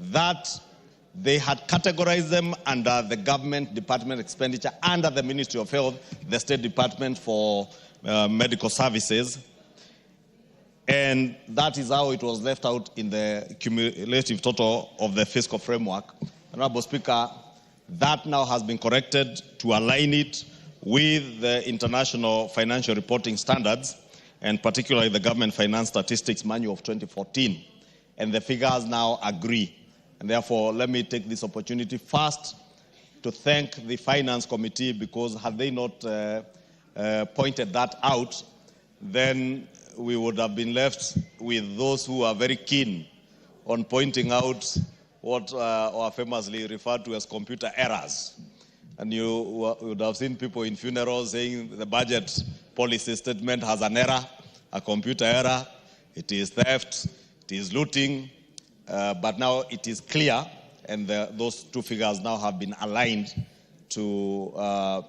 that they had categorized them under the government department expenditure under the Ministry of Health, the State Department for Medical Services. And that is how it was left out in the cumulative total of the fiscal framework. Honorable Speaker, that now has been corrected to align it with the International Financial Reporting Standards, and particularly the Government Finance Statistics Manual of 2014. And the figures now agree. And therefore, let me take this opportunity first to thank the Finance Committee, because had they not pointed that out, then we would have been left with those who are very keen on pointing out what are famously referred to as computer errors. And you would have seen people in funerals saying the budget policy statement has an error, a computer error, it is theft, it is looting, but now it is clear, and those two figures now have been aligned to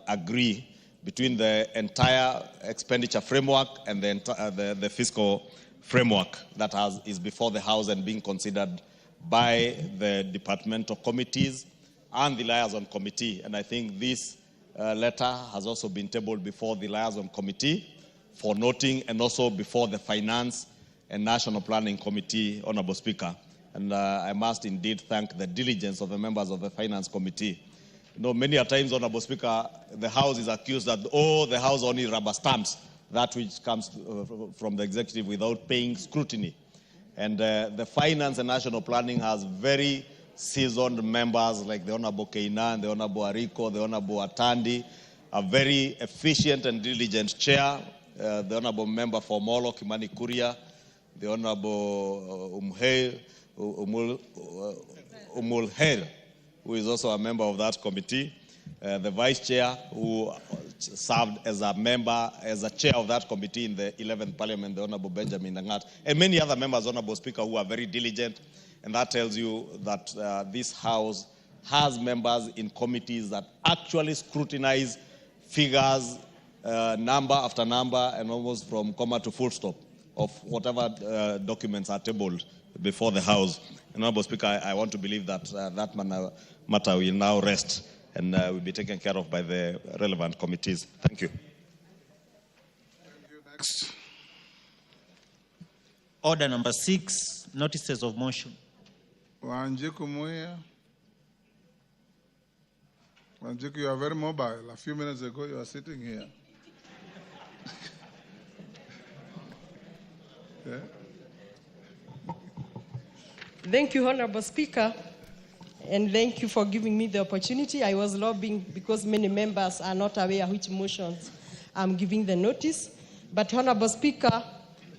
agree between the entire expenditure framework and the fiscal framework that is before the House and being considered by the departmental committees and the liaison committee. And I think this letter has also been tabled before the liaison committee for noting, and also before the Finance and National Planning Committee, Honorable Speaker. And I must indeed thank the diligence of the members of the Finance Committee. You know, many a times, Honorable Speaker, the House is accused that, the House only rubber stamps that which comes from the executive without paying scrutiny. And the Finance and National Planning has very seasoned members like the Honorable Keinan, the Honorable Ariko, the Honorable Atandi, a very efficient and diligent chair, the Honorable Member for Molo, Kimani Kuria, the Honorable Umulhel, who is also a member of that committee, the Vice Chair, who served as a member, as a chair of that committee in the 11th Parliament, the Honorable Benjamin Nangat, and many other members, Honorable Speaker, who are very diligent. And that tells you that this House has members in committees that actually scrutinize figures, number after number, and almost from comma to full stop of whatever documents are tabled before the House. And Honorable Speaker, I want to believe that that matter will now rest and will be taken care of by the relevant committees. Thank you. Thank you. Next. Order number 6, notices of motion. Wanjiku Muya. Wanjiku, you are very mobile. A few minutes ago, you were sitting here. Yeah. Thank you, Honorable Speaker, and thank you for giving me the opportunity. I was lobbying because many members are not aware which motions I'm giving the notice. But, Honorable Speaker,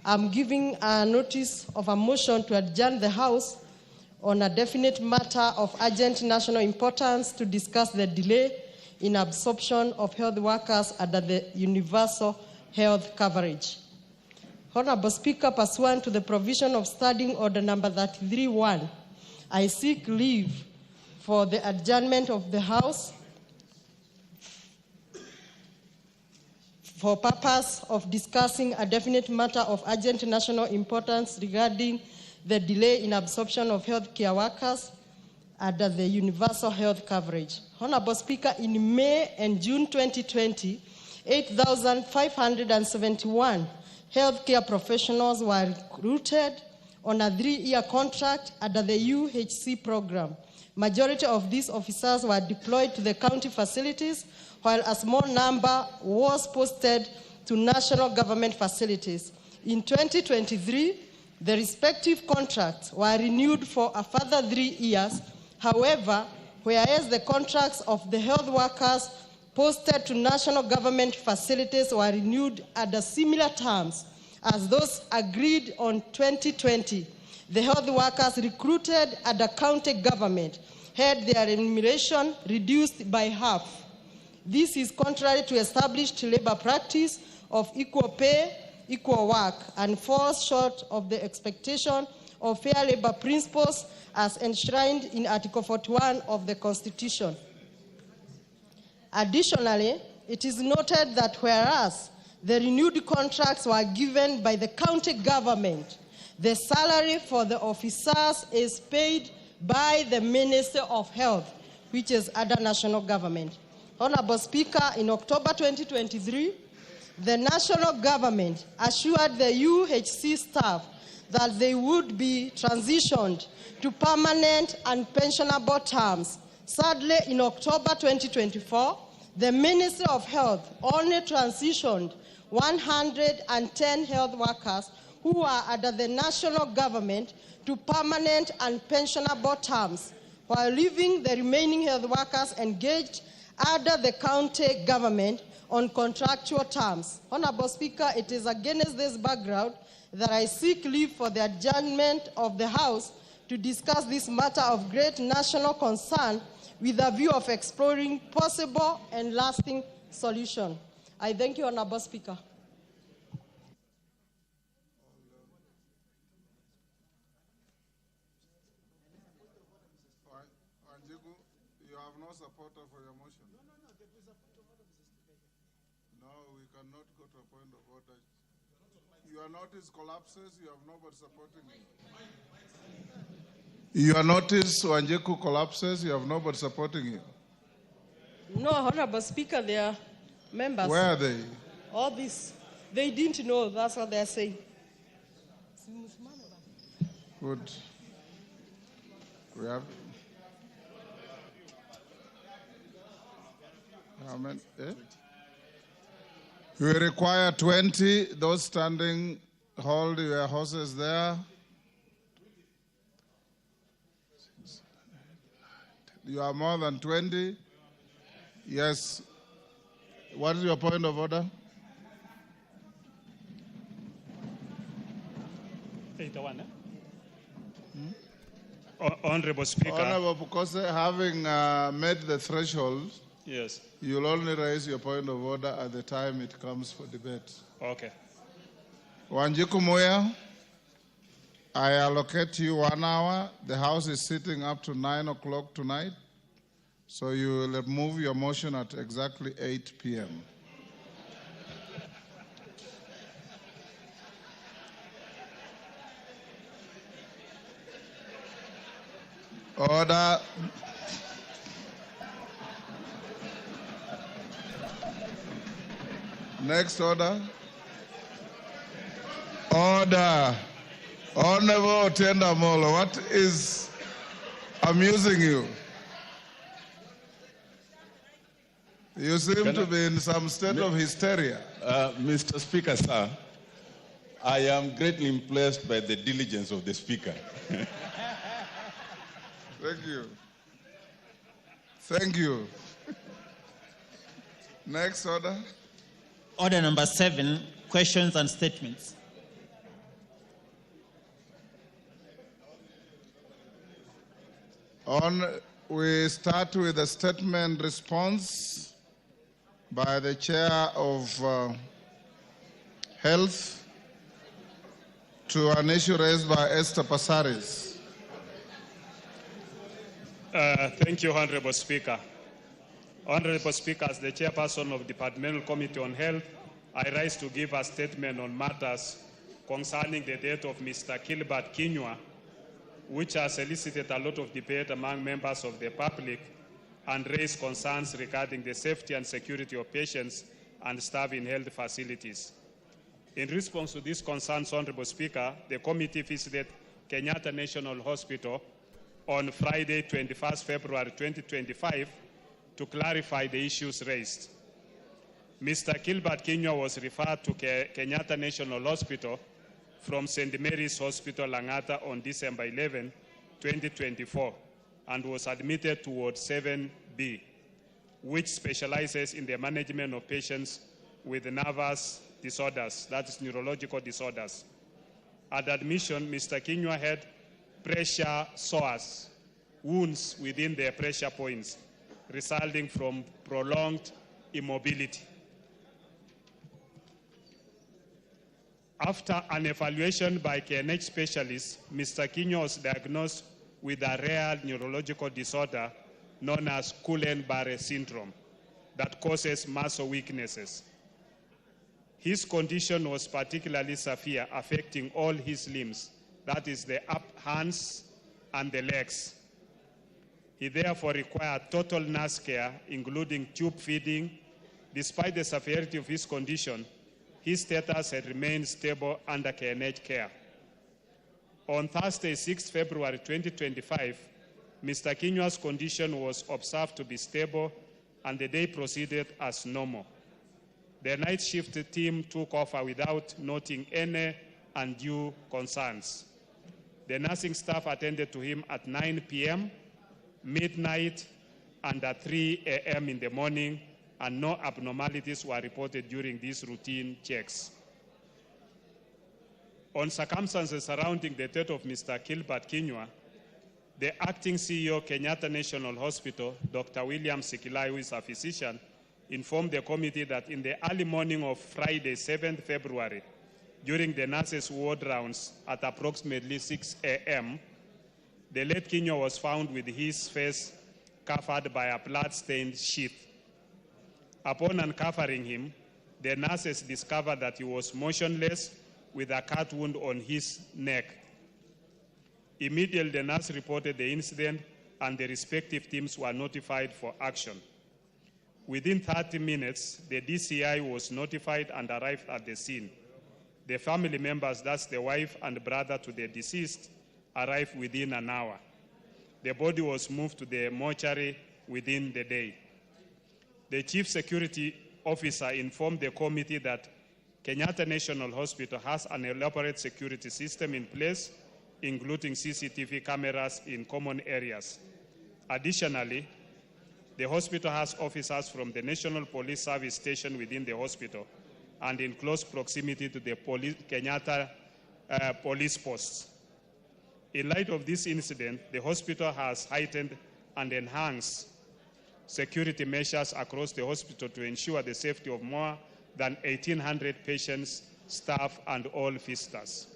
I'm giving a notice of a motion to adjourn the House on a definite matter of urgent national importance to discuss the delay in absorption of health workers under the universal health coverage. Honorable Speaker, pursuant to the provision of Standing Order number 33-1, I seek leave for the adjournment of the House for purpose of discussing a definite matter of urgent national importance regarding the delay in absorption of healthcare workers under the universal health coverage. Honorable Speaker, in May and June 2020, 8,571 healthcare professionals were recruited on a 3-year contract under the UHC program. Majority of these officers were deployed to the county facilities, while a small number was posted to national government facilities. In 2023, the respective contracts were renewed for a further 3 years. However, whereas the contracts of the health workers posted to national government facilities were renewed under similar terms as those agreed on 2020, the health workers recruited under county government had their remuneration reduced by half. This is contrary to established labor practice of equal pay, equal work, and falls short of the expectation of fair labor principles as enshrined in Article 41 of the Constitution. Additionally, it is noted that whereas the renewed contracts were given by the county government, The salary for the officers is paid by the Ministry of Health, which is under national government. Honorable Speaker, in October 2023, the national government assured the UHC staff that they would be transitioned to permanent and pensionable terms. Sadly, in October 2024, the Ministry of Health only transitioned 110 health workers who are under the national government to permanent and pensionable terms, while leaving the remaining health workers engaged under the county government on contractual terms. Honorable Speaker, it is against this background that I seek leave for the adjournment of the House to discuss this matter of great national concern with a view of exploring possible and lasting solution. I thank you, Honorable Speaker. You have no supporter for your motion. No, we cannot go to a point of order. Your notice collapses, you have nobody supporting you. Your notice, Wanjiku, collapses, you have nobody supporting you. No, Honorable Speaker, they are members. Where are they? All this. They didn't know, that's what they're saying. Good. We have... How many? We require 20. Those standing, hold your horses there. You are more than 20. Yes. What is your point of order? 81. Honorable Speaker. Honorable, because having met the threshold, yes, you'll only raise your point of order at the time it comes for debate. Okay. Wanjiku Moya, I allocate you 1 hour. The House is sitting up to 9 o'clock tonight, so you will move your motion at exactly 8 p.m. Order. Next order. Order. Honorable Otienda Molo, what is amusing you? You seem to be in some state of hysteria. Mr. Speaker, sir, I am greatly impressed by the diligence of the Speaker. Thank you. Thank you. Next order. Order number 7, questions and statements. We start with a statement response by the Chair of Health to an issue raised by Esther Passaris. Thank you, Honorable Speaker. Honorable Speaker, as the chairperson of the Departmental Committee on Health, I rise to give a statement on matters concerning the death of Mr. Gilbert Kinyua, which has elicited a lot of debate among members of the public and raised concerns regarding the safety and security of patients and staff in health facilities. In response to these concerns, Honorable Speaker, the committee visited Kenyatta National Hospital on Friday, 21st February 2025, to clarify the issues raised. Mr. Gilbert Kinyua was referred to Kenyatta National Hospital from St. Mary's Hospital, Langata on December 11, 2024, and was admitted to Ward 7B, which specializes in the management of patients with nervous disorders, that is neurological disorders. At admission, Mr. Kinyua had pressure sores, wounds within the pressure points, resulting from prolonged immobility. After an evaluation by KNH specialists, Mr. Kinyua was diagnosed with a rare neurological disorder known as Guillain-Barré syndrome that causes muscle weaknesses. His condition was particularly severe, affecting all his limbs, that is the hands and the legs. He therefore required total nurse care, including tube feeding. Despite the severity of his condition, his status had remained stable under KNH care. On Thursday, 6 February 2025, Mr. Kinywa's condition was observed to be stable and the day proceeded as normal. The night shift team took over without noting any undue concerns. The nursing staff attended to him at 9 p.m., midnight, and at 3 a.m. in the morning, and no abnormalities were reported during these routine checks. On circumstances surrounding the death of Mr. Gilbert Kinywa, the acting CEO, Kenyatta National Hospital, Dr. William Sikilai, who is a physician, informed the committee that in the early morning of Friday, 7th February, during the nurses' ward rounds at approximately 6 a.m., the late Kinywa was found with his face covered by a blood-stained sheath. Upon uncovering him, the nurses discovered that he was motionless with a cut wound on his neck. Immediately, the nurse reported the incident and the respective teams were notified for action. Within 30 minutes, the DCI was notified and arrived at the scene. The family members, that's the wife and brother to the deceased, arrived within an hour. The body was moved to the mortuary within the day. The chief security officer informed the committee that Kenyatta National Hospital has an elaborate security system in place, including CCTV cameras in common areas. Additionally, the hospital has officers from the National Police Service station within the hospital and in close proximity to the Kenyatta police posts. In light of this incident, the hospital has heightened and enhanced security measures across the hospital to ensure the safety of more than 1,800 patients, staff, and all visitors.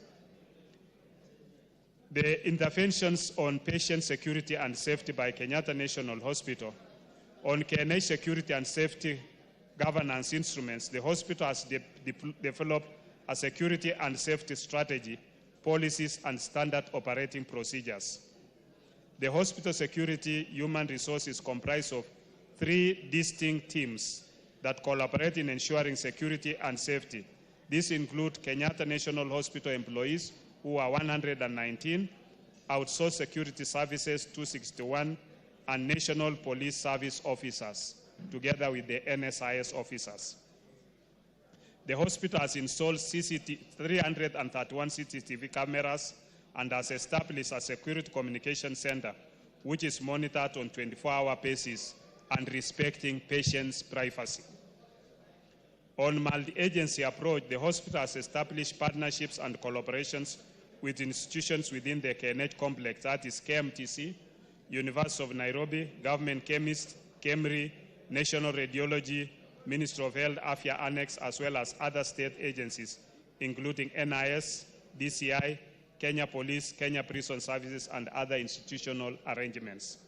The interventions on patient security and safety by Kenyatta National Hospital. On KNH security and safety governance instruments, the hospital has developed a security and safety strategy, policies, and standard operating procedures. The hospital security human resources comprise of 3 distinct teams that collaborate in ensuring security and safety. These include Kenyatta National Hospital employees, who are 119, outsourced security services 261, and National Police Service officers, together with the NSIS officers. The hospital has installed 331 CCTV cameras and has established a security communication center, which is monitored on a 24-hour basis and respecting patients' privacy. On multi-agency approach, the hospital has established partnerships and collaborations with institutions within the KNH complex, that is KMTC, University of Nairobi, Government Chemist, KEMRI, National Radiology, Ministry of Health, AFIA Annex, as well as other state agencies, including NIS, DCI, Kenya Police, Kenya Prison Services, and other institutional arrangements.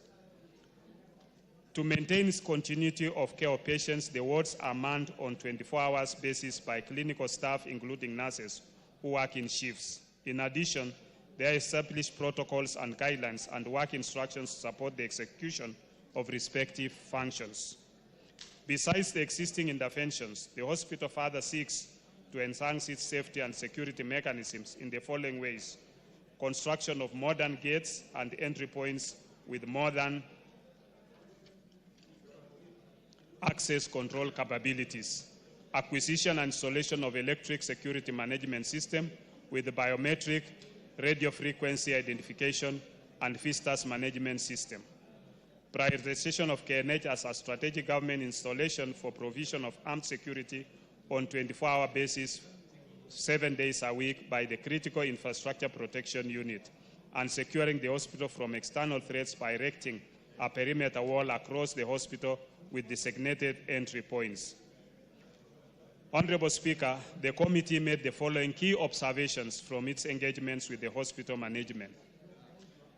To maintain continuity of care of patients, the wards are manned on 24-hour basis by clinical staff, including nurses, who work in shifts. In addition, there are established protocols and guidelines and work instructions to support the execution of respective functions. Besides the existing interventions, the hospital further seeks to enhance its safety and security mechanisms in the following ways: construction of modern gates and entry points with modern access control capabilities, acquisition and installation of electric security management system with the biometric, radio frequency identification, and visitors management system. Prioritization of KNH as a strategic government installation for provision of armed security on 24-hour basis, 7 days a week by the Critical Infrastructure Protection Unit, and securing the hospital from external threats by erecting a perimeter wall across the hospital with designated entry points. Honorable Speaker, the committee made the following key observations from its engagements with the hospital management.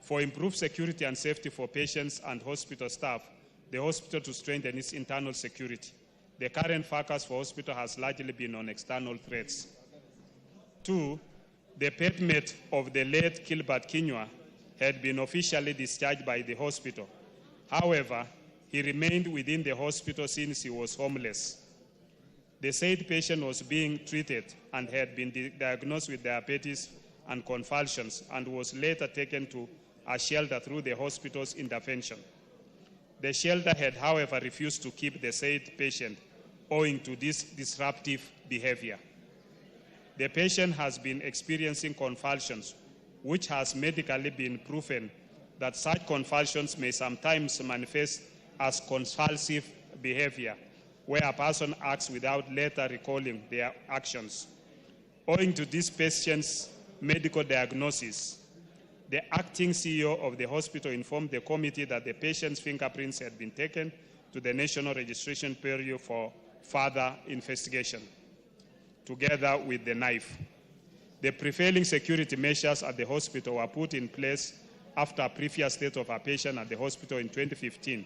For improved security and safety for patients and hospital staff, the hospital to strengthen its internal security. The current focus for hospital has largely been on external threats. 2, The bedmate of the late Gilbert Kinyua had been officially discharged by the hospital. However, he remained within the hospital since he was homeless. The said patient was being treated and had been diagnosed with diabetes and convulsions and was later taken to a shelter through the hospital's intervention. The shelter had, however, refused to keep the said patient owing to this disruptive behavior. The patient has been experiencing convulsions, which has medically been proven that such convulsions may sometimes manifest as convulsive behavior, where a person acts without later recalling their actions. Owing to this patient's medical diagnosis, the acting CEO of the hospital informed the committee that the patient's fingerprints had been taken to the National Registration Bureau for further investigation, together with the knife. The prevailing security measures at the hospital were put in place after a previous state of a patient at the hospital in 2015.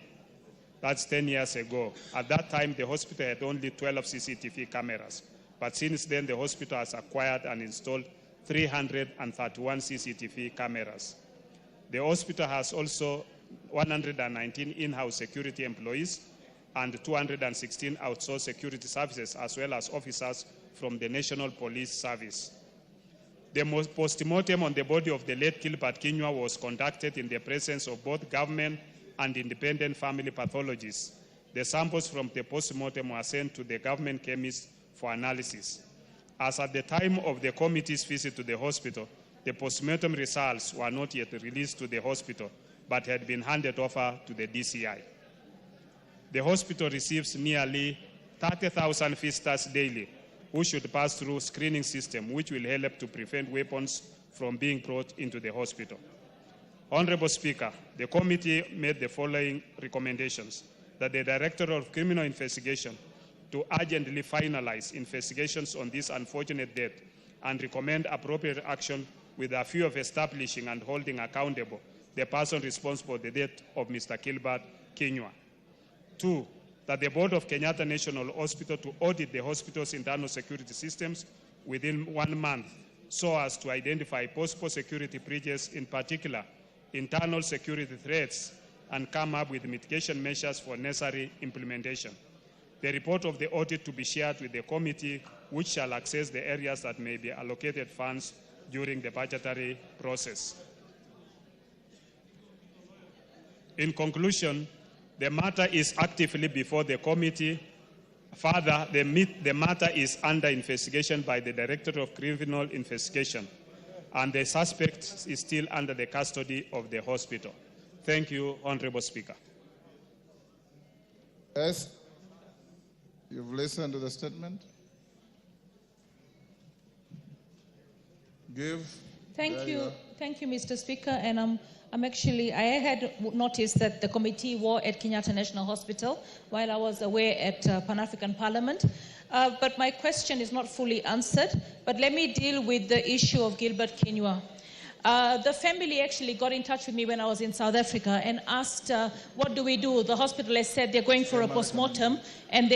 That's 10 years ago. At that time, the hospital had only 12 CCTV cameras. But since then, the hospital has acquired and installed 331 CCTV cameras. The hospital has also 119 in-house security employees and 216 outsourced security services, as well as officers from the National Police Service. The post-mortem on the body of the late Gilbert Kinyua was conducted in the presence of both government and independent family pathologists. The samples from the post-mortem were sent to the government chemist for analysis. As at the time of the committee's visit to the hospital, the post-mortem results were not yet released to the hospital, but had been handed over to the DCI. The hospital receives nearly 30,000 visitors daily, who should pass through a screening system, which will help to prevent weapons from being brought into the hospital. Honorable Speaker, the committee made the following recommendations: that the Director of Criminal Investigation to urgently finalize investigations on this unfortunate death and recommend appropriate action with a view of establishing and holding accountable the person responsible for the death of Mr. Gilbert Kinyua. 2, that the Board of Kenyatta National Hospital to audit the hospital's internal security systems within 1 month so as to identify possible security breaches, in particular internal security threats, and come up with mitigation measures for necessary implementation. The report of the audit to be shared with the committee, which shall assess the areas that may be allocated funds during the budgetary process. In conclusion, the matter is actively before the committee. Further, the matter is under investigation by the Director of Criminal Investigation, and the suspect is still under the custody of the hospital. Thank you, Honorable Speaker. Yes, you've listened to the statement. Thank you, Mr. Speaker. And I had noticed that the committee were at Kenyatta National Hospital while I was away at Pan-African Parliament. But my question is not fully answered. But let me deal with the issue of Gilbert Kinyua. The family actually got in touch with me when I was in South Africa and asked, what do we do? The hospital has said they're going for a post-mortem and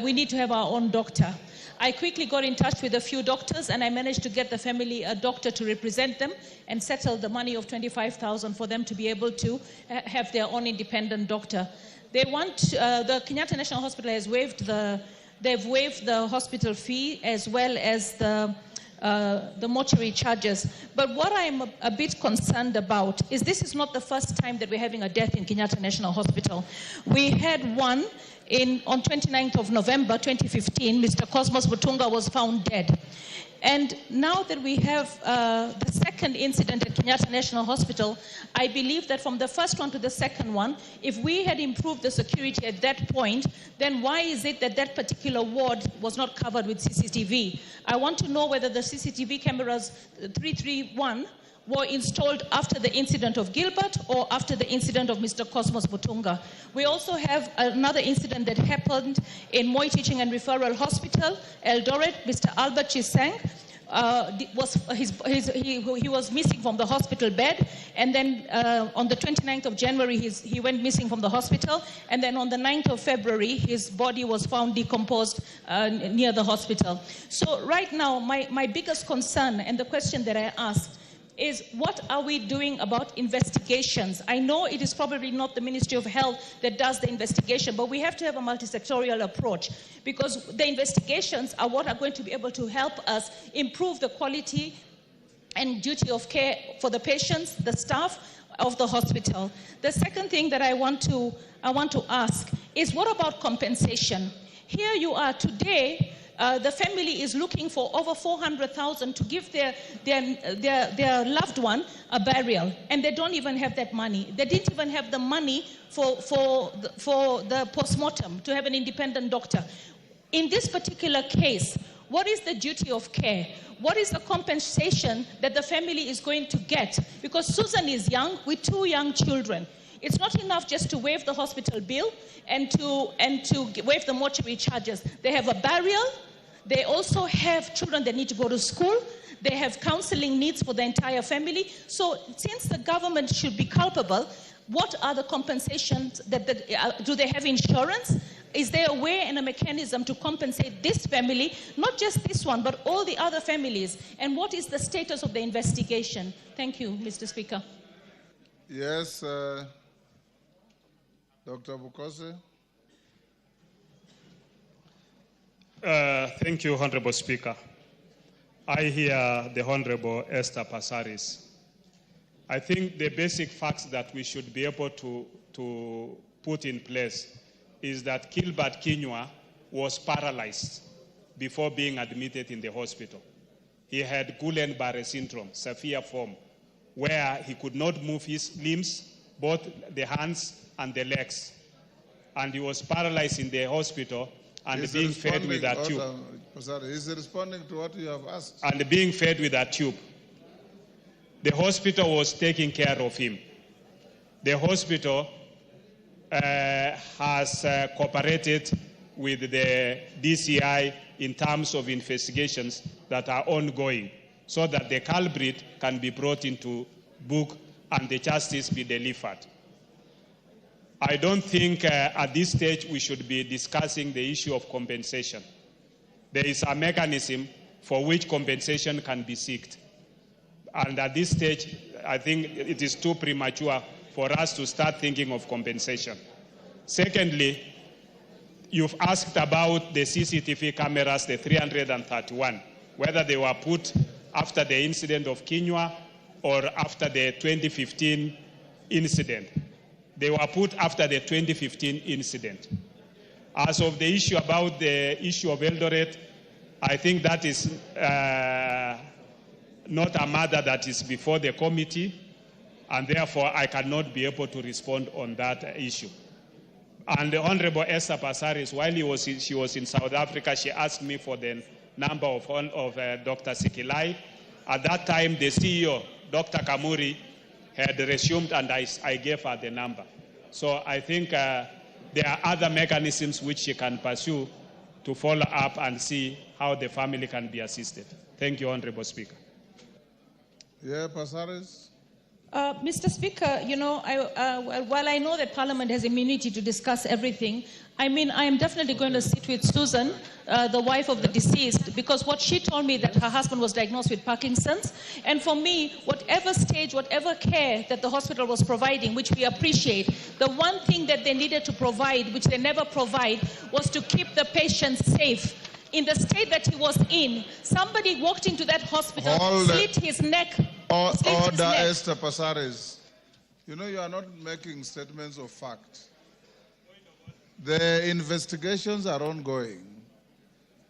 we need to have our own doctor. I quickly got in touch with a few doctors and I managed to get the family a doctor to represent them and settle the money of $25,000 for them to be able to have their own independent doctor. They want, the Kenyatta National Hospital has waived they've waived the hospital fee as well as the mortuary charges. But what I'm a bit concerned about is this is not the first time that we're having a death in Kenyatta National Hospital. We had one on 29th of November 2015, Mr. Cosmos Mutunga was found dead. And now that we have the second incident at Kenyatta National Hospital, I believe that from the first one to the second one, if we had improved the security at that point, then why is it that that particular ward was not covered with CCTV? I want to know whether the CCTV cameras 331 were installed after the incident of Gilbert or after the incident of Mr. Cosmos Mutunga. We also have another incident that happened in Moi Teaching and Referral Hospital, Eldoret, Mr. Albert Chisang. he was missing from the hospital bed, and then on the 29th of January he went missing from the hospital, and then on the 9th of February his body was found decomposed near the hospital. So right now my biggest concern and the question that I asked is, what are we doing about investigations? I know it is probably not the Ministry of Health that does the investigation, but we have to have a multi-sectorial approach, because the investigations are what are going to be able to help us improve the quality and duty of care for the patients, the staff of the hospital. The second thing that I want to ask is, what about compensation? Here you are today. The family is looking for over 400,000 to give their loved one a burial, and they don't even have that money. They didn't even have the money for the postmortem, to have an independent doctor. In this particular case, what is the duty of care? What is the compensation that the family is going to get? Because Susan is young with 2 young children. It's not enough just to waive the hospital bill and to waive the mortuary charges. They have a burial. They also have children that need to go to school. They have counseling needs for the entire family. So since the government should be culpable, what are the compensations? Do they have insurance? Is there a way and a mechanism to compensate this family, not just this one, but all the other families? And what is the status of the investigation? Thank you, Mr. Speaker. Yes, Dr. Bukose. Thank you, Honorable Speaker. I hear the Honorable Esther Passaris. I think the basic facts that we should be able to put in place is that Gilbert Kinyua was paralyzed before being admitted in the hospital. He had Guillain-Barré syndrome, severe form, where he could not move his limbs, both the hands and the legs. And he was paralyzed in the hospital and being fed with a tube. He's responding to what you have asked. And being fed with a tube. The hospital was taking care of him. The hospital has cooperated with the DCI in terms of investigations that are ongoing, so that the culprit can be brought into book and the justice be delivered. I don't think at this stage we should be discussing the issue of compensation. There is a mechanism for which compensation can be sought. And at this stage, I think it is too premature for us to start thinking of compensation. Secondly, you've asked about the CCTV cameras, the 331, whether they were put after the incident of Kinyua or after the 2015 incident. They were put after the 2015 incident. As of the issue about the issue of Eldoret, I think that is not a matter that is before the committee, and therefore I cannot be able to respond on that issue. And the Honorable Esther Passaris, while she was in South Africa, she asked me for the number of Dr. Sikilai. At that time, the CEO, Dr. Kamuri, had resumed, and I gave her the number. So I think there are other mechanisms which she can pursue to follow up and see how the family can be assisted. Thank you, Honorable Speaker. Yeah, Passaris. Mr. Speaker, you know, while I know that Parliament has immunity to discuss everything, I mean, I am definitely going to sit with Susan, the wife of the deceased, because what she told me that her husband was diagnosed with Parkinson's, and for me, whatever stage, whatever care that the hospital was providing, which we appreciate, the one thing that they needed to provide, which they never provide, was to keep the patient safe. In the state that he was in, somebody walked into that hospital, slit his neck. Order, Esther Passaris. You know, you are not making statements of fact. The investigations are ongoing,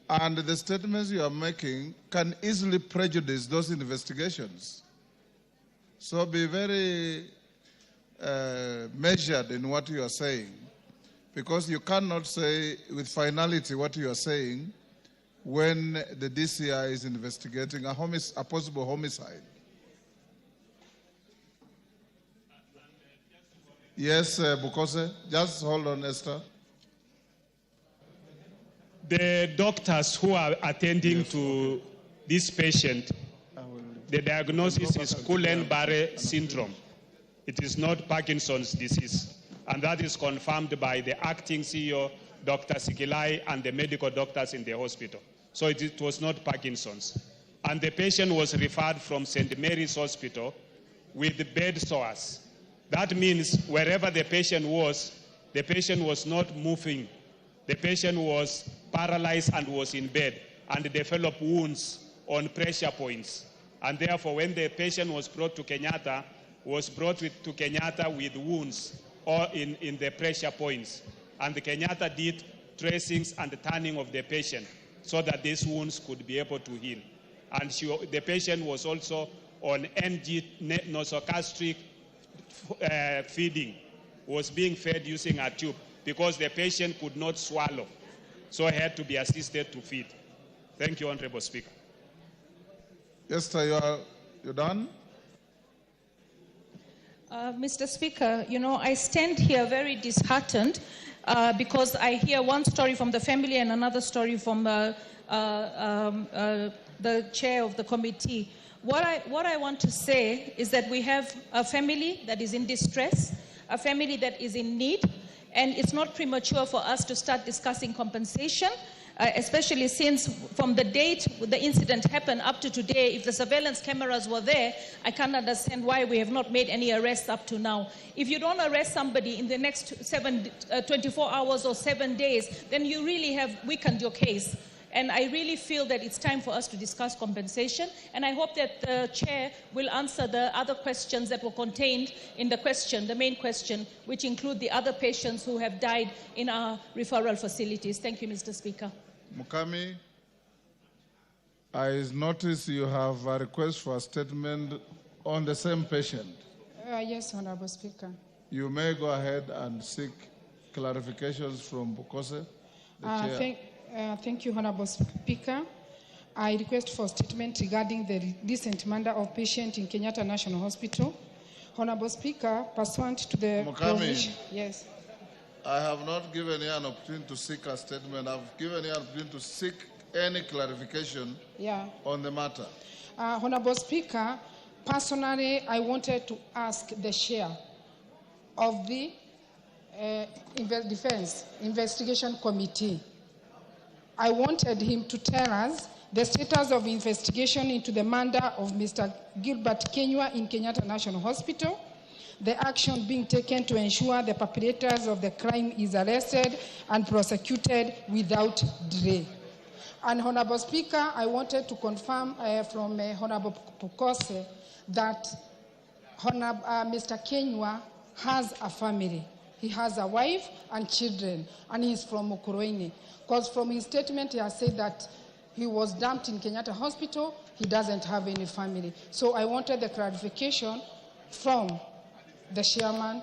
and the statements you are making can easily prejudice those investigations. So be very measured in what you are saying, because you cannot say with finality what you are saying when the DCI is investigating a possible homicide. Yes, Bukose, just hold on, Esther. The doctors who are attending to this patient, the diagnosis is Guillain-Barré syndrome. It is not Parkinson's disease. And that is confirmed by the acting CEO, Dr. Sikilai, and the medical doctors in the hospital. So it was not Parkinson's. And the patient was referred from St. Mary's Hospital with bed sores. That means wherever the patient was not moving. The patient was paralyzed and was in bed and developed wounds on pressure points. And therefore, when the patient was brought to Kenyatta, to Kenyatta with wounds or in the pressure points. And the Kenyatta did tracings and turning of the patient so that these wounds could be able to heal. And the patient was also on nasogastric feeding, was being fed using a tube because the patient could not swallow. So he had to be assisted to feed. Thank you, Honorable Speaker. Yes, sir, you're done? Mr. Speaker, I stand here very disheartened because I hear one story from the family and another story from the chair of the committee. What I want to say is that we have a family that is in distress, a family that is in need, and it's not premature for us to start discussing compensation, especially since from the date the incident happened up to today, if the surveillance cameras were there, I can't understand why we have not made any arrests up to now. If you don't arrest somebody in the next 24 hours or 7 days, then you really have weakened your case. And I really feel that it's time for us to discuss compensation. And I hope that the chair will answer the other questions that were contained in the question, the main question, which include the other patients who have died in our referral facilities. Thank you, Mr. Speaker. Mukami, I notice you have a request for a statement on the same patient. Yes, Honorable Speaker. You may go ahead and seek clarifications from Bukose, the chair. Thank you, Honorable Speaker. I request for a statement regarding the recent murder of patient in Kenyatta National Hospital. Honorable Speaker, pursuant to the provision. Yes. I have not given you an opportunity to seek a statement. I've given you an opportunity to seek any clarification on the matter. Honorable Speaker, personally, I wanted to ask the chair of the Defense Investigation Committee. I wanted him to tell us the status of investigation into the murder of Mr. Gilbert Kenywa in Kenyatta National Hospital, the action being taken to ensure the perpetrators of the crime is arrested and prosecuted without delay. And Honorable Speaker, I wanted to confirm from Honorable Pukose that Mr. Kenywa has a family. He has a wife and children, and he's from Mukurweini. Because from his statement, he has said that he was dumped in Kenyatta Hospital, he doesn't have any family. So I wanted the clarification from the chairman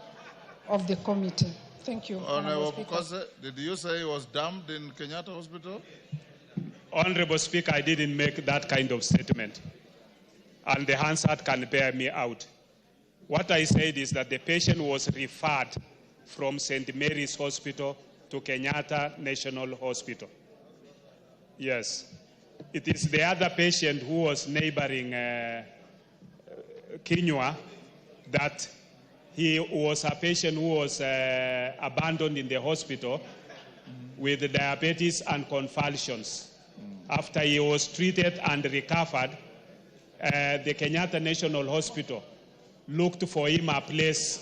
of the committee. Thank you. Honorable Pukose, did you say he was dumped in Kenyatta Hospital? Honorable Speaker, I didn't make that kind of statement. And the Hansard can bear me out. What I said is that the patient was referred from St. Mary's Hospital to Kenyatta National Hospital. Yes. It is the other patient who was neighboring Kenywa that he was a patient who was abandoned in the hospital with diabetes and convulsions. After he was treated and recovered, the Kenyatta National Hospital looked for him a place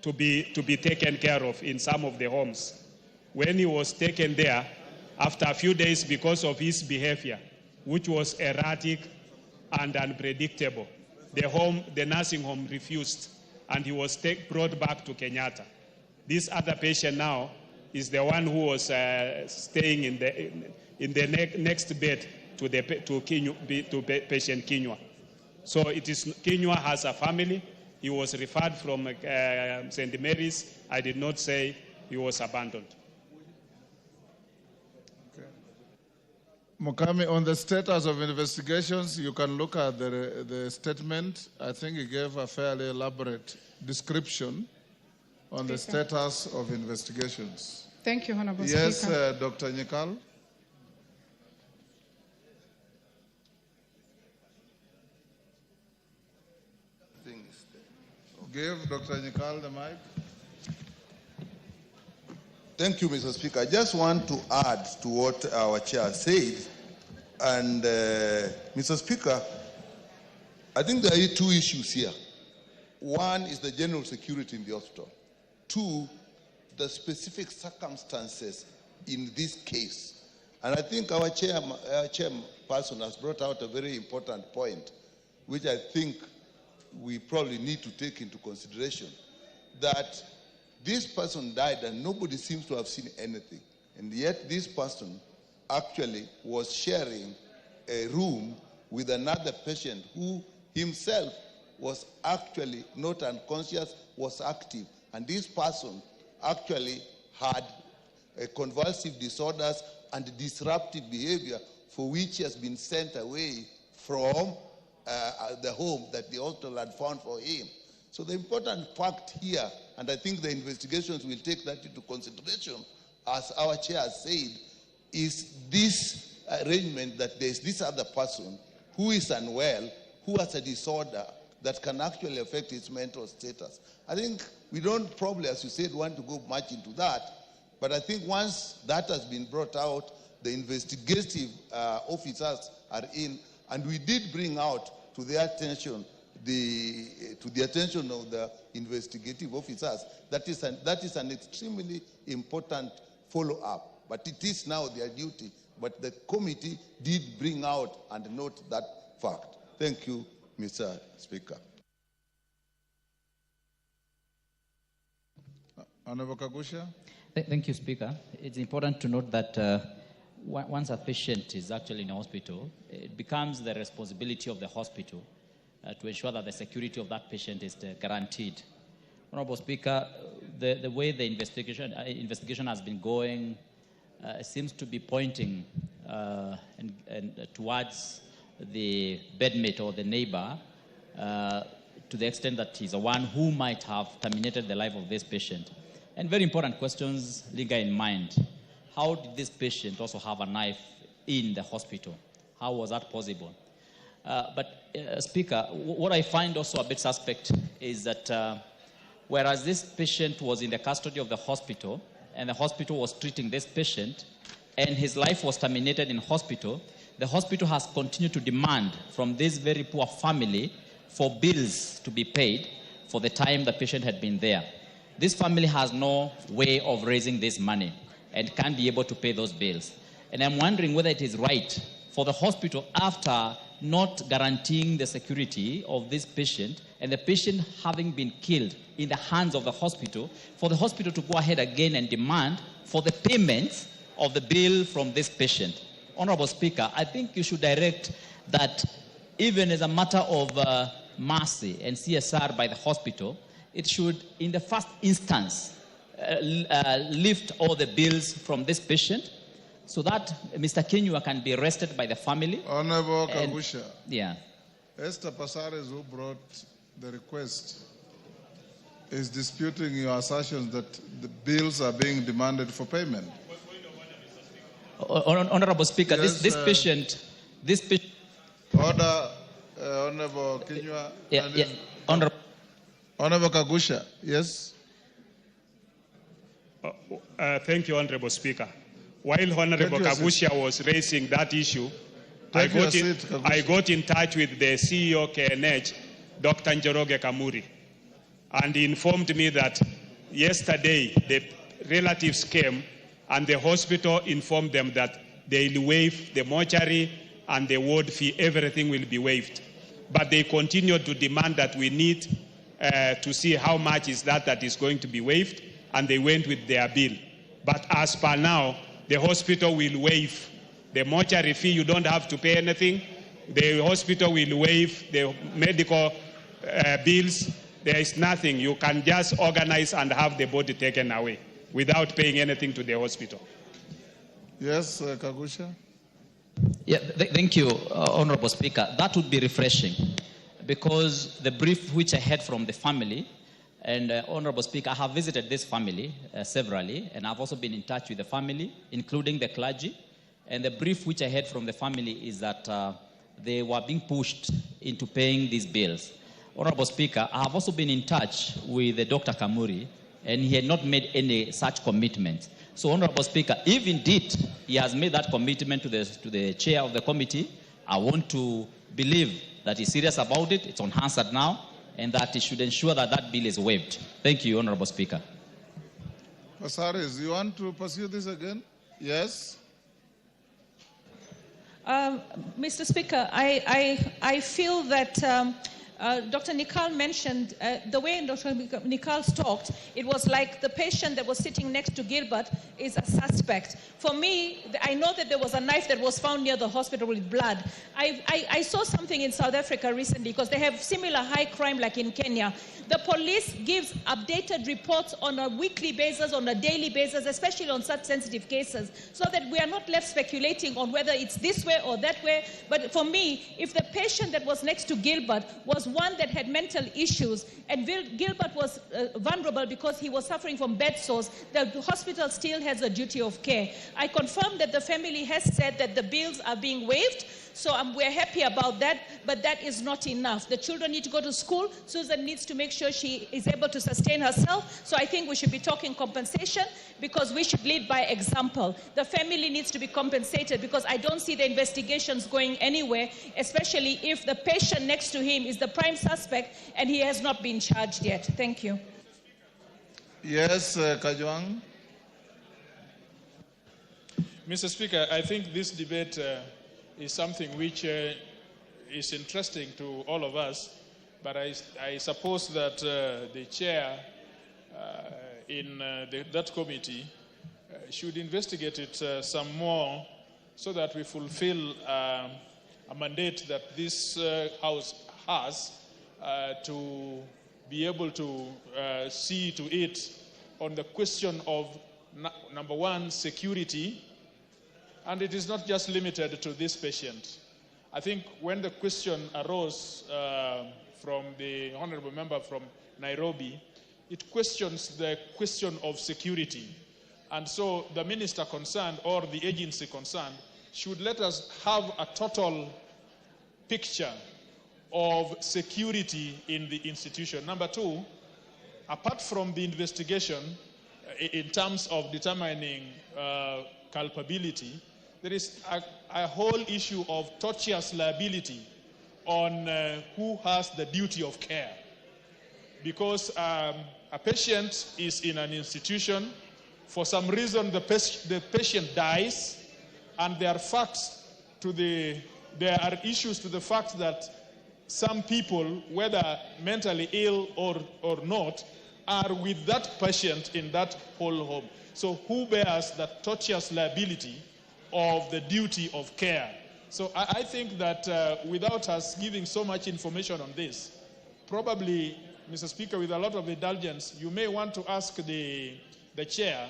to be taken care of in some of the homes. When he was taken there, after a few days, because of his behavior, which was erratic and unpredictable, the nursing home refused, and he was brought back to Kenyatta. This other patient now is the one who was staying in the next bed to patient Kenywa. So it is Kenywa has a family. He was referred from St. Mary's. I did not say he was abandoned. Okay. Mukami, on the status of investigations, you can look at the statement. I think he gave a fairly elaborate description on the status of investigations. Thank you, Honorable Speaker. Yes, Speaker. Dr. Nyekal. Give Dr. Nyikal the mic. Thank you, Mr. Speaker. I just want to add to what our chair said. And, Mr. Speaker, I think there are two issues here. One is the general security in the hospital. Two, the specific circumstances in this case. And I think our chairperson has brought out a very important point, which I think we probably need to take into consideration, that this person died and nobody seems to have seen anything. And yet this person actually was sharing a room with another patient who himself was actually not unconscious, was active. And this person actually had convulsive disorders and disruptive behavior for which he has been sent away from the home that the hospital had found for him. So the important fact here, and I think the investigations will take that into consideration, as our chair has said, is this arrangement that there's this other person who is unwell, who has a disorder that can actually affect his mental status. I think we don't probably, as you said, want to go much into that, but I think once that has been brought out, the investigative officers are in, and we did bring out to their attention to the attention of the investigative officers. That is an extremely important follow-up, but it is now their duty. But the committee did bring out and note that fact. Thank you, Mr. Speaker. Honorable Kagusha. Thank you, Speaker. It's important to note that once a patient is actually in a hospital, it becomes the responsibility of the hospital to ensure that the security of that patient is guaranteed. Honorable Speaker, the way the investigation has been going seems to be pointing towards the bedmate or the neighbor to the extent that he's the one who might have terminated the life of this patient. And very important questions linger in mind. How did this patient also have a knife in the hospital? How was that possible? Speaker, what I find also a bit suspect is that whereas this patient was in the custody of the hospital and the hospital was treating this patient and his life was terminated in hospital, the hospital has continued to demand from this very poor family for bills to be paid for the time the patient had been there. This family has no way of raising this money and can't be able to pay those bills. And I'm wondering whether it is right for the hospital, after not guaranteeing the security of this patient and the patient having been killed in the hands of the hospital, for the hospital to go ahead again and demand for the payments of the bill from this patient. Honorable Speaker, I think you should direct that even as a matter of mercy and CSR by the hospital, it should, in the first instance, lift all the bills from this patient so that Mr. Kenywa can be arrested by the family. Honorable Kagusha. Yeah. Esther Pasares, who brought the request, is disputing your assertions that the bills are being demanded for payment. Honorable Speaker, yes, this patient. Order, Honorable Kenywa. Yeah, Honorable. Honorable Kagusha, yes. Thank you, Honorable Speaker. While Honorable Kagusha was raising that issue, I got in touch with the CEO KNH, Dr. Njoroge Kamuri, and he informed me that yesterday the relatives came and the hospital informed them that they will waive the mortuary and the ward fee, everything will be waived. But they continued to demand that we need to see how much is that is going to be waived, and they went with their bill. But as per now, the hospital will waive the mortuary fee. You don't have to pay anything. The hospital will waive the medical bills. There is nothing. You can just organize and have the body taken away without paying anything to the hospital. Yes, Kagusha. Yeah, thank you, Honorable Speaker. That would be refreshing, because the brief which I had from the family, and Honorable Speaker, I have visited this family severally, and I've also been in touch with the family, including the clergy, and the brief which I had from the family is that they were being pushed into paying these bills. Honorable Speaker, I have also been in touch with Dr. Kamuri, and he had not made any such commitment. So, Honorable Speaker, if indeed he has made that commitment to the chair of the committee, I want to believe that he's serious about it, it's unanswered now, and that he should ensure that that bill is waived. Thank you, Honorable Speaker. Pasaris, you want to pursue this again? Yes? Mr. Speaker, I feel that Dr. Nikal mentioned, the way Dr. Nikal talked, it was like the patient that was sitting next to Gilbert is a suspect. For me, I know that there was a knife that was found near the hospital with blood. I saw something in South Africa recently because they have similar high crime like in Kenya. The police gives updated reports on a weekly basis, on a daily basis, especially on such sensitive cases, so that we are not left speculating on whether it's this way or that way. But for me, if the patient that was next to Gilbert was one that had mental issues, and Gilbert was vulnerable because he was suffering from bed sores, the hospital still has a duty of care. I confirm that the family has said that the bills are being waived, so we're happy about that, but that is not enough. The children need to go to school. Susan needs to make sure she is able to sustain herself. So I think we should be talking compensation because we should lead by example. The family needs to be compensated because I don't see the investigations going anywhere, especially if the patient next to him is the prime suspect and he has not been charged yet. Thank you. Yes, Kajwang. Mr. Speaker, I think this debate is something which is interesting to all of us, but I suppose that the chair in that committee should investigate it some more so that we fulfill a mandate that this House has to be able to see to it on the question of, number one, security. And it is not just limited to this patient. I think when the question arose from the honorable member from Nairobi, it questions the question of security. And so the minister concerned or the agency concerned should let us have a total picture of security in the institution. Number two, apart from the investigation in terms of determining culpability, there is a whole issue of tortious liability on who has the duty of care. Because a patient is in an institution, for some reason the patient dies, and there are issues to the fact that some people, whether mentally ill or not, are with that patient in that whole home. So who bears that tortious liability of the duty of care? So I think that without us giving so much information on this, probably, Mr. Speaker, with a lot of indulgence, you may want to ask the chair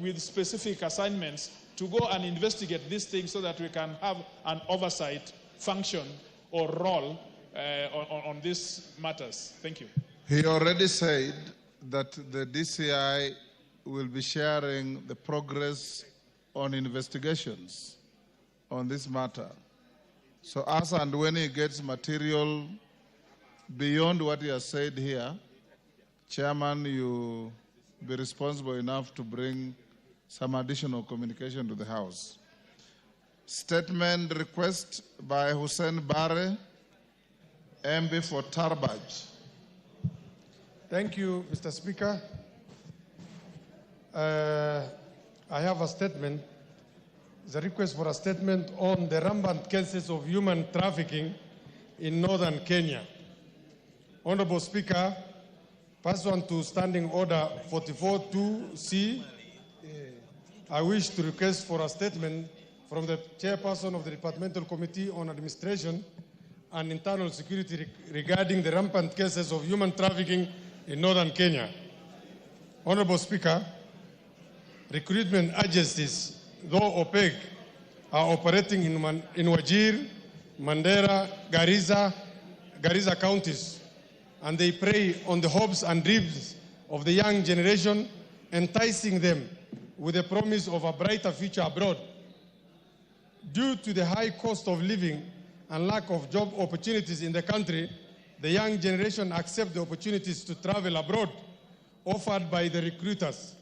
with specific assignments to go and investigate these things so that we can have an oversight function or role on these matters. Thank you. He already said that the DCI will be sharing the progress on investigations on this matter. So as and when he gets material beyond what he has said here, Chairman, you be responsible enough to bring some additional communication to the House. Statement request by Hussein Bare, MB for Tarbaj. Thank you, Mr. Speaker. I have a statement. It's a request for a statement on the rampant cases of human trafficking in northern Kenya. Honorable Speaker, pursuant to Standing Order 44-2C, I wish to request for a statement from the chairperson of the Departmental Committee on Administration and Internal Security regarding the rampant cases of human trafficking in northern Kenya. Honorable Speaker, recruitment agencies, though opaque, are operating in Wajir, Mandera, Garissa counties, and they prey on the hopes and dreams of the young generation, enticing them with the promise of a brighter future abroad. Due to the high cost of living and lack of job opportunities in the country, the young generation accept the opportunities to travel abroad offered by the recruiters.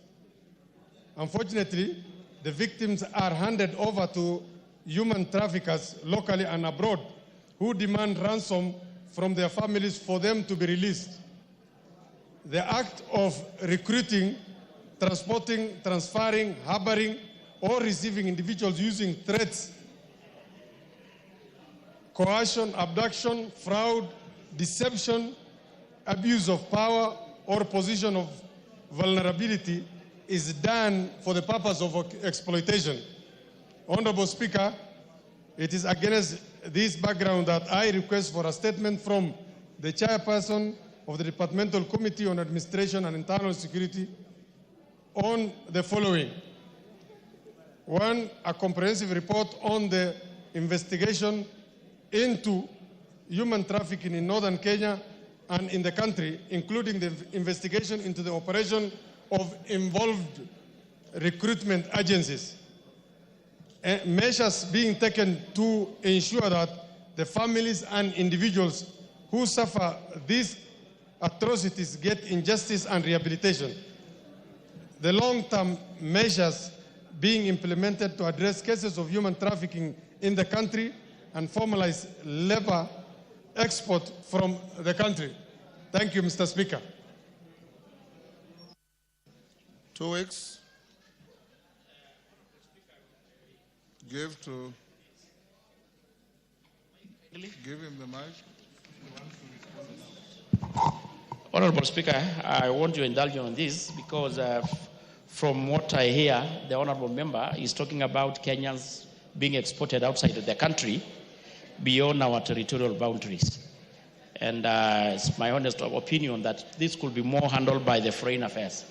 Unfortunately, the victims are handed over to human traffickers locally and abroad who demand ransom from their families for them to be released. The act of recruiting, transporting, transferring, harboring, or receiving individuals using threats, coercion, abduction, fraud, deception, abuse of power, or position of vulnerability is done for the purpose of exploitation. Honorable Speaker, it is against this background that I request for a statement from the chairperson of the Departmental Committee on Administration and Internal Security on the following. One, a comprehensive report on the investigation into human trafficking in northern Kenya and in the country, including the investigation into the operation of involved recruitment agencies. Measures being taken to ensure that the families and individuals who suffer these atrocities get injustice and rehabilitation. The long-term measures being implemented to address cases of human trafficking in the country and formalize labor export from the country. Thank you, Mr. Speaker. 2 weeks. Give him the mic. Honorable Speaker, I want to indulge on this because from what I hear, the honorable member is talking about Kenyans being exported outside of the country beyond our territorial boundaries. And it's my honest opinion that this could be more handled by the Foreign Affairs.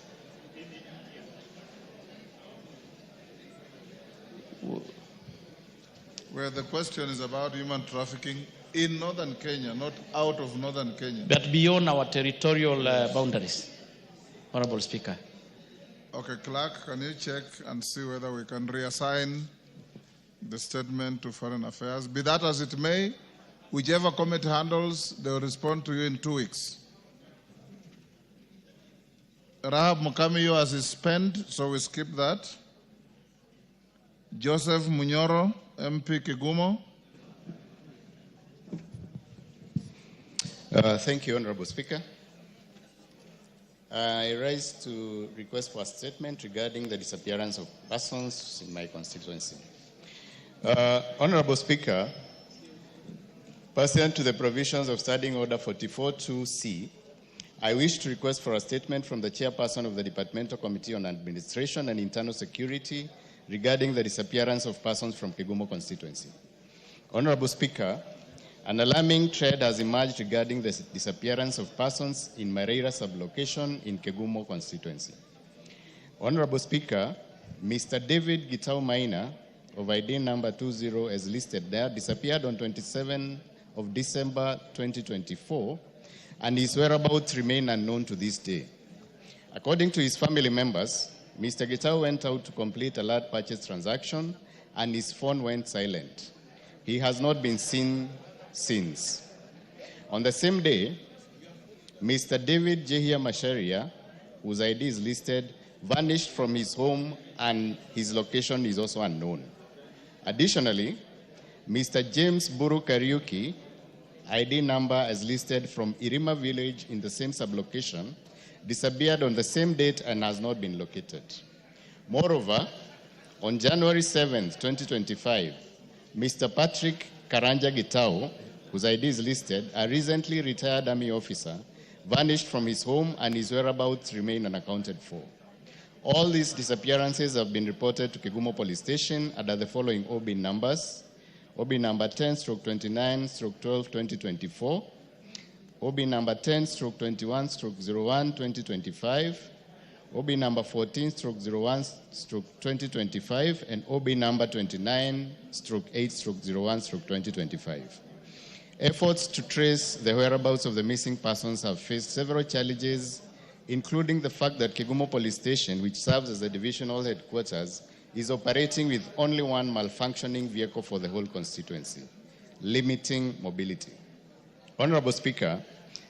Where the question is about human trafficking in northern Kenya, not out of northern Kenya. But beyond our territorial boundaries, Honorable Speaker. Okay, Clerk, can you check and see whether we can reassign the statement to Foreign Affairs? Be that as it may, whichever committee handles, they will respond to you in 2 weeks. Rahab Mukamiyo has his spent, so we skip that. Joseph Munyoro, MP Kigumo. Thank you, Honorable Speaker. I rise to request for a statement regarding the disappearance of persons in my constituency. Honorable Speaker, pursuant to the provisions of Standing Order 44.2c, I wish to request for a statement from the chairperson of the Departmental Committee on Administration and Internal Security regarding the disappearance of persons from Kegumo constituency. Honorable Speaker, an alarming trend has emerged regarding the disappearance of persons in Mareira sublocation in Kegumo constituency. Honorable Speaker, Mr. David Gitau Maina, of ID number 20 as listed there, disappeared on 27 of December 2024, and his whereabouts remain unknown to this day. According to his family members, Mr. Gitau went out to complete a large purchase transaction and his phone went silent. He has not been seen since. On the same day, Mr. David Jehia Masharia, whose ID is listed, vanished from his home and his location is also unknown. Additionally, Mr. James Buru Kariuki, ID number as listed from Irima village in the same sublocation, disappeared on the same date and has not been located. Moreover, on January 7, 2025, Mr. Patrick Karanja Gitau, whose ID is listed, a recently retired army officer, vanished from his home and his whereabouts remain unaccounted for. All these disappearances have been reported to Kegumo Police Station under the following OB numbers: OB number 10/29/12/2024, OB number 10/21/01/2025, OB number 14/01/2025, and OB number 29/8/01/2025. Efforts to trace the whereabouts of the missing persons have faced several challenges, including the fact that Kegumo Police Station, which serves as the divisional headquarters, is operating with only one malfunctioning vehicle for the whole constituency, limiting mobility. Honorable Speaker,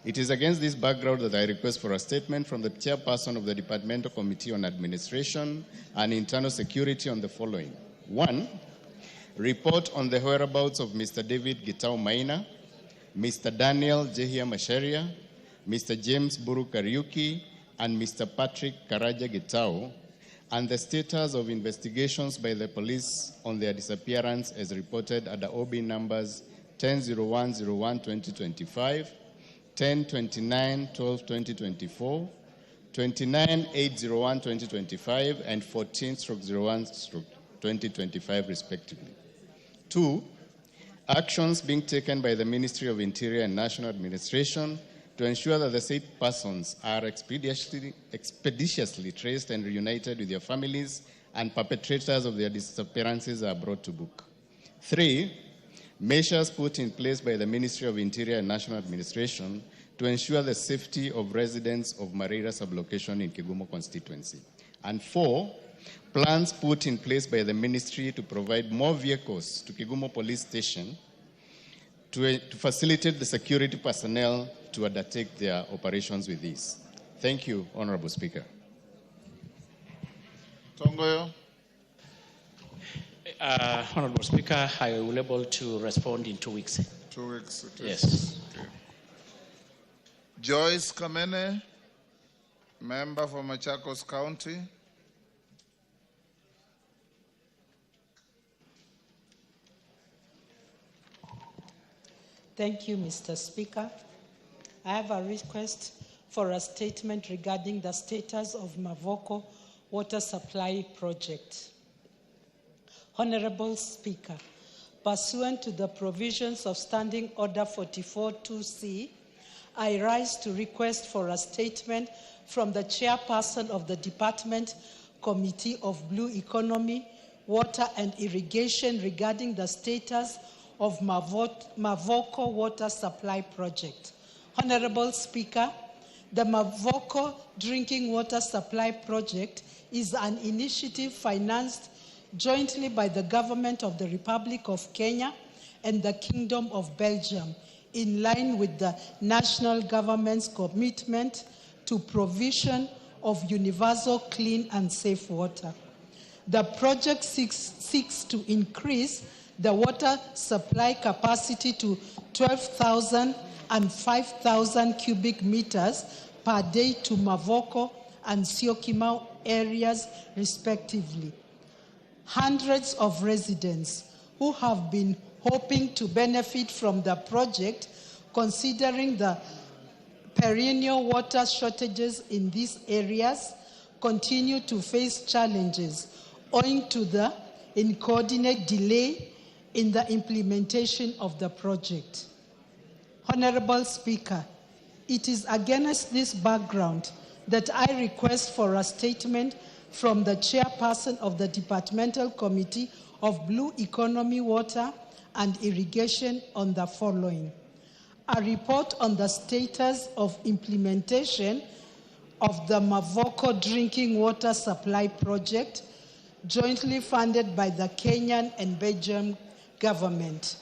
It is against this background that I request for a statement from the chairperson of the Departmental Committee on Administration and Internal Security on the following. 1. Report on the whereabouts of Mr. David Gitau Maina, Mr. Daniel Jehia Masharia, Mr. James Buru Kariuki, and Mr. Patrick Karaja Gitau, and the status of investigations by the police on their disappearance as reported at the OB numbers 10-01-01-2025, 10-29-12-2024, 29-801-2025, and 14-01-2025 respectively. 2. Actions being taken by the Ministry of Interior and National Administration to ensure that the said persons are expeditiously traced and reunited with their families, and perpetrators of their disappearances are brought to book. 3. Measures put in place by the Ministry of Interior and National Administration to ensure the safety of residents of Marira sublocation in Kigumo constituency. And 4. Plans put in place by the ministry to provide more vehicles to Kigumo Police Station to facilitate the security personnel to undertake their operations with this. Thank you, Honorable Speaker. Tongoyo. Honorable Speaker, I will be able to respond in 2 weeks. 2 weeks. Yes. Okay. Joyce Kamene, member for Machakos County. Thank you, Mr. Speaker. I have a request for a statement regarding the status of Mavoko Water Supply Project. Honorable Speaker, pursuant to the provisions of Standing Order 44-2C, I rise to request for a statement from the chairperson of the Department Committee of Blue Economy, Water and Irrigation regarding the status of Mavoko Water Supply Project. Honorable Speaker, the Mavoko Drinking Water Supply Project is an initiative financed jointly by the Government of the Republic of Kenya and the Kingdom of Belgium, in line with the national government's commitment to provision of universal, clean, and safe water. The project seeks to increase the water supply capacity to 12,000 and 5,000 cubic meters per day to Mavoko and Syokimau areas, respectively. Hundreds of residents who have been hoping to benefit from the project, considering the perennial water shortages in these areas, continue to face challenges owing to the incoordinate delay in the implementation of the project. Honorable Speaker, it is against this background that I request for a statement from the chairperson of the Departmental Committee of Blue Economy, Water and Irrigation on the following. A report on the status of implementation of the Mavoko Drinking Water Supply Project, jointly funded by the Kenyan and Belgian government.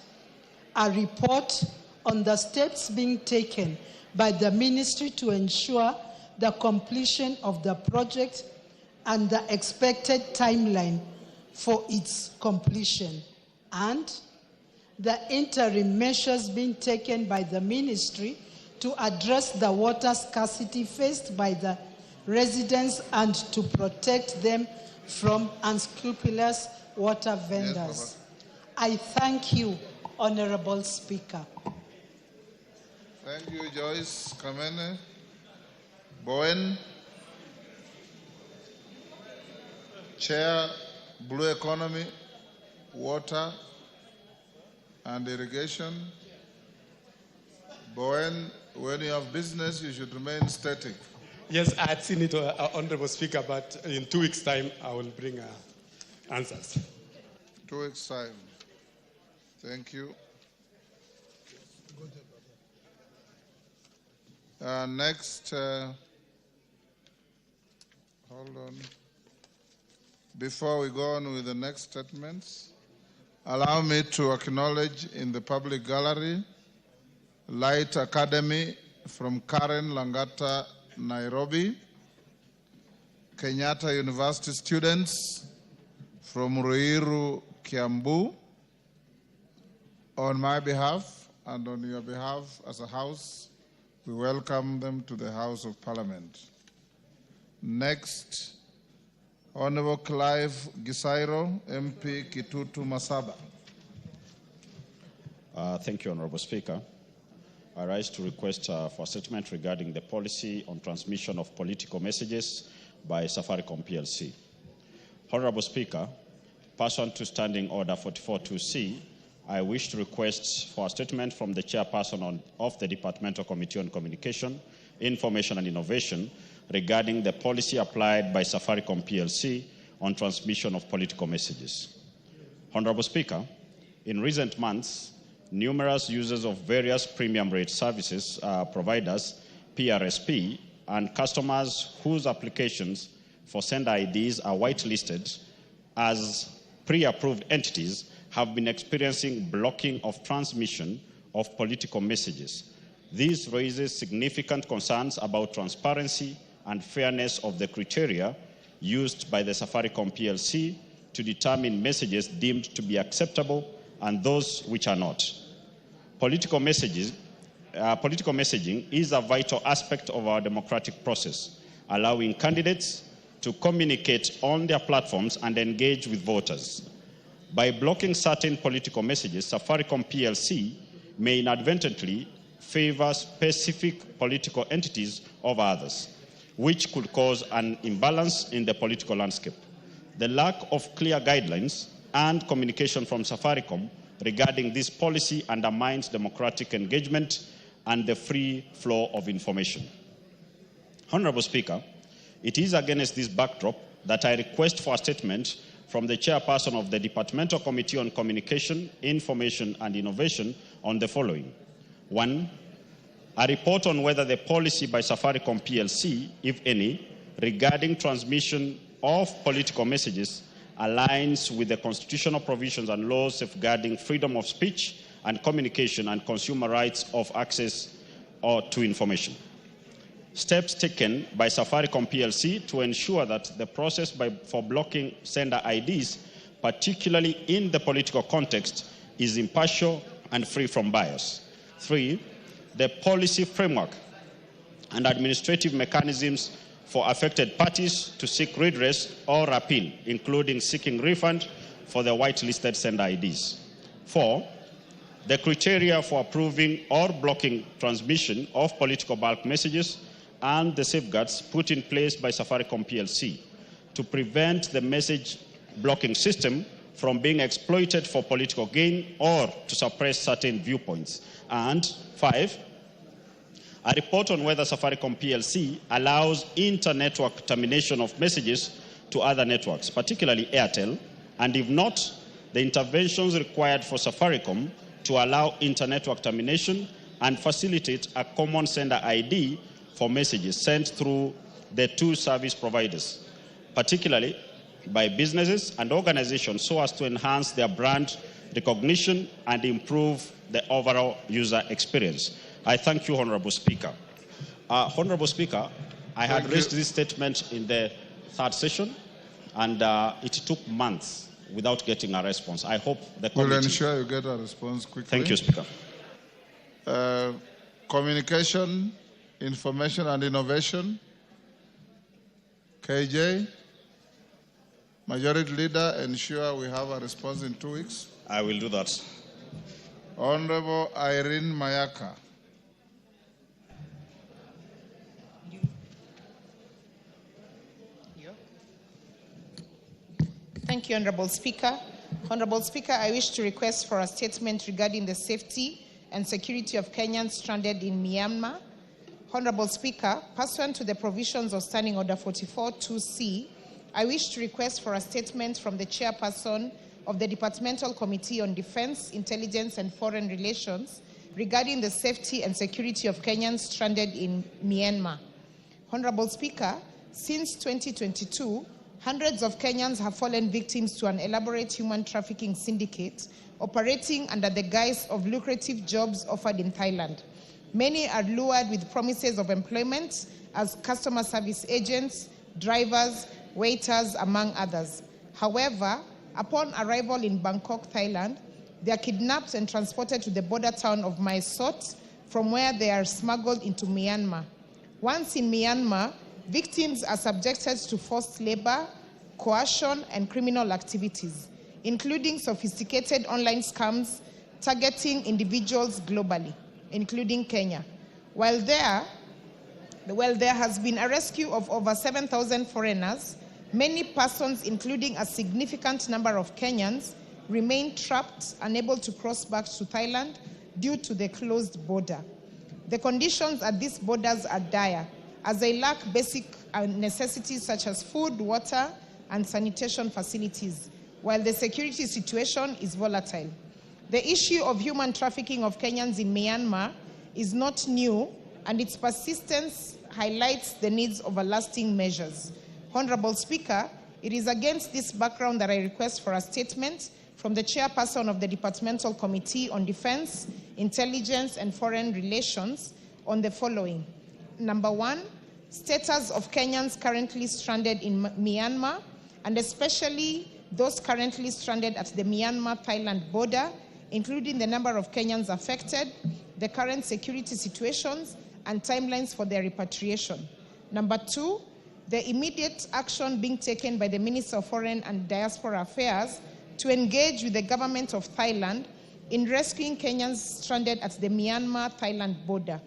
A report on the steps being taken by the ministry to ensure the completion of the project and the expected timeline for its completion, and the interim measures being taken by the ministry to address the water scarcity faced by the residents and to protect them from unscrupulous water vendors. Yes, I thank you, Honorable Speaker. Thank you, Joyce Kamene. Bowen, Chair, Blue Economy, Water and Irrigation. Bowen, when you have business, you should remain static. Yes, I had seen it, Honorable Speaker, but in 2 weeks' time, I will bring answers. 2 weeks' time. Thank you. Next, hold on. Before we go on with the next statements, allow me to acknowledge in the public gallery Light Academy from Karen Langata, Nairobi. Kenyatta University students from Ruiru, Kiambu. On my behalf and on your behalf as a House, we welcome them to the House of Parliament. Next, Honorable Clive Gisairo, MP Kitutu Masaba. Thank you, Honorable Speaker. I rise to request for a statement regarding the policy on transmission of political messages by Safaricom PLC. Honorable Speaker, pursuant to Standing Order 44.2c, I wish to request for a statement from the Chairperson of the Departmental Committee on Communication, Information and Innovation regarding the policy applied by Safaricom PLC on transmission of political messages. Honorable Speaker, in recent months, numerous users of various premium rate services providers, PRSP, and customers whose applications for sender IDs are whitelisted as pre-approved entities have been experiencing blocking of transmission of political messages. This raises significant concerns about transparency and fairness of the criteria used by the Safaricom PLC to determine messages deemed to be acceptable and those which are not. Political messaging is a vital aspect of our democratic process, allowing candidates to communicate on their platforms and engage with voters. By blocking certain political messages, Safaricom PLC may inadvertently favor specific political entities over others, which could cause an imbalance in the political landscape. The lack of clear guidelines and communication from Safaricom regarding this policy undermines democratic engagement and the free flow of information. Honorable Speaker, it is against this backdrop that I request for a statement from the Chairperson of the Departmental Committee on Communication, Information and Innovation on the following. 1. A report on whether the policy by Safaricom PLC, if any, regarding transmission of political messages aligns with the constitutional provisions and laws safeguarding freedom of speech and communication and consumer rights of access to information. Steps taken by Safaricom PLC to ensure that the process for blocking sender IDs, particularly in the political context, is impartial and free from bias. 3. The policy framework and administrative mechanisms for affected parties to seek redress or appeal, including seeking refund for the whitelisted sender IDs. 4. The criteria for approving or blocking transmission of political bulk messages and the safeguards put in place by Safaricom PLC to prevent the message blocking system from being exploited for political gain or to suppress certain viewpoints. And 5, a report on whether Safaricom PLC allows inter-network termination of messages to other networks, particularly Airtel, and if not, the interventions required for Safaricom to allow inter-network termination and facilitate a common sender ID for messages sent through the two service providers, particularly by businesses and organizations, so as to enhance their brand recognition and improve the overall user experience. I thank you, Honorable Speaker. Honorable Speaker, I had raised this statement in the third session, and it took months without getting a response. I hope the committee will ensure you get a response quickly. Thank you, Speaker. Communication, Information and Innovation. KJ, Majority Leader, ensure we have a response in 2 weeks. I will do that. Honorable Irene Mayaka. Thank you, Honorable Speaker. Honorable Speaker, I wish to request for a statement regarding the safety and security of Kenyans stranded in Myanmar. Honorable Speaker, pursuant to the provisions of Standing Order 44.2c, I wish to request for a statement from the Chairperson of the Departmental Committee on Defense, Intelligence and Foreign Relations regarding the safety and security of Kenyans stranded in Myanmar. Honorable Speaker, since 2022, hundreds of Kenyans have fallen victims to an elaborate human trafficking syndicate operating under the guise of lucrative jobs offered in Thailand. Many are lured with promises of employment as customer service agents, drivers, waiters, among others. However, upon arrival in Bangkok, Thailand, they are kidnapped and transported to the border town of Mae Sot, from where they are smuggled into Myanmar. Once in Myanmar, victims are subjected to forced labor, coercion, and criminal activities, including sophisticated online scams targeting individuals globally, including Kenya. While there has been a rescue of over 7,000 foreigners, many persons, including a significant number of Kenyans, remain trapped, unable to cross back to Thailand due to the closed border. The conditions at these borders are dire, as they lack basic necessities such as food, water, and sanitation facilities, while the security situation is volatile. The issue of human trafficking of Kenyans in Myanmar is not new, and its persistence highlights the needs of lasting measures. Honorable Speaker, it is against this background that I request for a statement from the chairperson of the Departmental Committee on Defense, Intelligence, and Foreign Relations on the following. Number one, status of Kenyans currently stranded in Myanmar, and especially those currently stranded at the Myanmar-Thailand border, including the number of Kenyans affected, the current security situations, and timelines for their repatriation. Number two, the immediate action being taken by the Minister of Foreign and Diaspora Affairs to engage with the government of Thailand in rescuing Kenyans stranded at the Myanmar-Thailand border.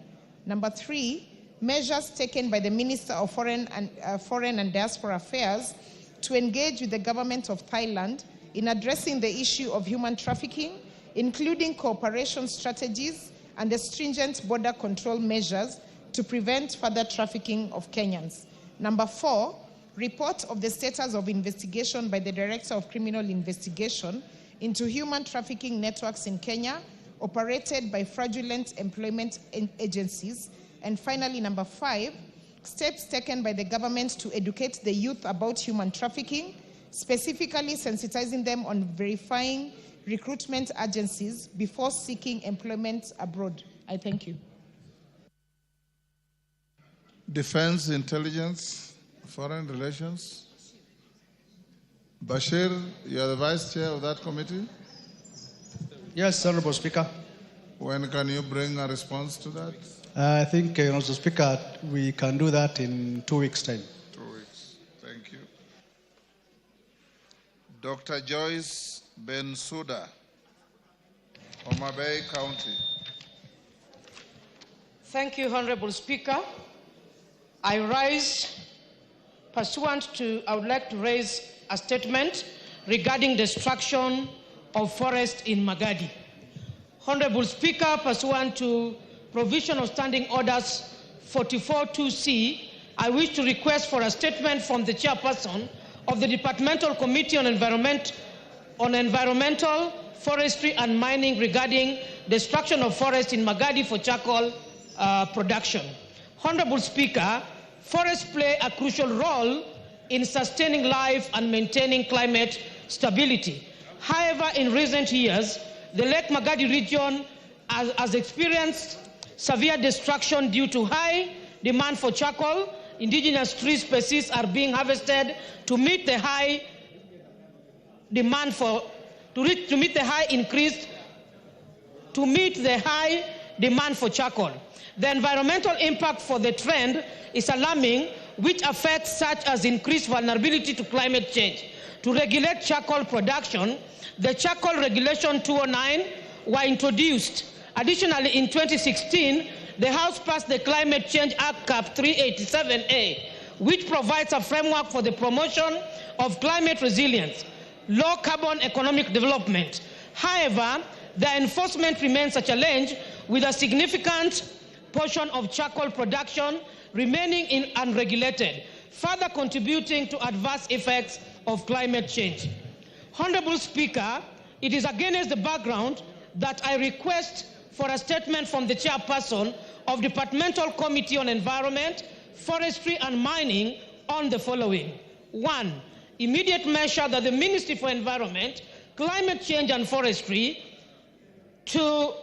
Number three, measures taken by the Minister of Foreign and Diaspora Affairs to engage with the government of Thailand in addressing the issue of human trafficking, including cooperation strategies and the stringent border control measures to prevent further trafficking of Kenyans. Number four, report of the status of investigation by the Director of Criminal Investigation into human trafficking networks in Kenya operated by fraudulent employment agencies. And finally, number five, steps taken by the government to educate the youth about human trafficking, specifically sensitizing them on verifying recruitment agencies before seeking employment abroad. I thank you. Defense, Intelligence, Foreign Relations. Bashir, you are the Vice Chair of that committee? Yes, Honorable Speaker. When can you bring a response to that? I think, Honorable Speaker, we can do that in 2 weeks' time. 2 weeks. Thank you. Dr. Joyce Bensouda, Homa Bay County. Thank you, Honorable Speaker. I would like to raise a statement regarding destruction of forest in Magadi. Honorable Speaker, pursuant to provision of Standing Orders 44.2c, I wish to request for a statement from the chairperson of the Departmental Committee on Environmental, Forestry and Mining regarding destruction of forest in Magadi for charcoal production. Honorable Speaker, forests play a crucial role in sustaining life and maintaining climate stability. However, in recent years, the Lake Magadi region has experienced severe destruction due to high demand for charcoal. Indigenous tree species are being harvested to meet the high demand for charcoal. The environmental impact for the trend is alarming, which affects such as increased vulnerability to climate change. To regulate charcoal production, the Charcoal Regulation 209 were introduced. Additionally, in 2016, the House passed the Climate Change Act Cap 387A, which provides a framework for the promotion of climate resilience, low carbon economic development. However, the enforcement remains a challenge, with a significant portion of charcoal production remaining unregulated, further contributing to adverse effects of climate change. Honorable Speaker, it is against the background that I request for a statement from the chairperson of Departmental Committee on Environment, Forestry and Mining on the following. 1. Immediate measure that the Ministry for Environment, Climate Change and Forestry to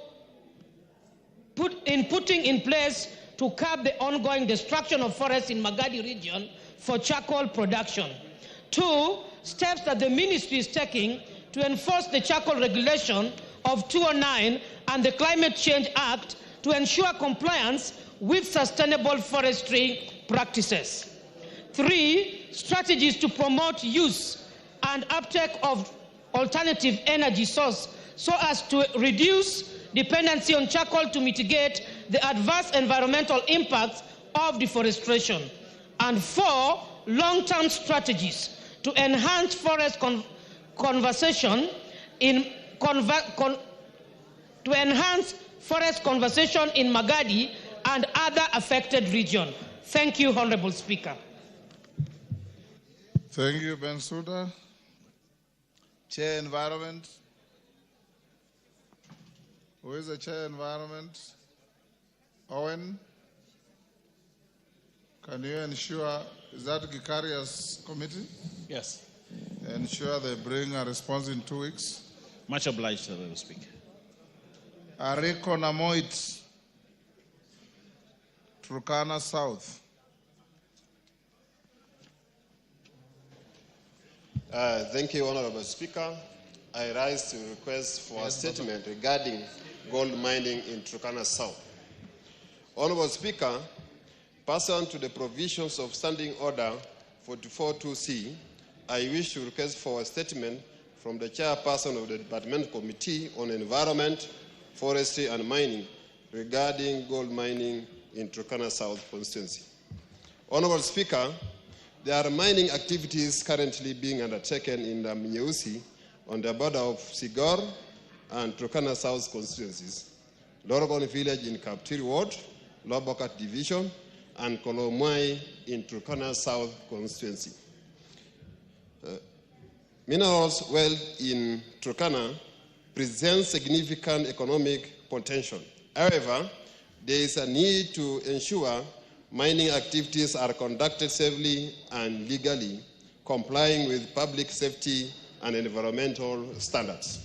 putting in place to curb the ongoing destruction of forests in Magadi region for charcoal production. 2, steps that the ministry is taking to enforce the charcoal regulation of 2009 and the Climate Change Act to ensure compliance with sustainable forestry practices. 3, strategies to promote use and uptake of alternative energy source so as to reduce dependency on charcoal to mitigate the adverse environmental impacts of deforestation. And 4, long-term strategies to enhance forest conservation in Magadi and other affected regions. Thank you, Honorable Speaker. Thank you, Bensouda. Chair Environment. Who is the Chair Environment? Owen? Can you ensure, is that Gikaria's committee? Yes. Ensure they bring a response in 2 weeks. Much obliged, Honorable Speaker. Ariko Namoit, Turkana South. Thank you, Honorable Speaker. I rise to request for a statement regarding gold mining in Turkana South. Honorable Speaker, pursuant to the provisions of Standing Order 44.2c, I wish to request for a statement from the chairperson of the Department Committee on Environment, Forestry and Mining regarding gold mining in Turkana South constituency. Honorable Speaker, there are mining activities currently being undertaken in the Mnyeusi on the border of Sigor and Turkana South constituencies, Lorogon village in Kaptiri Ward, Lobokat Division, and Kolomwai in Turkana South constituency. Minerals wealth in Turkana presents significant economic potential. However, there is a need to ensure mining activities are conducted safely and legally, complying with public safety and environmental standards.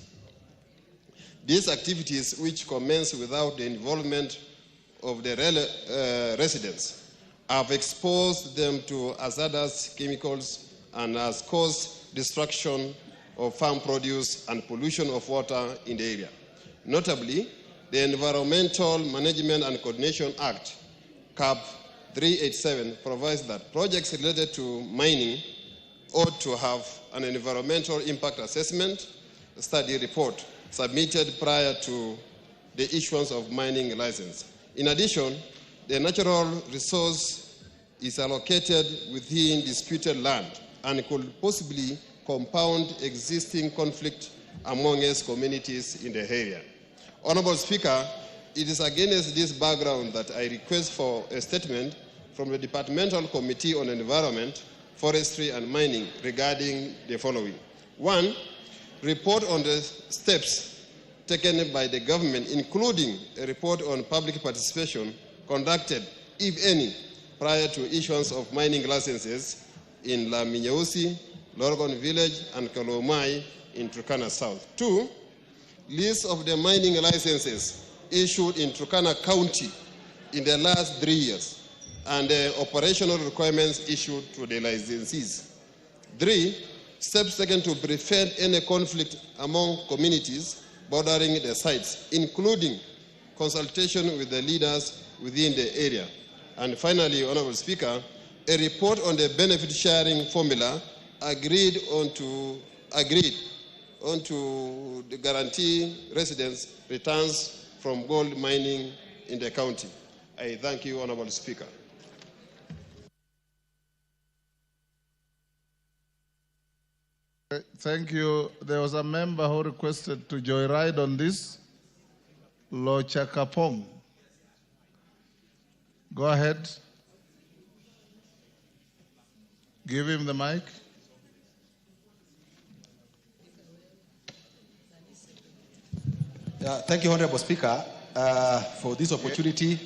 These activities, which commence without the involvement of the residents, have exposed them to hazardous chemicals and has caused destruction of farm produce and pollution of water in the area. Notably, the Environmental Management and Coordination Act, CAP 387, provides that projects related to mining ought to have an environmental impact assessment study report submitted prior to the issuance of mining license. In addition, the natural resource is allocated within disputed land and could possibly compound existing conflict among its communities in the area. Honorable Speaker, it is against this background that I request for a statement from the Departmental Committee on Environment, Forestry and Mining regarding the following. 1, report on the steps taken by the government, including a report on public participation conducted, if any, prior to issuance of mining licenses in La Minyausi, Lorogon Village, and Kalomai in Turkana South. 2, list of the mining licenses issued in Turkana County in the last 3 years and the operational requirements issued to the licensees. 3, steps taken to prevent any conflict among communities bordering the sites, including consultation with the leaders within the area. And finally, Honorable Speaker, a report on the benefit sharing formula agreed on to guarantee residents returns from gold mining in the county. I thank you, Honorable Speaker. Thank you. There was a member who requested to joyride on this. Lo Chakapong. Go ahead. Give him the mic. Thank you, Honorable Speaker, for this opportunity.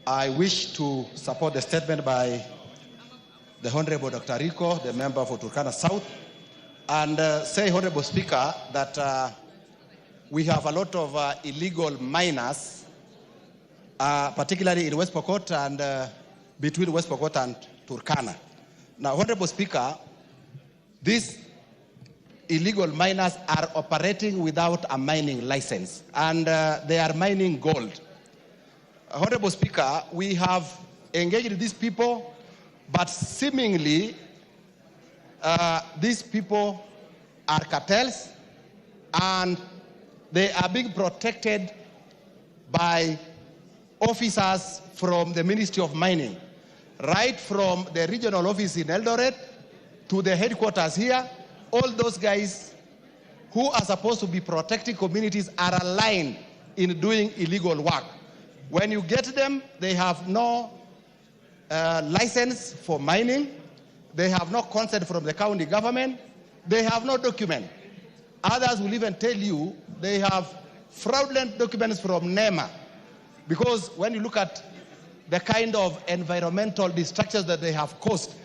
I wish to support the statement by the Honorable Dr. Rico, the member for Turkana South, and say, Honorable Speaker, that we have a lot of illegal miners particularly in West Pokot and between West Pokot and Turkana. Now, Honorable Speaker, these illegal miners are operating without a mining license, and they are mining gold. Honorable Speaker, we have engaged these people, but seemingly these people are cartels, and they are being protected by officers from the Ministry of Mining, right from the regional office in Eldoret to the headquarters here. All those guys who are supposed to be protecting communities are aligned in doing illegal work. When you get them, they have no license for mining, they have no consent from the county government, they have no document. Others will even tell you they have fraudulent documents from NEMA, because when you look at the kind of environmental destructions that they have caused,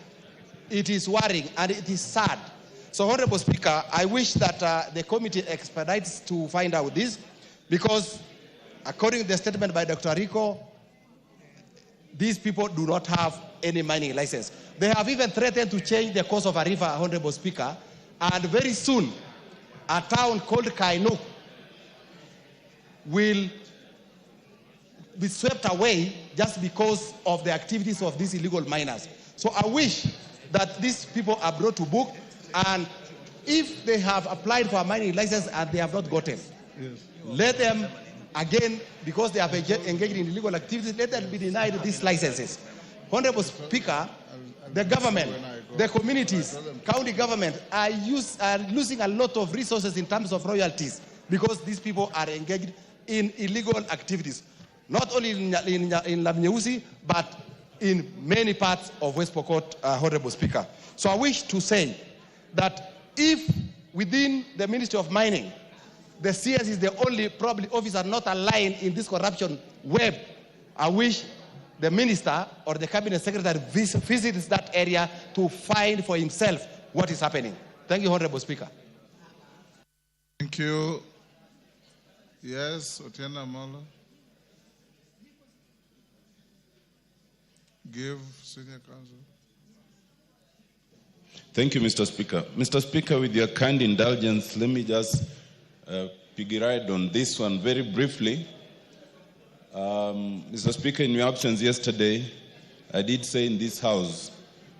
it is worrying and it is sad. So, Honorable Speaker, I wish that the committee expedites to find out this, because according to the statement by Dr. Rico, these people do not have any mining license. They have even threatened to change the course of a river, Honorable Speaker, and very soon a town called Kainuk will be swept away just because of the activities of these illegal miners. So I wish that these people are brought to book, and if they have applied for a mining license and they have not gotten, let them, again, because they have engaged in illegal activities, let them be denied these licenses. Honorable Speaker, the government, the communities, county government are losing a lot of resources in terms of royalties because these people are engaged in illegal activities, not only in Lamnyeusi, but in many parts of West Pokot, Honorable Speaker. So I wish to say that if within the Ministry of Mining, the CS is the only probably officer not aligned in this corruption web, I wish the minister or the cabinet secretary visits that area to find for himself what is happening. Thank you, Honorable Speaker. Thank you. Yes, Otienda Molo. Give Senior Counsel. Thank you, Mr. Speaker. Mr. Speaker, with your kind indulgence, let me just piggy ride on this one very briefly. Mr. Speaker, in your absence yesterday, I did say in this House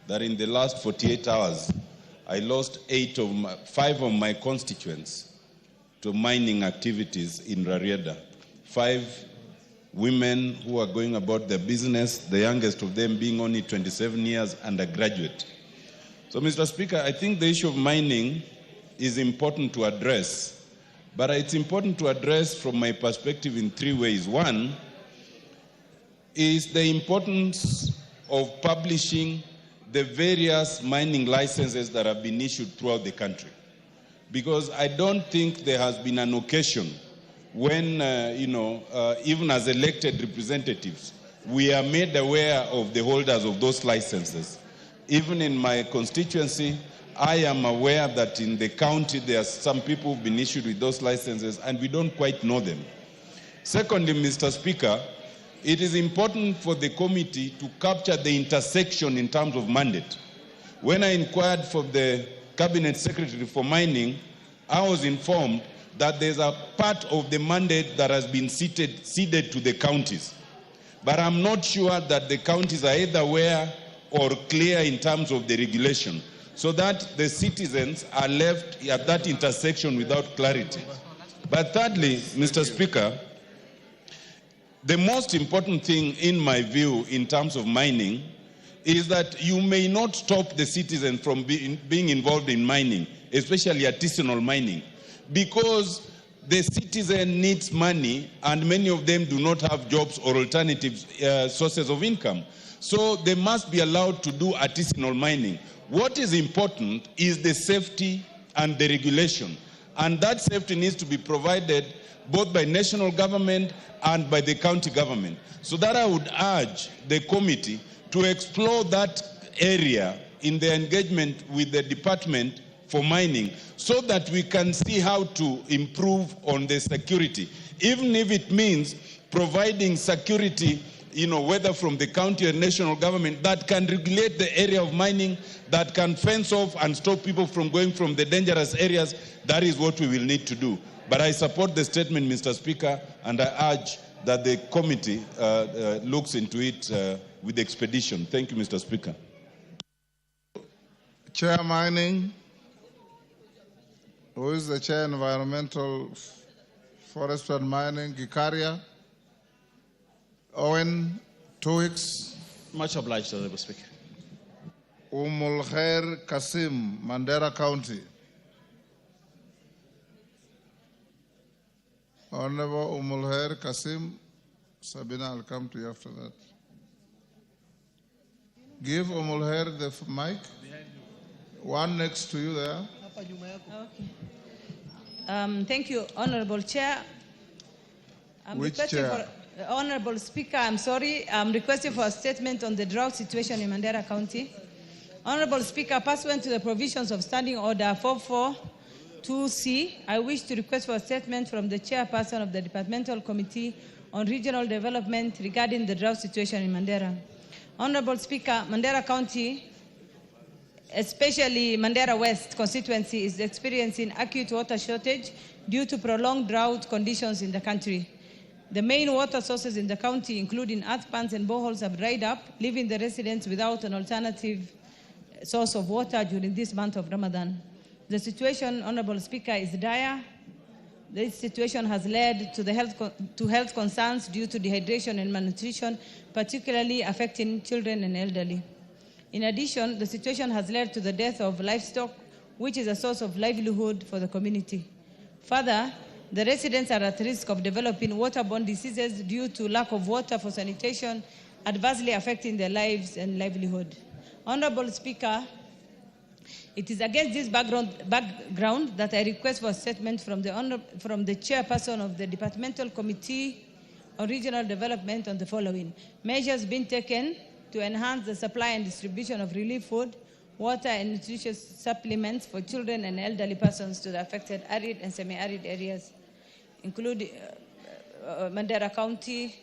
that in the last 48 hours, I lost 5 of my constituents to mining activities in Rarieda. 5 women who are going about their business, the youngest of them being only 27 years, undergraduate. So, Mr. Speaker, I think the issue of mining is important to address, but it's important to address from my perspective in 3 ways. One is the importance of publishing the various mining licenses that have been issued throughout the country. Because I don't think there has been an occasion when, even as elected representatives, we are made aware of the holders of those licenses. Even in my constituency, I am aware that in the county there are some people who've been issued with those licenses and we don't quite know them. Secondly, Mr. Speaker, it is important for the committee to capture the intersection in terms of mandate. When I inquired from the Cabinet Secretary for Mining, I was informed that there's a part of the mandate that has been ceded to the counties. But I'm not sure that the counties are either aware or clear in terms of the regulation, so that the citizens are left at that intersection without clarity. But thirdly, Mr. Speaker, the most important thing in my view in terms of mining is that you may not stop the citizen from being involved in mining, especially artisanal mining, because the citizen needs money and many of them do not have jobs or alternative sources of income. So they must be allowed to do artisanal mining. What is important is the safety and the regulation. And that safety needs to be provided both by national government and by the county government. So that I would urge the committee to explore that area in the engagement with the Department for Mining so that we can see how to improve on the security, even if it means providing security, whether from the county or national government, that can regulate the area of mining, that can fence off and stop people from going from the dangerous areas. That is what we will need to do. But I support the statement, Mr. Speaker, and I urge that the committee looks into it with expedition. Thank you, Mr. Speaker. Chair Mining, who is the Chair Environmental, Forest and Mining, Gikaria. Owen, 2 weeks. Much obliged, Honorable Speaker. Umulkhair Kasim, Mandera County. Honorable Umulkhair Kasim, Sabina, I'll come to you after that. Give Umulkhair the mic. One next to you there. Okay. Thank you, Honorable Chair. Which chair? Honorable Speaker, I'm sorry. I'm requesting for a statement on the drought situation in Mandera County. Honorable Speaker, pursuant to the provisions of Standing Order 442C, I wish to request for a statement from the chairperson of the Departmental Committee on Regional Development regarding the drought situation in Mandera. Honorable Speaker, Mandera County, especially Mandera West constituency, is experiencing acute water shortage due to prolonged drought conditions in the country. The main water sources in the county, including earth pans and boreholes, have dried up, leaving the residents without an alternative source of water during this month of Ramadan. The situation, Honorable Speaker, is dire. This situation has led to health concerns due to dehydration and malnutrition, particularly affecting children and elderly. In addition, the situation has led to the death of livestock, which is a source of livelihood for the community. Further, the residents are at risk of developing waterborne diseases due to lack of water for sanitation, adversely affecting their lives and livelihood. Honorable Speaker, it is against this background that I request for a statement from the chairperson of the Departmental Committee on Regional Development on the following: measures being taken to enhance the supply and distribution of relief food, water and nutritious supplements for children and elderly persons to the affected arid and semi-arid areas, including Mandera County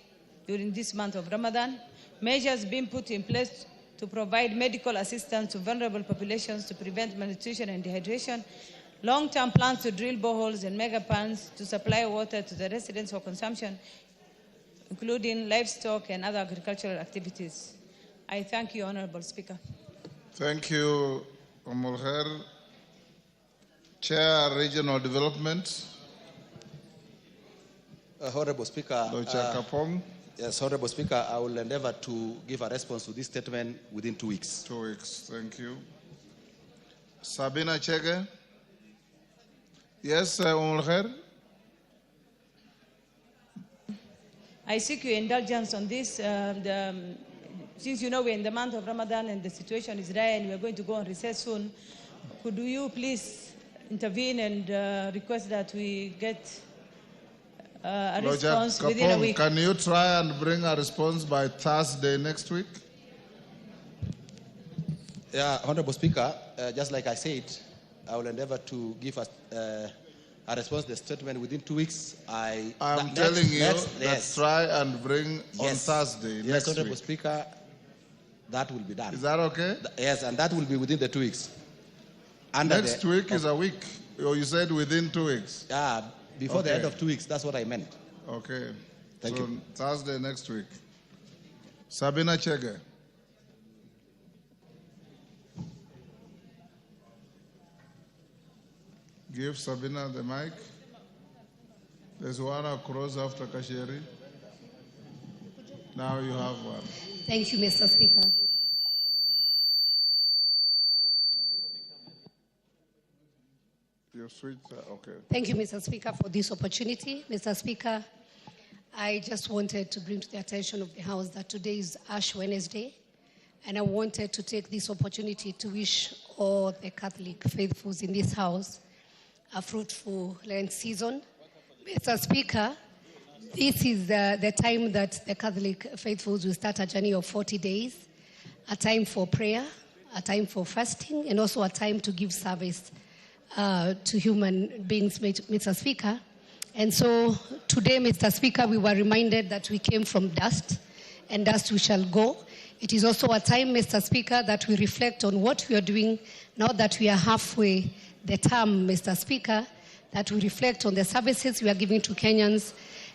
during this month of Ramadan. Measures being put in place to provide medical assistance to vulnerable populations to prevent malnutrition and dehydration. Long-term plans to drill boreholes and mega pans to supply water to the residents for consumption, including livestock and other agricultural activities. I thank you, Honorable Speaker. Thank you, Umulkhair. Chair, Regional Development. Honorable Speaker. Kapong. Yes, Honorable Speaker, I will endeavor to give a response to this statement within 2 weeks. 2 weeks, thank you. Sabina Chege. Yes, Umulkhair. I seek your indulgence on this. Since you know we're in the month of Ramadan and the situation is dire and we're going to go on recess soon, could you please intervene and request that we get a response within a week? Can you try and bring a response by Thursday next week? Yeah, Honorable Speaker, just like I said, I will endeavor to give a response to the statement within 2 weeks. I'm telling you that try and bring on Thursday next week. Honorable Speaker, that will be done. Is that okay? Yes, and that will be within the 2 weeks. Next week is a week. Or you said within 2 weeks? Yeah, before the end of 2 weeks. That's what I meant. Okay. Thank you. Thursday next week. Sabina Chege. Give Sabina the mic. There's one across after Kasheri. Now you have one. Thank you, Mr. Speaker. Your switch, okay. Thank you, Mr. Speaker, for this opportunity. Mr. Speaker, I just wanted to bring to the attention of the House that today is Ash Wednesday, and I wanted to take this opportunity to wish all the Catholic faithfuls in this House a fruitful Lent season. Mr. Speaker, this is the time that the Catholic faithfuls will start a journey of 40 days, a time for prayer, a time for fasting, and also a time to give service to human beings, Mr. Speaker. And so today, Mr. Speaker, we were reminded that we came from dust, and dust we shall go. It is also a time, Mr. Speaker, that we reflect on what we are doing now that we are halfway the term, Mr. Speaker, that we reflect on the services we are giving to Kenyans,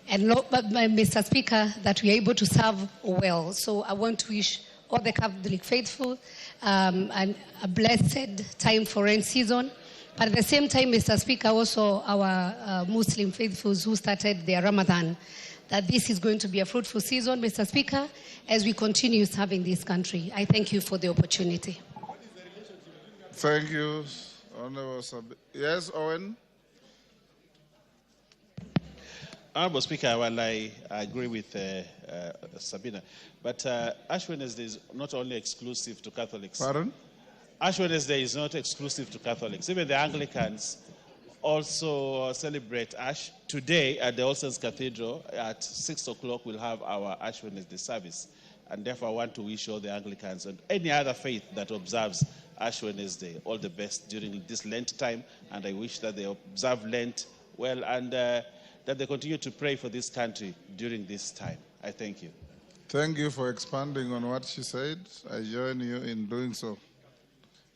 and Mr. Speaker, that we are able to serve well. So I want to wish all the Catholic faithful and a blessed time for rain season. But at the same time, Mr. Speaker, also our Muslim faithfuls who started their Ramadan, that this is going to be a fruitful season, Mr. Speaker, as we continue serving this country. I thank you for the opportunity. Thank you, Honorable Yes, Owen? Honorable Speaker, well, I agree with Sabina, but Ash Wednesday is not only exclusive to Catholics. Pardon? Ash Wednesday is not exclusive to Catholics. Even the Anglicans also celebrate Ash. Today at the All Saints Cathedral at 6 o'clock we'll have our Ash Wednesday service. And therefore I want to wish all the Anglicans and any other faith that observes Ash Wednesday all the best during this Lent time. And I wish that they observe Lent well and that they continue to pray for this country during this time. I thank you. Thank you for expanding on what she said. I join you in doing so.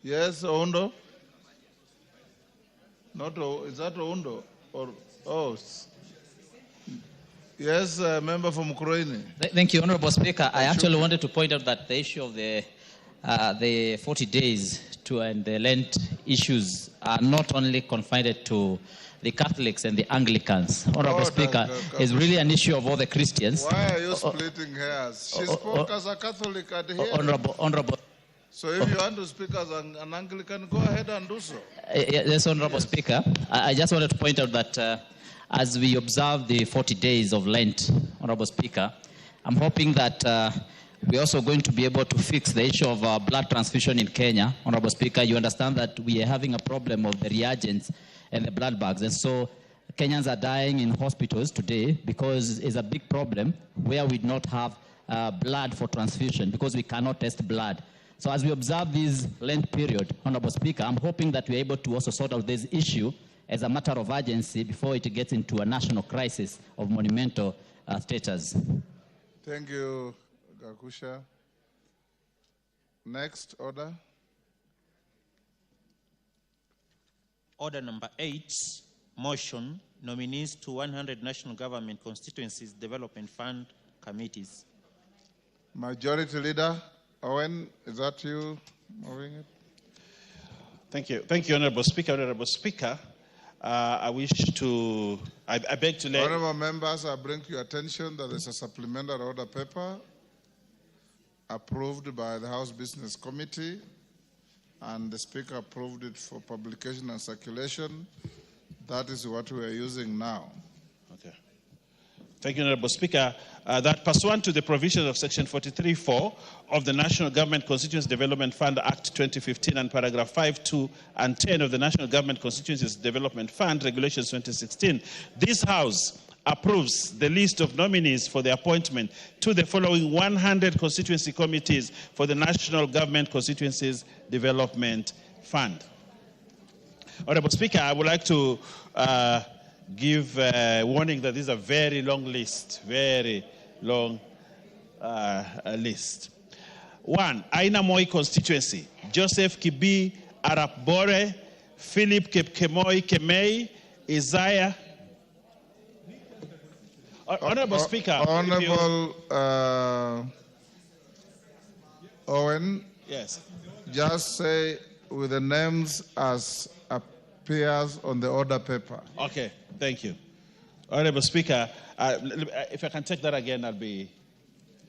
Yes, Ondo? Not is that Ondo? Or yes, member from Ukraine. Thank you, Honorable Speaker. I actually wanted to point out that the issue of the 40 days and the Lent issues are not only confined to the Catholics and the Anglicans. Honorable Speaker, is really an issue of all the Christians. Why are you splitting hairs? She spoke as a Catholic at here. Honorable. So if you want to speak as an Anglican, go ahead and do so. Yes, Honorable Speaker. I just wanted to point out that as we observe the 40 days of Lent, Honorable Speaker, I'm hoping that we're also going to be able to fix the issue of blood transfusion in Kenya. Honorable Speaker, you understand that we are having a problem of the reagents and the blood bags. And so Kenyans are dying in hospitals today because it's a big problem where we do not have blood for transfusion because we cannot test blood. So as we observe this Lent period, Honorable Speaker, I'm hoping that we're able to also sort out this issue as a matter of urgency before it gets into a national crisis of monumental status. Thank you, Gakusha. Next order. Order number 8, motion, nominees to 100 National Government Constituencies Development Fund committees. Majority Leader Owen, is that you moving it? Thank you. Thank you, Honorable Speaker. Honorable Speaker, I beg to lay... Honorable members, I bring to your attention that there's a supplementary order paper approved by the House Business Committee, and the Speaker approved it for publication and circulation. That is what we are using now. Okay. Thank you, Honorable Speaker. That pursuant to the provisions of Section 43(4) of the National Government Constituency Development Fund Act 2015 and paragraph 5, 2, and 10 of the National Government Constituencies Development Fund Regulations 2016, this House approves the list of nominees for the appointment to the following 100 constituency committees for the National Government Constituencies Development Fund. Honorable Speaker, I would like to give a warning that this is a very long list, very long list. 1, Aina Moi constituency, Joseph Kibi Arap Bore, Philip Kepkemoi Kemei, Isaiah. Honorable Speaker. Honorable Owen. Yes. Just say with the names as appears on the order paper. Okay, thank you. Honorable Speaker, if I can take that again, I'll be...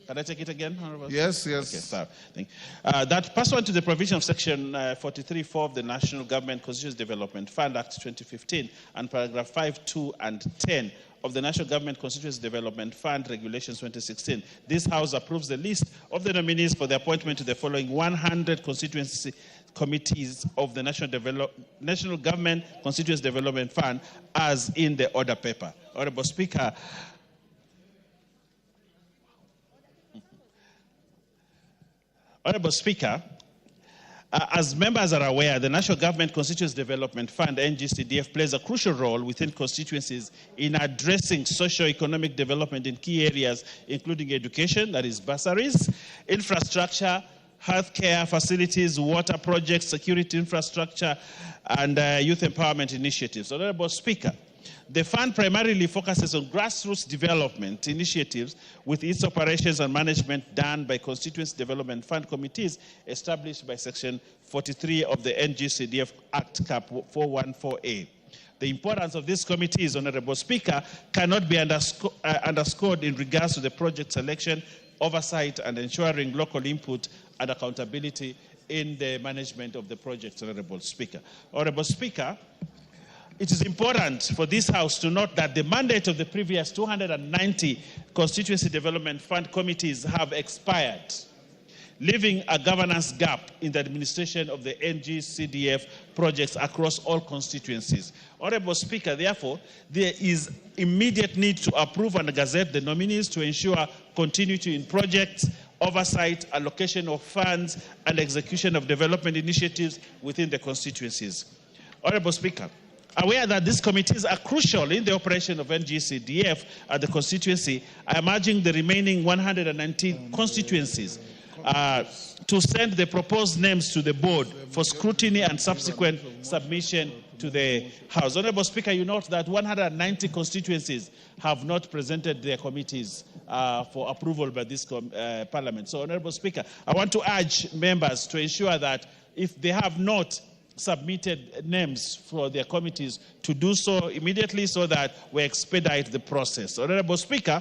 Can I take it again, Honorable Yes, Speaker? yes. Okay, sorry. Thank you. That pursuant to the provision of Section 43(4) of the National Government Constituency Development Fund Act 2015 and paragraph 5, 2, and 10 of the National Government Constituency Development Fund Regulations 2016, this House approves the list of the nominees for the appointment to the following 100 constituency committees of the National Government Constituency Development Fund as in the order paper. Honorable Speaker, As members are aware, the National Government Constituency Development Fund, NG-CDF, plays a crucial role within constituencies in addressing socio-economic development in key areas, including education, that is bursaries, infrastructure, healthcare facilities, water projects, security infrastructure, and youth empowerment initiatives. Honorable Speaker, the fund primarily focuses on grassroots development initiatives with its operations and management done by Constituency Development Fund committees established by Section 43 of the NG-CDF Act Cap 414A. The importance of these committees, Honorable Speaker, cannot be underscored in regards to the project selection, oversight, and ensuring local input and accountability in the management of the project, Honorable Speaker. Honorable Speaker, it is important for this House to note that the mandate of the previous 290 Constituency Development Fund committees have expired, leaving a governance gap in the administration of the NG-CDF projects across all constituencies. Honorable Speaker, therefore, there is immediate need to approve and gazette the nominees to ensure continuity in projects, oversight, allocation of funds, and execution of development initiatives within the constituencies. Honorable Speaker, aware that these committees are crucial in the operation of NG-CDF at the constituency, I am urging the remaining 119 constituencies to send the proposed names to the board for scrutiny and subsequent submission to the House. Honorable Speaker, you note that 190 constituencies have not presented their committees for approval by this Parliament. So, Honorable Speaker, I want to urge members to ensure that if they have not submitted names for their committees, to do so immediately so that we expedite the process. Honorable Speaker,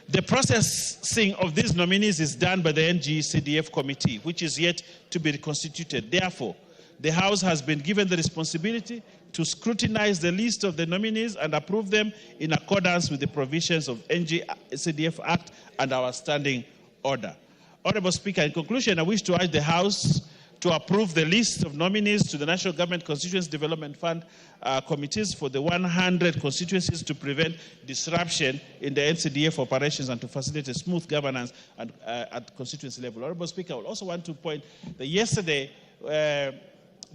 the processing of these nominees is done by the NG-CDF committee, which is yet to be reconstituted. Therefore, the House has been given the responsibility to scrutinize the list of the nominees and approve them in accordance with the provisions of NG-CDF Act and our standing order. Honorable Speaker, in conclusion, I wish to urge the House to approve the list of nominees to the National Government Constituency Development Fund committees for the 100 constituencies to prevent disruption in the NCDF operations and to facilitate smooth governance at constituency level. Honorable Speaker, I also want to point that yesterday there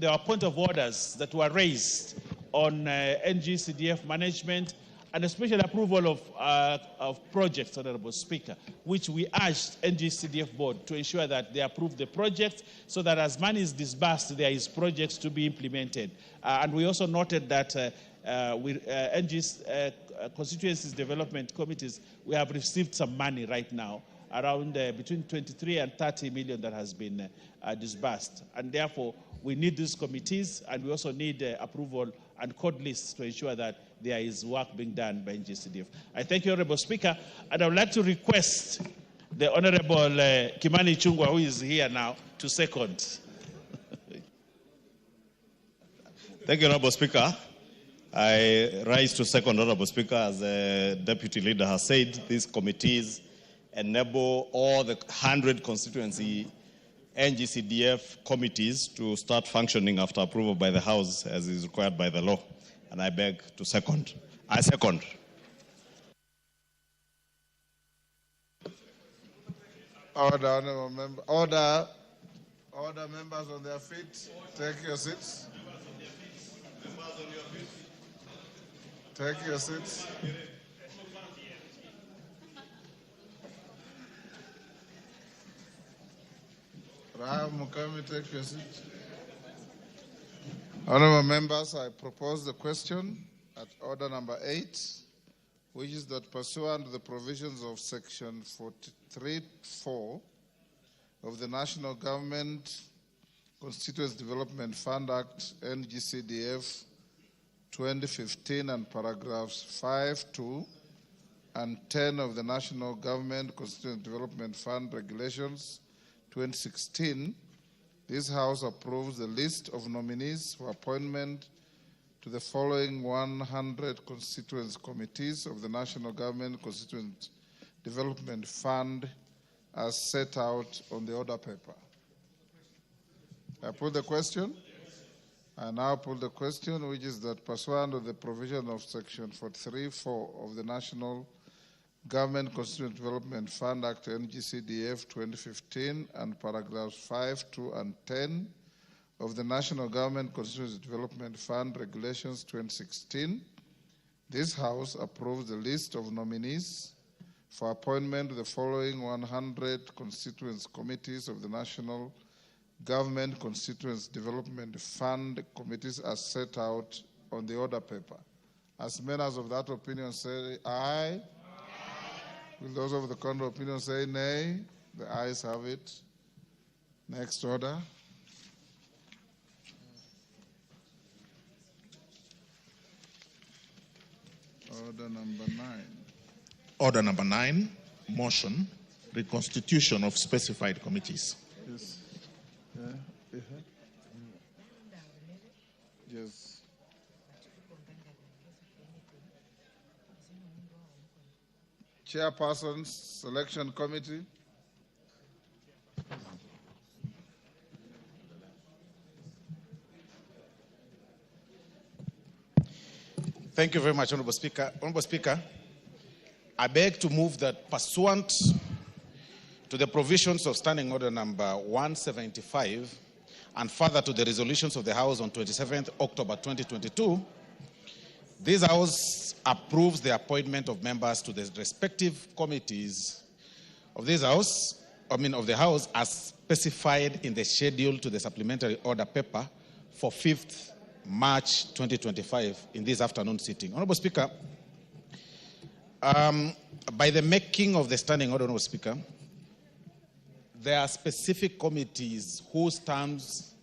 were point of orders that were raised on NG-CDF management and especially approval of projects, Honorable Speaker, which we urged NG-CDF board to ensure that they approve the project so that as money is disbursed, there is projects to be implemented. And we also noted that NG's constituencies development committees, we have received some money right now, around between 23 and 30 million that has been disbursed. And therefore, we need these committees, and we also need approval and code lists to ensure that there is work being done by NG-CDF. I thank you, Honorable Speaker, and I would like to request the Honorable Kimani Chungwa, who is here now, to second. Thank you, Honorable Speaker. I rise to second, Honorable Speaker. As the Deputy Leader has said, these committees enable all the 100 constituency NG-CDF committees to start functioning after approval by the House as is required by the law. And I beg to second. I second. Order, honorable member. Order. Order, members on their feet. Take your seats. Take your seats. Rahab Mukami, take your seat. Honorable members, I propose the question at order number 8, which is that pursuant to the provisions of Section 43(4) of the National Government Constituency Development Fund Act, NG-CDF 2015, and paragraphs 5(2) and 10 of the National Government Constituency Development Fund Regulations 2016, this House approves the list of nominees for appointment to the following 100 constituency committees of the National Government Constituency Development Fund as set out on the order paper. I put the question. I now put the question, which is that pursuant to the provision of Section 43(4) of the National Government Constituent Development Fund Act NG-CDF 2015 and paragraphs 5, 2, and 10 of the National Government Constituent Development Fund Regulations 2016, this House approves the list of nominees for appointment to the following 100 constituents committees of the National Government Constituents Development Fund committees as set out on the order paper. As members of that opinion say aye. Will those of the contrary opinion say nay? The ayes have it. Next order. Order number 9. Order number 9, motion, reconstitution of specified committees. Yes. Yes. Chairperson's Selection Committee. Thank you very much, Honorable Speaker. Honorable Speaker, I beg to move that pursuant to the provisions of Standing Order number 175 and further to the resolutions of the House on 27th October 2022, this House approves the appointment of members to the respective committees of this House, of the House, as specified in the schedule to the supplementary order paper for 5th March 2025 in this afternoon sitting. Honorable Speaker, by the making of the standing order, Honorable Speaker, there are specific committees whose terms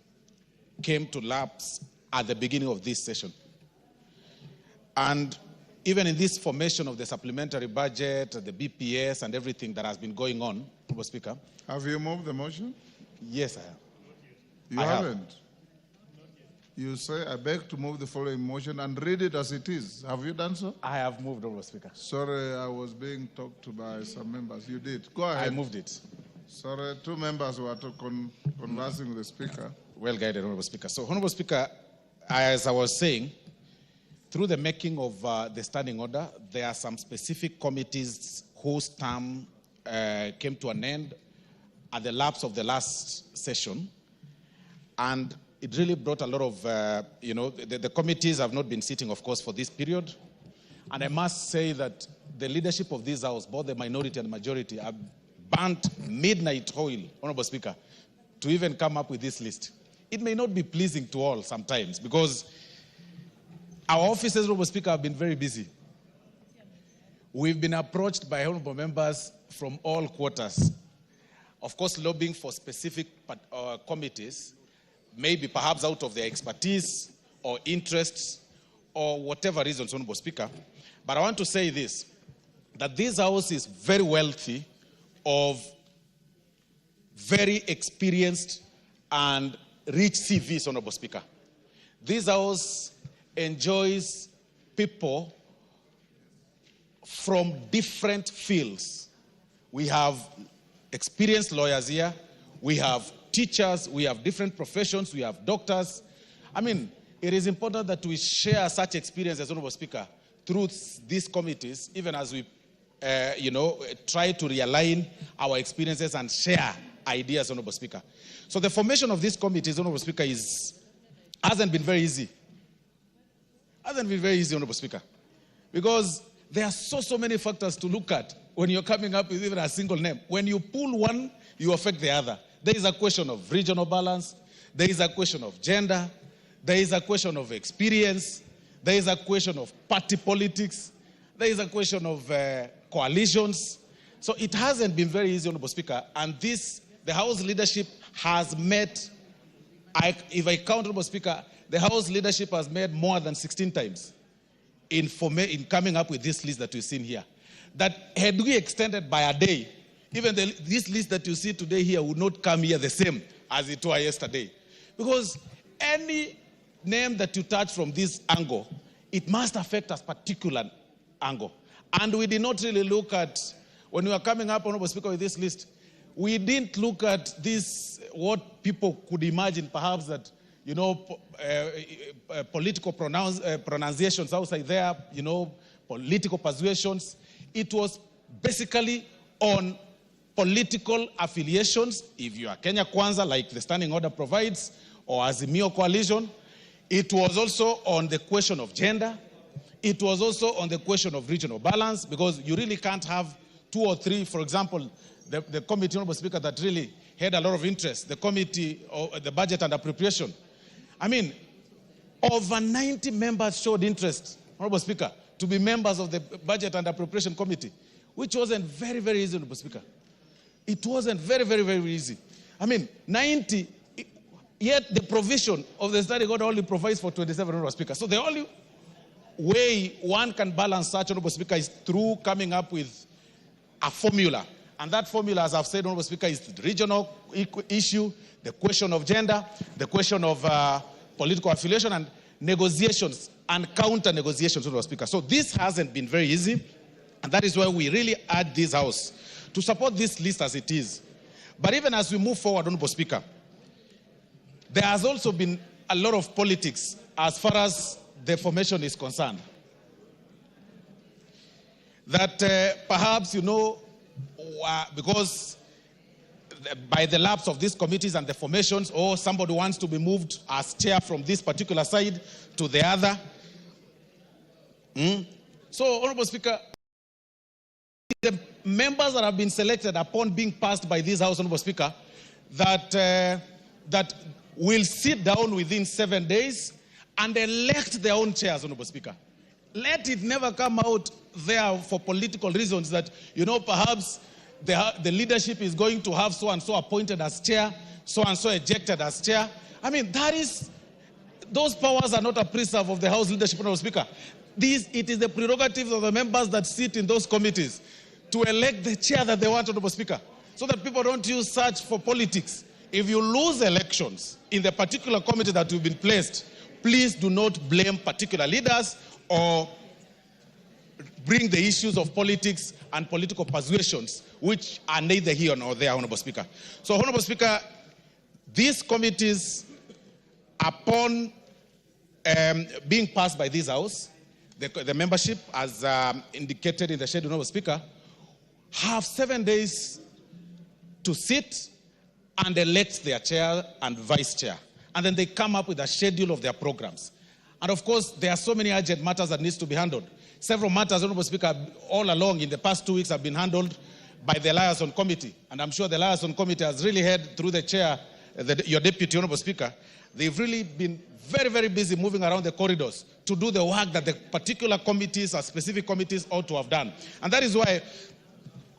came to lapse at the beginning of this session. And even in this formation of the supplementary budget, the BPS and everything that has been going on, Honorable Speaker. Have you moved the motion? Yes, I have. You haven't? You say, I beg to move the following motion and read it as it is. Have you done so? I have moved, Honorable Speaker. Sorry, I was being talked to by some members. You did. Go ahead. I moved it. Sorry, two members were conversing with the Speaker. Well guided, Honorable Speaker. So, Honorable Speaker, as I was saying, through the making of the standing order, there are some specific committees whose term came to an end at the lapse of the last session. And it really brought a lot of, the committees have not been sitting, of course, for this period. And I must say that the leadership of this House, both the minority and majority, have burnt midnight oil, Honorable Speaker, to even come up with this list. It may not be pleasing to all sometimes because our officers, Honorable Speaker, have been very busy. We've been approached by honorable members from all quarters, of course, lobbying for specific committees, maybe perhaps out of their expertise or interests or whatever reasons, Honorable Speaker. But I want to say this, that this House is very wealthy of very experienced and rich CVs, Honorable Speaker. This House enjoys people from different fields. We have experienced lawyers here, we have teachers, we have different professions, we have doctors. I mean, it is important that we share such experiences, Honorable Speaker, through these committees, even as we, try to realign our experiences and share ideas, Honorable Speaker. So the formation of these committees, Honorable Speaker, hasn't been very easy. Hasn't been very easy, Honorable Speaker, because there are so many factors to look at when you're coming up with even a single name. When you pull one, you affect the other. There is a question of regional balance. There is a question of gender. There is a question of experience. There is a question of party politics. There is a question of coalitions. So it hasn't been very easy, Honorable Speaker. And the House leadership has met, if I count, Honorable Speaker, the House leadership has met more than 16 times in coming up with this list that we've seen here. That had we extended by a day, even this list that you see today here would not come here the same as it was yesterday. Because any name that you touch from this angle, it must affect a particular angle. And we did not really look at, when we were coming up, Honorable Speaker, with this list, we didn't look at this, what people could imagine perhaps that, political pronunciations outside there, political persuasions. It was basically on political affiliations, if you are Kenya Kwanza, like the standing order provides, or Azimio Coalition. It was also on the question of gender. It was also on the question of regional balance, because you really can't have 2 or 3, for example, the committee, Honorable Speaker, that really had a lot of interest, the committee, the budget and appropriation. I mean, over 90 members showed interest, Honorable Speaker, to be members of the budget and appropriation committee, which wasn't very, very easy, Honorable Speaker. It wasn't very, very, very easy. I mean, 90, yet the provision of the standing order only provides for 27, Honorable Speaker. So the only way one can balance such, Honorable Speaker, is through coming up with a formula. And that formula, as I've said, Honorable Speaker, is the regional issue, the question of gender, the question of political affiliation, and negotiations and counter-negotiations, Honorable Speaker. So this hasn't been very easy, and that is why we really urge this House to support this list as it is. But even as we move forward, Honorable Speaker, there has also been a lot of politics as far as the formation is concerned. That perhaps, you know, because by the lapse of these committees and the formations, or somebody wants to be moved as chair from this particular side to the other. So, Honorable Speaker, the members that have been selected upon being passed by this House, Honorable Speaker, that will sit down within 7 days and elect their own chairs, Honorable Speaker. Let it never come out there for political reasons that, you know, perhaps the leadership is going to have so-and-so appointed as chair, so-and-so ejected as chair. I mean, those powers are not a preserve of the House leadership, Honorable Speaker. It is the prerogatives of the members that sit in those committees to elect the chair that they want, Honorable Speaker, so that people don't use such for politics. If you lose elections in the particular committee that you've been placed, please do not blame particular leaders or bring the issues of politics and political persuasions, which are neither here nor there, Honorable Speaker. So, Honorable Speaker, these committees, upon being passed by this House, the membership, as indicated in the schedule, Honorable Speaker, have 7 days to sit and elect their chair and vice chair. And then they come up with a schedule of their programs. And of course, there are so many urgent matters that needs to be handled. Several matters, Honorable Speaker, all along in the past 2 weeks have been handled by the Liaison Committee. And I'm sure the Liaison Committee has really had, through the chair, your deputy, Honorable Speaker, they've really been very, very busy moving around the corridors to do the work that the particular committees or specific committees ought to have done. And that is why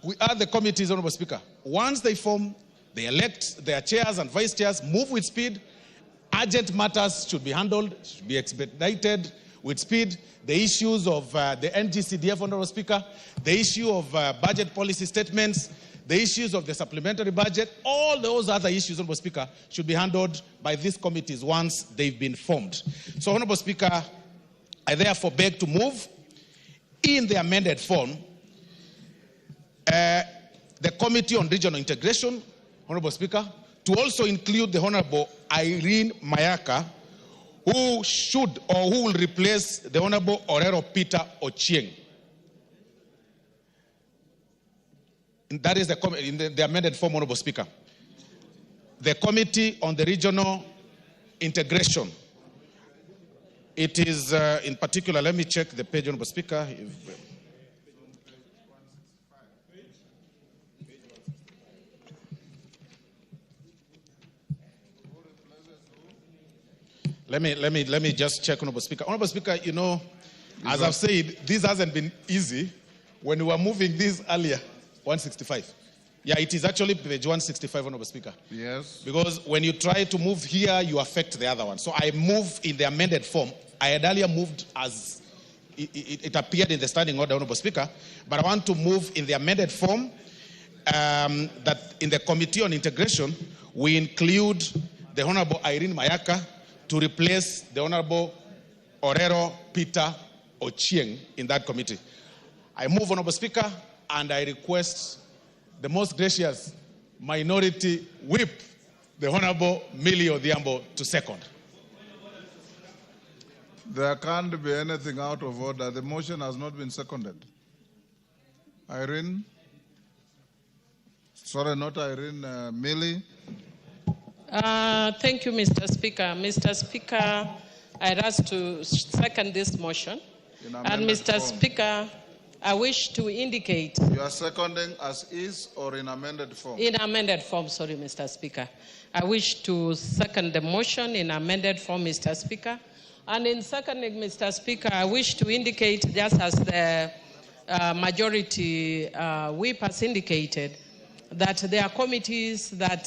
we urge the committees, Honorable Speaker, once they form, they elect their chairs and vice chairs, move with speed. Urgent matters should be handled, should be expedited with speed. The issues of the NG-CDF, Honorable Speaker, the issue of budget policy statements, the issues of the supplementary budget, all those other issues, Honorable Speaker, should be handled by these committees once they've been formed. So, Honorable Speaker, I therefore beg to move in the amended form the Committee on Regional Integration, Honorable Speaker, to also include the Honorable Irene Mayaka, who should or who will replace the Honorable Orero Peter Ochieng. And that is the amended form, Honorable Speaker. The Committee on the Regional Integration. It is, in particular, let me check the page, Honorable Speaker. Let me just check, Honorable Speaker. Honorable Speaker, you know, as I've said, this hasn't been easy. When we were moving this earlier, 165. Yeah, it is actually page 165, Honorable Speaker. Yes. Because when you try to move here, you affect the other one. So I move in the amended form. I had earlier moved as it appeared in the standing order, Honorable Speaker, but I want to move in the amended form that in the Committee on Integration, we include the Honorable Irene Mayaka to replace the Honorable Orero Peter Ochieng in that committee. I move, Honorable Speaker, and I request the most gracious minority whip, the Honorable Millie Odhiambo, to second. There can't be anything out of order. The motion has not been seconded. Irene? Sorry, not Irene, Millie. Thank you, Mr. Speaker. Mr. Speaker, I ask to second this motion. And Mr. Form. Speaker, I wish to indicate. You are seconding as is or in amended form? In amended form, sorry, Mr. Speaker. I wish to second the motion in amended form, Mr. Speaker. And in seconding, Mr. Speaker, I wish to indicate, just as the majority whip has indicated, that there are committees that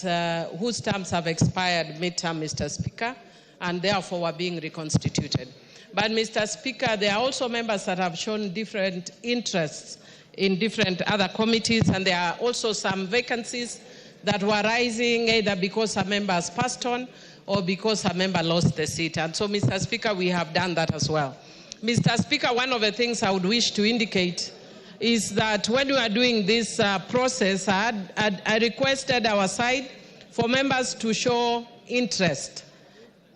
whose terms have expired mid-term, Mr. Speaker, and therefore are being reconstituted. But, Mr. Speaker, there are also members that have shown different interests in different other committees, and there are also some vacancies that were rising either because a member has passed on or because a member lost the seat. And so, Mr. Speaker, we have done that as well. Mr. Speaker, one of the things I would wish to indicate is that when we are doing this process, I requested our side for members to show interest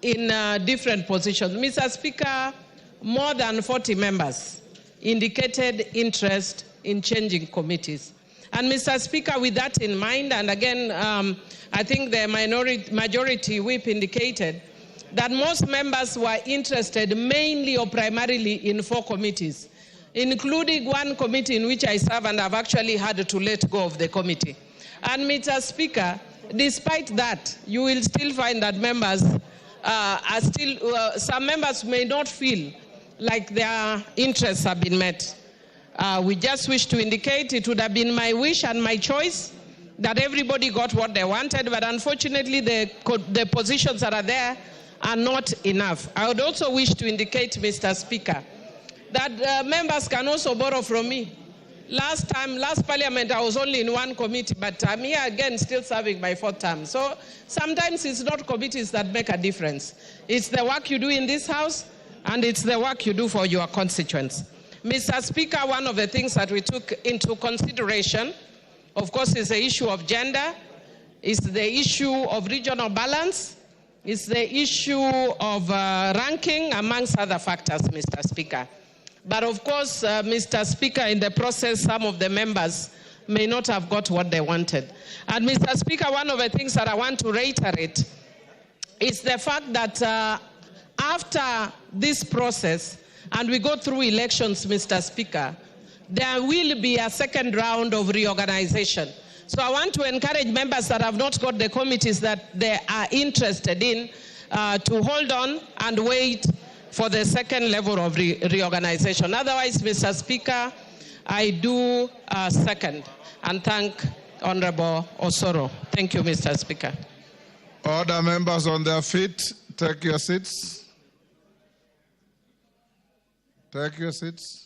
in different positions. Mr. Speaker, more than 40 members indicated interest in changing committees. And Mr. Speaker, with that in mind, and again, I think the majority whip indicated that most members were interested mainly or primarily in 4 committees, including one committee in which I serve, and I've actually had to let go of the committee. And Mr. Speaker, despite that, you will still find that members are still, some members may not feel like their interests have been met. We just wish to indicate it would have been my wish and my choice that everybody got what they wanted, but unfortunately the positions that are there are not enough. I would also wish to indicate, Mr. Speaker, that members can also borrow from me. Last parliament, I was only in one committee, but I'm here again still serving my 4th term. So sometimes it's not committees that make a difference. It's the work you do in this house, and it's the work you do for your constituents. Mr. Speaker, one of the things that we took into consideration, of course, is the issue of gender, is the issue of regional balance, is the issue of ranking, amongst other factors, Mr. Speaker. But of course, Mr. Speaker, in the process, some of the members may not have got what they wanted. And Mr. Speaker, one of the things that I want to reiterate is the fact that after this process, and we go through elections, Mr. Speaker, there will be a second round of reorganization. So I want to encourage members that have not got the committees that they are interested in to hold on and wait for the second level of reorganization. Otherwise, Mr. Speaker, I do second and thank Honorable Osoro. Thank you, Mr. Speaker. Order members on their feet, take your seats. Take your seats.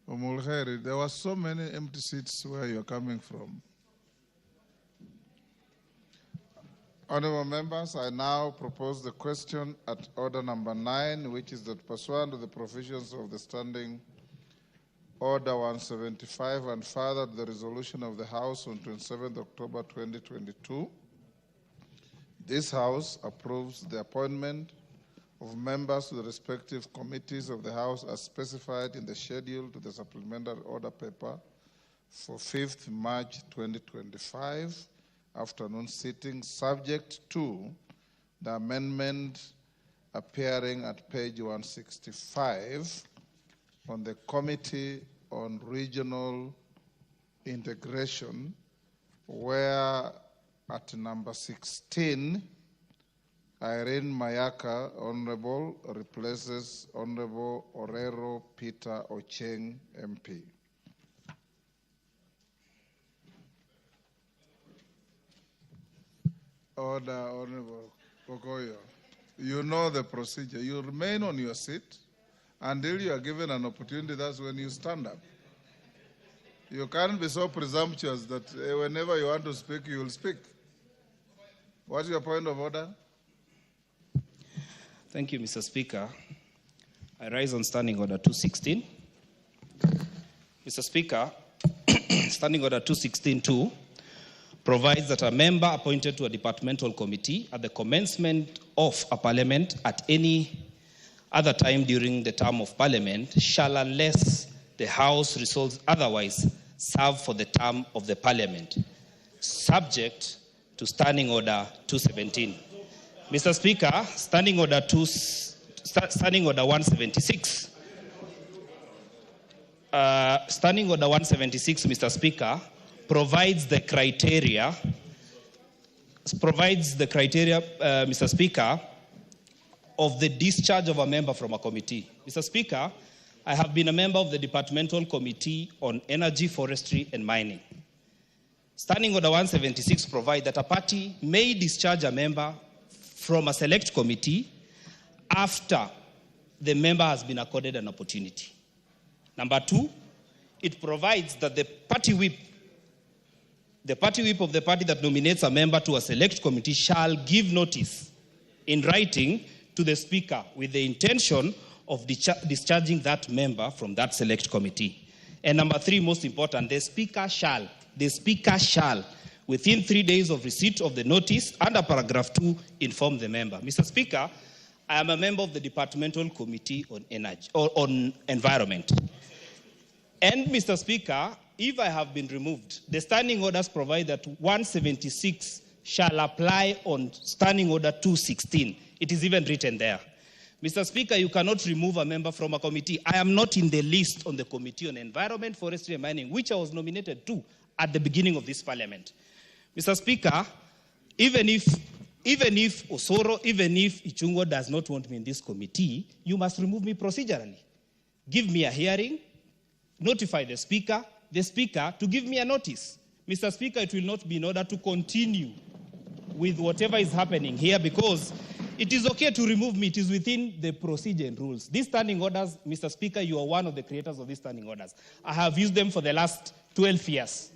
There were so many empty seats where you're coming from. Honourable members, I now propose the question at order number 9, which is that pursuant to the provisions of the Standing Order 175 and further to the resolution of the House on 27 October 2022, this House approves the appointment of members to the respective committees of the House as specified in the schedule to the supplementary order paper for 5th March 2025 afternoon sitting, subject to the amendment appearing at page 165 on the Committee on Regional Integration, where at number 16, Irene Mayaka, Honorable, replaces Honorable Orero Peter Ocheng, MP. Order, Honorable Okoyo. You know the procedure. You remain on your seat until you are given an opportunity. That's when you stand up. You can't be so presumptuous that whenever you want to speak, you will speak. What's your point of order? Thank you, Mr. Speaker. I rise on Standing Order 216. Mr. Speaker, Standing Order 216.2, provides that a member appointed to a departmental committee at the commencement of a parliament at any other time during the term of parliament shall, unless the House resolves otherwise, serve for the term of the parliament, subject to Standing Order 217. Mr. Speaker, Standing Order 176. Standing Order 176, Mr. Speaker, provides the criteria, Mr. Speaker, of the discharge of a member from a committee. Mr. Speaker, I have been a member of the Departmental Committee on Energy, Forestry and Mining. Standing Order 176 provides that a party may discharge a member from a select committee after the member has been accorded an opportunity. Number two, it provides that the party whip of the party that nominates a member to a select committee shall give notice in writing to the Speaker with the intention of discharging that member from that select committee. And number three, most important, the Speaker shall, within 3 days of receipt of the notice, under paragraph 2, inform the member. Mr. Speaker, I am a member of the Departmental Committee on Energy, or on Environment. And Mr. Speaker, if I have been removed, the standing orders provide that 176 shall apply on Standing Order 216. It is even written there. Mr. Speaker, you cannot remove a member from a committee. I am not in the list on the Committee on Environment, Forestry and Mining, which I was nominated to at the beginning of this parliament. Mr. Speaker, even if Osoro, even if Ichungwa does not want me in this committee, you must remove me procedurally. Give me a hearing, notify the Speaker to give me a notice. Mr. Speaker, it will not be in order to continue with whatever is happening here, because it is okay to remove me. It is within the procedure and rules. These standing orders, Mr. Speaker, you are one of the creators of these standing orders. I have used them for the last 12 years.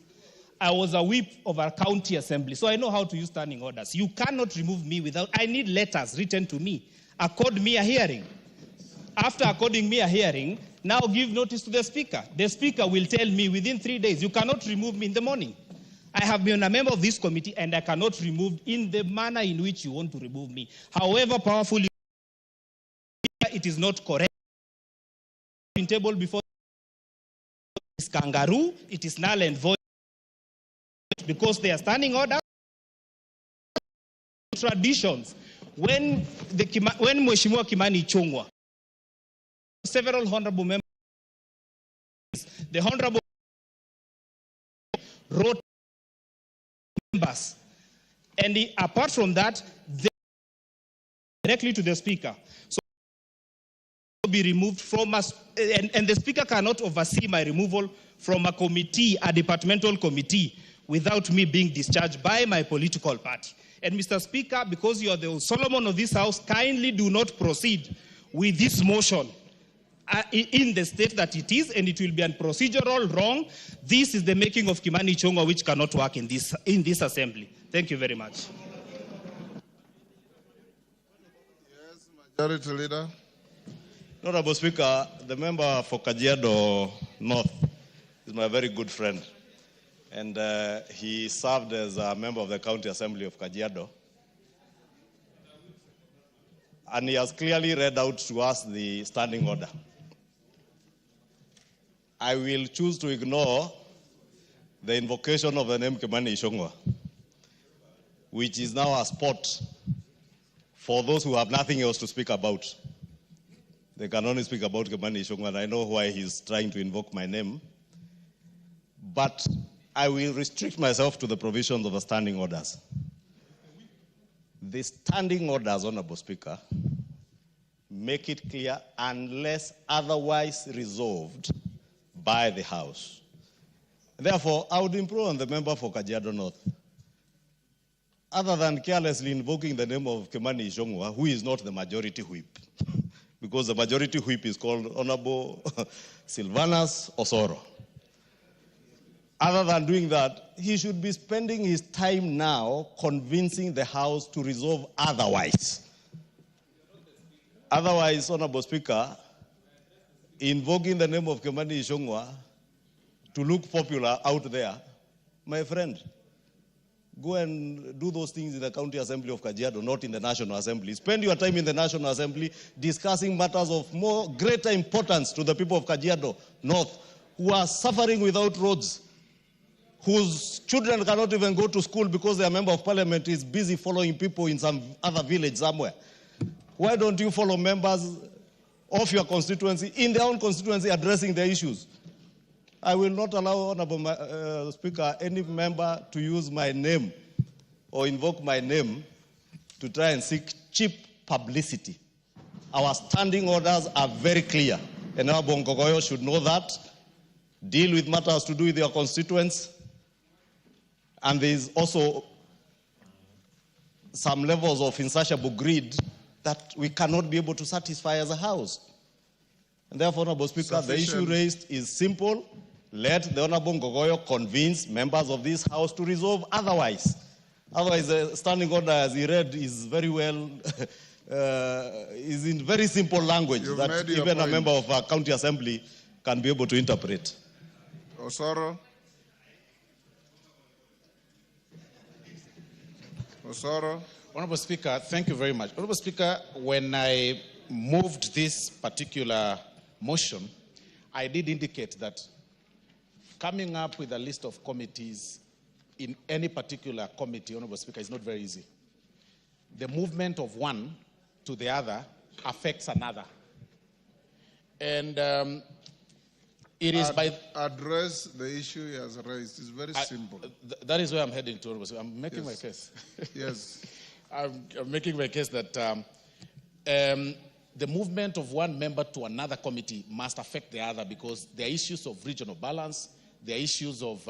I was a whip of our county assembly, so I know how to use standing orders. You cannot remove me without, I need letters written to me. Accord me a hearing. After according me a hearing, now give notice to the Speaker. The Speaker will tell me within 3 days, you cannot remove me in the morning. I have been a member of this committee and I cannot remove in the manner in which you want to remove me. However powerful you are, it is not correct. In table before is kangaroo, it is null and void because they are standing orders. Traditions. When Mheshimiwa Kimani Ichung'wah, several honorable members, the honorable wrote members, and apart from that, directly to the Speaker. So be removed from us, and the Speaker cannot oversee my removal from a committee, a departmental committee, without me being discharged by my political party. And Mr. Speaker, because you are the Solomon of this House, kindly do not proceed with this motion in the state that it is, and it will be a procedural wrong. This is the making of Kimani Ichung'wah, which cannot work in this assembly. Thank you very much. Yes, Majority Leader. Honorable Speaker, the member for Kajiado North is my very good friend. And he served as a member of the County Assembly of Kajiado. And he has clearly read out to us the standing order. I will choose to ignore the invocation of the name Kimani Ichung'wah, which is now a spot for those who have nothing else to speak about. They can only speak about Kimani Ichung'wah, and I know why he's trying to invoke my name. But I will restrict myself to the provisions of the standing orders. The standing orders, Honorable Speaker, make it clear, unless otherwise resolved by the House. Therefore, I would implore on the member for Kajiado North, other than carelessly invoking the name of Kimani Ichung'wah, who is not the majority whip, because the majority whip is called Honorable Silvanus Osoro. Other than doing that, he should be spending his time now convincing the House to resolve otherwise. Otherwise, Honorable Speaker, invoking the name of Kimani Ichung'wah to look popular out there, my friend, go and do those things in the County Assembly of Kajiado, not in the National Assembly. Spend your time in the National Assembly discussing matters of greater importance to the people of Kajiado North, who are suffering without roads, whose children cannot even go to school because their member of parliament is busy following people in some other village somewhere. Why don't you follow members of your constituency in their own constituency addressing the issues? I will not allow, Honorable Speaker, any member to use my name or invoke my name to try and seek cheap publicity. Our standing orders are very clear, and our Bongogoyo should know that. Deal with matters to do with your constituents. And there is also some levels of insatiable greed that we cannot be able to satisfy as a House. And therefore, Honorable Speaker, the issue raised is simple. Let the Honorable Ngogoyo convince members of this House to resolve otherwise. Otherwise, the standing order, as he read, is very well, is in very simple language that even a member of a county assembly can be able to interpret. Osoro. Osoro. Honorable Speaker, thank you very much. Honorable Speaker, when I moved this particular motion, I did indicate that coming up with a list of committees in any particular committee, Honorable Speaker, is not very easy. The movement of one to the other affects another. And it is by... Address the issue he has raised. It's very simple. That is where I'm heading to, Honorable Speaker. I'm making my case. Yes. I'm making my case that the movement of one member to another committee must affect the other because there are issues of regional balance, there are issues of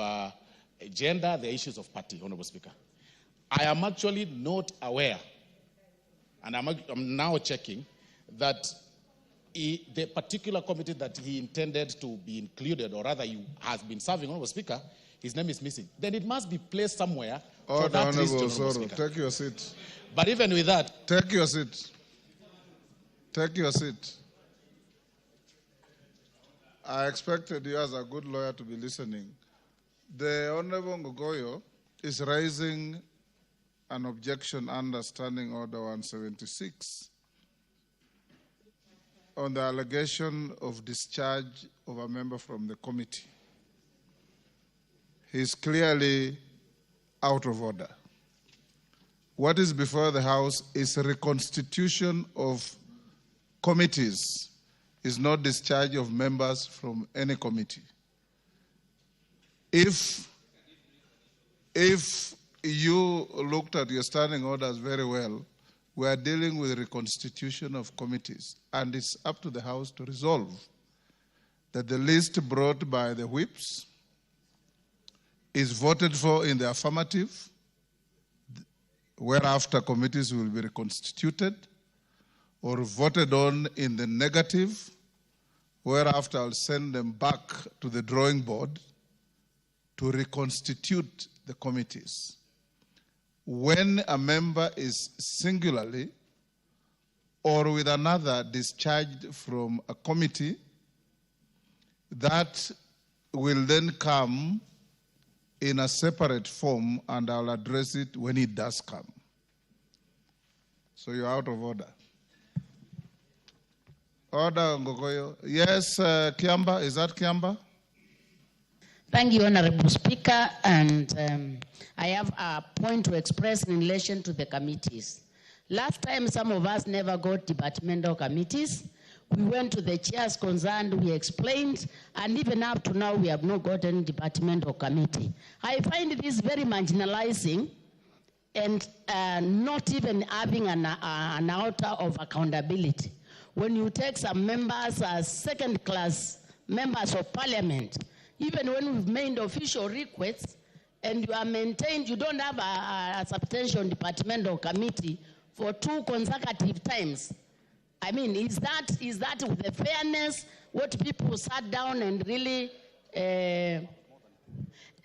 gender, there are issues of party, Honorable Speaker. I am actually not aware, and I'm now checking, that the particular committee that he intended to be included, or rather he has been serving, Honorable Speaker, his name is missing. Then it must be placed somewhere for that list, Honorable Speaker. Take your seat. But even with that... Take your seat. Take your seat. I expected you as a good lawyer to be listening. The Honorable Ngogoyo is raising an objection under Standing Order 176 on the allegation of discharge of a member from the committee. He is clearly out of order. What is before the House is a reconstitution of committees, is not discharge of members from any committee. If you looked at your standing orders very well, we are dealing with reconstitution of committees, and it's up to the House to resolve that the list brought by the whips is voted for in the affirmative, whereafter committees will be reconstituted, or voted on in the negative, whereafter I'll send them back to the drawing board to reconstitute the committees. When a member is singularly or with another discharged from a committee, that will then come in a separate form, and I'll address it when it does come. So you're out of order. Order, Ngogoyo. Yes, Kiamba, is that Kiamba? Thank you, Honorable Speaker, and I have a point to express in relation to the committees. Last time, some of us never got departmental committees. We went to the chairs concerned, we explained, and even up to now, we have not gotten departmental committee. I find this very marginalizing and not even having an altar of accountability. When you take some members as second-class members of parliament, even when we've made official requests and you are maintained, you don't have a substantial departmental committee for 2 consecutive times. I mean, is that with the fairness, what people sat down and really, and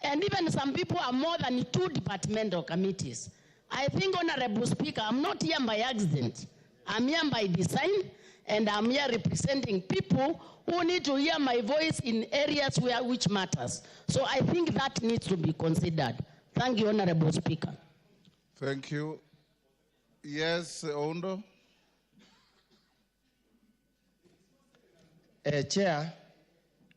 even some people are more than 2 departmental committees. I think, Honorable Speaker, I'm not here by accident. I'm here by design, and I'm here representing people who need to hear my voice in areas which matters. So I think that needs to be considered. Thank you, Honorable Speaker. Thank you. Yes, Ondo. Chair,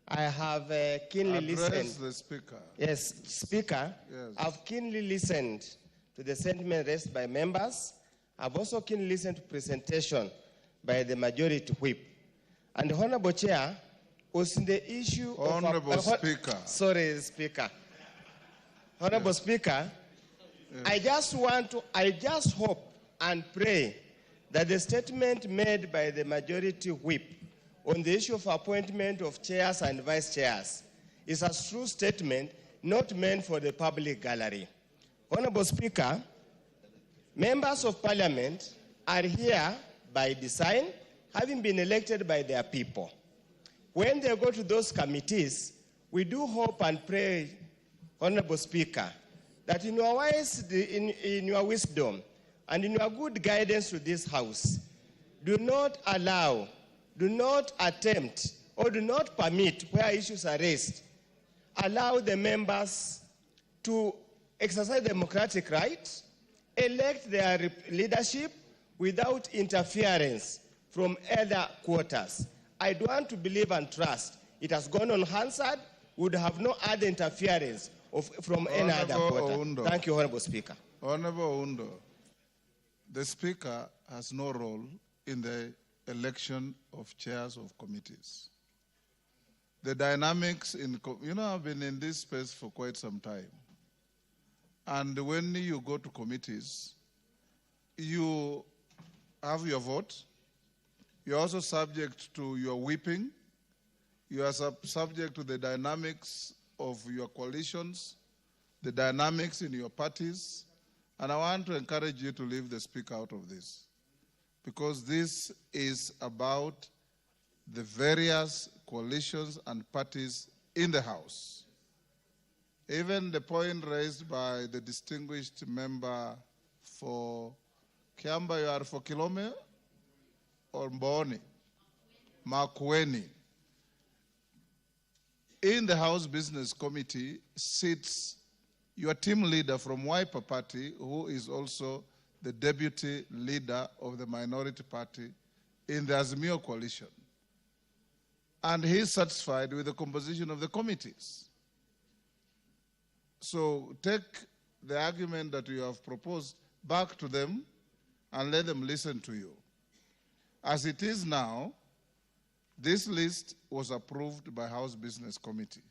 I have keenly Address listened. the Speaker. Yes, Speaker, Yes. I've keenly listened to the sentiment raised by members. I've also keenly listened to presentation by the majority whip. And Honorable Chair, was in the issue Honorable Speaker. Sorry, Speaker. Honorable Speaker, I just hope and pray that the statement made by the majority whip on the issue of appointment of chairs and vice chairs is a true statement not meant for the public gallery. Honorable Speaker, members of parliament are here by design, having been elected by their people. When they go to those committees, we do hope and pray, Honorable Speaker, that in your wisdom and in your good guidance to this House, do not allow, do not attempt, or do not permit, where issues are raised, allow the members to exercise democratic rights, elect their leadership without interference from other quarters. I do want to believe and trust it has gone unanswered, would have no other interference from any other quarter. Oundo. Thank you, Honorable Speaker. Honorable Oundo, the Speaker has no role in the election of chairs of committees. The dynamics I've been in this space for quite some time. And when you go to committees, you have your vote. You're also subject to your whipping. You are subject to the dynamics of your coalitions, the dynamics in your parties. And I want to encourage you to leave the Speaker out of this, because this is about the various coalitions and parties in the House. Even the point raised by the distinguished member for Kiamba, you are for Kilome or Mboni? Makueni. In the House Business Committee sits your team leader from Wiper Party, who is also the deputy leader of the minority party in the Azimio coalition. And he is satisfied with the composition of the committees. So take the argument that you have proposed back to them and let them listen to you. As it is now, this list was approved by House Business Committee,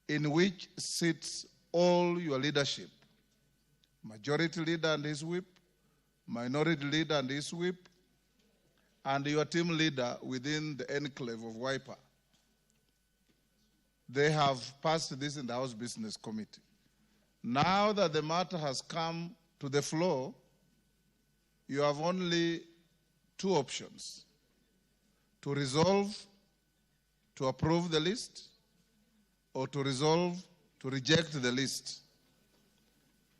in which sits all your leadership, majority leader and his whip, minority leader and his whip, and your team leader within the enclave of Wiper. They have passed this in the House Business Committee. Now that the matter has come to the floor, you have only two options: to resolve to approve the list, or to resolve to reject the list.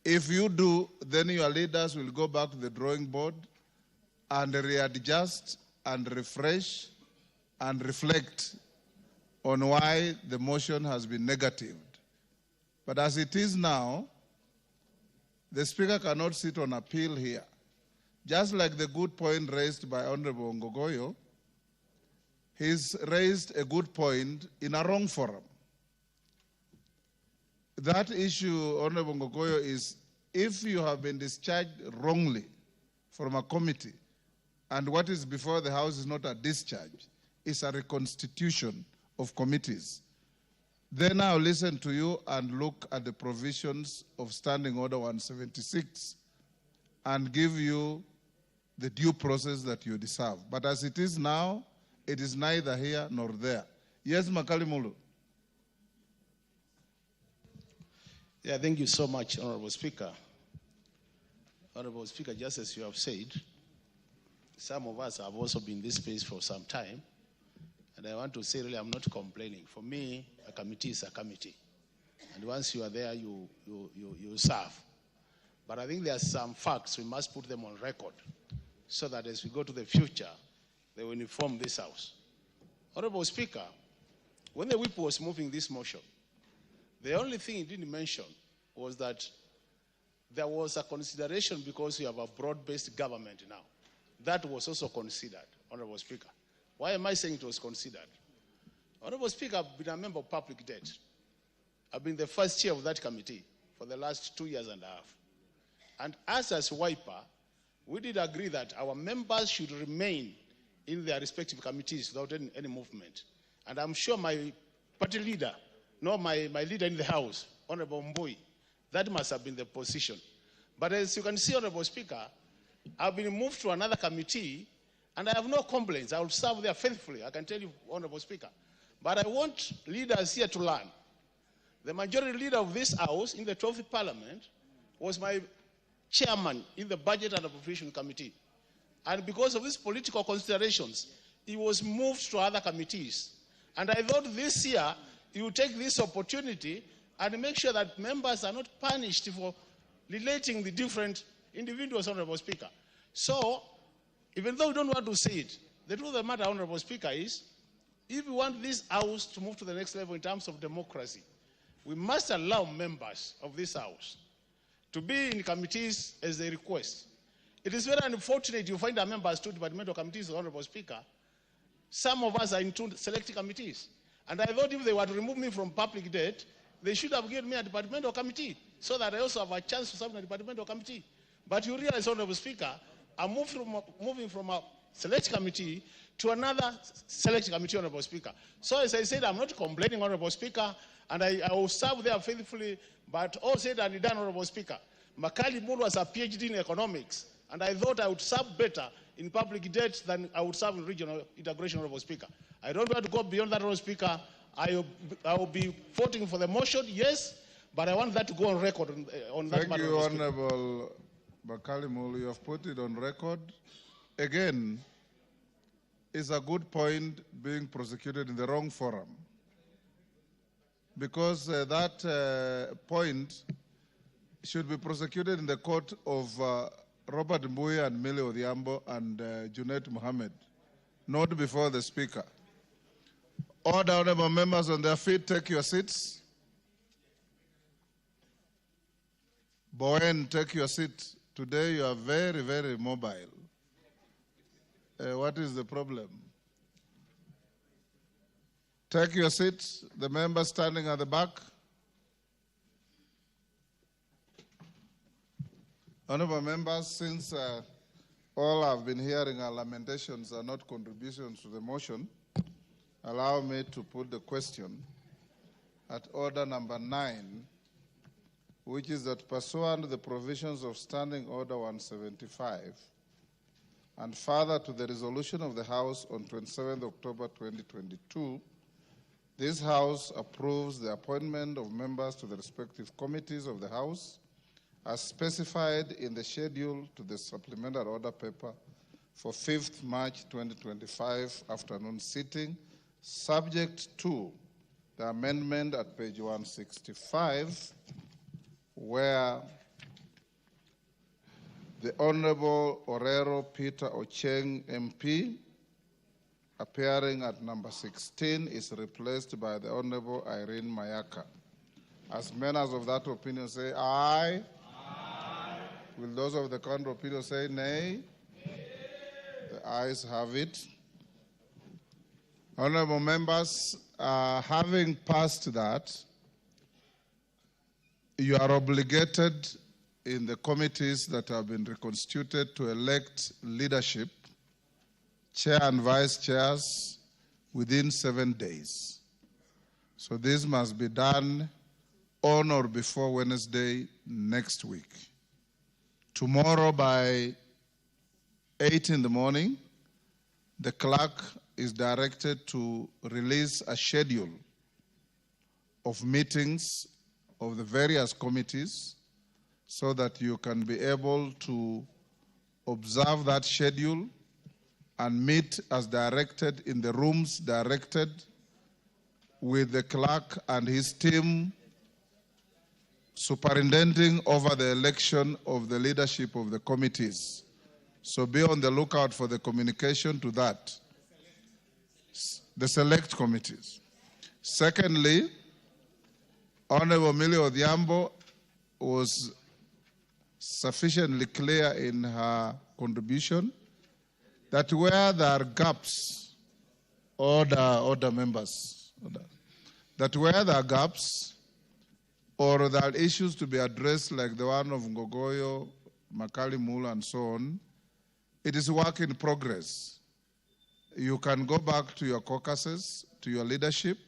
If you do, then your leaders will go back to the drawing board and readjust and refresh and reflect on why the motion has been negatived. But as it is now, the Speaker cannot sit on appeal here. Just like the good point raised by Honorable Ngogoyo, he's raised a good point in a wrong forum. That issue, Honorable Ngogoyo, is if you have been discharged wrongly from a committee, and what is before the House is not a discharge, it's a reconstitution of committees, then I'll listen to you and look at the provisions of Standing Order 176 and give you the due process that you deserve. But as it is now, it is neither here nor there. Yes, Makali Mulu. Yeah, thank you so much, Honorable Speaker. Honorable Speaker, just as you have said, some of us have also been in this space for some time, and I want to say, really, I'm not complaining. For me, a committee is a committee, and once you are there, you serve. But I think there are some facts, we must put them on record, so that as we go to the future, they will inform this House. Honorable Speaker, when the whip was moving this motion, the only thing he didn't mention was that there was a consideration because we have a broad-based government now. That was also considered, Honorable Speaker. Why am I saying it was considered? Honorable Speaker, I've been a member of public debt. I've been the first chair of that committee for the last 2.5 years. And us as WIPA, we did agree that our members should remain in their respective committees without any movement. And I'm sure my party leader, my leader in the House, Honorable Mbui, that must have been the position. But as you can see, Honorable Speaker, I've been moved to another committee, and I have no complaints. I will serve there faithfully, I can tell you, Honorable Speaker. But I want leaders here to learn. The majority leader of this House in the 12th Parliament was my chairman in the Budget and Appropriation Committee. And because of these political considerations, he was moved to other committees. And I thought this year, he would take this opportunity and make sure that members are not punished for relating the different individuals, Honorable Speaker. So, even though we don't want to say it, the truth of the matter, Honorable Speaker, is if we want this House to move to the next level in terms of democracy, we must allow members of this House to be in committees as they request. It is very unfortunate you find our members to departmental committees, Honorable Speaker. Some of us are in two select committees. And I thought if they were to remove me from public debt, they should have given me a departmental committee so that I also have a chance to serve in a departmental committee. But you realize, Honorable Speaker, I'm moving from a select committee to another select committee, Honorable Speaker. So as I said, I'm not complaining, Honorable Speaker, and I will serve there faithfully, but all said and done, Honorable Speaker. Makali Mulu was a PhD in economics, and I thought I would serve better in public debt than I would serve in regional integration, Honorable Speaker. I don't want to go beyond that, Honorable Speaker. I will be voting for the motion, yes, but I want that to go on record on that matter. Thank you, Honorable Makali Mulu. You have put it on record. Again, it's a good point being prosecuted in the wrong forum, because that point should be prosecuted in the court of Robert Mbuya and Millie Odhiambo and Junet Mohammed, not before the Speaker. Order, honorable members on their feet, take your seats. Bowen, take your seat. Today you are very, very mobile. What is the problem? Take your seats. The members standing at the back. Honorable members, since all I've been hearing are lamentations and not contributions to the motion, allow me to put the question at order number 9, which is that pursuant to the provisions of Standing Order 175 and further to the resolution of the House on 27 October 2022, this House approves the appointment of members to the respective committees of the House as specified in the schedule to the supplementary order paper for 5th March 2025 afternoon sitting, subject to the amendment at page 165, where the Honorable Orero Peter Ocheng MP, appearing at number 16, is replaced by the Honorable Irene Mayaka. As members of that opinion say aye. Aye. Will those of the contrary opinion say nay? Nay. The ayes have it. Honorable members, having passed that, you are obligated in the committees that have been reconstituted to elect leadership, chair and vice chairs, within 7 days. So this must be done on or before Wednesday next week. Tomorrow by 8 in the morning, the clerk is directed to release a schedule of meetings of the various committees so that you can be able to observe that schedule and meet as directed in the rooms directed with the clerk and his team superintending over the election of the leadership of the committees. So be on the lookout for the communication to that, the select committees. Secondly, Honorable Millie Odhiambo was sufficiently clear in her contribution that where there are gaps, order members, that where there are gaps or there are issues to be addressed like the one of Ngogoyo, Makali Mula, and so on, it is work in progress. You can go back to your caucuses, to your leadership.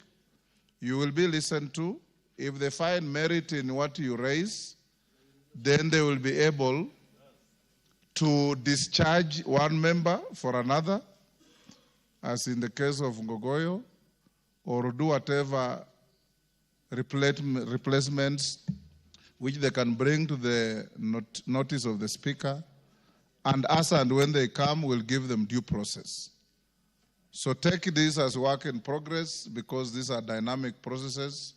You will be listened to. If they find merit in what you raise, then they will be able to discharge one member for another, as in the case of Ngogoyo, or do whatever replacements which they can bring to the notice of the Speaker, and as and when they come, we'll give them due process. So take this as work in progress, because these are dynamic processes.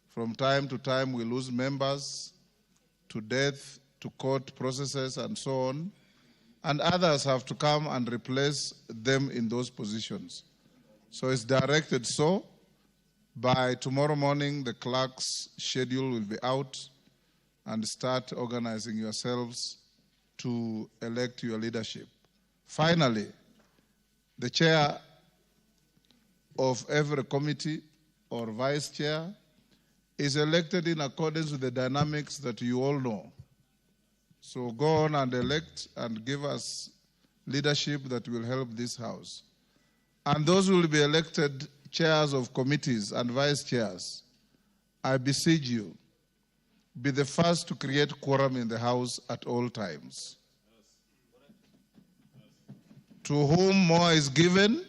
From time to time, we lose members to death, to court processes, and so on. And others have to come and replace them in those positions. So it's directed so. By tomorrow morning, the clerk's schedule will be out, and start organizing yourselves to elect your leadership. Finally, the chair of every committee or vice chair is elected in accordance with the dynamics that you all know. So go on and elect and give us leadership that will help this House. And those who will be elected chairs of committees and vice chairs, I beseech you, be the first to create quorum in the House at all times. To whom more is given,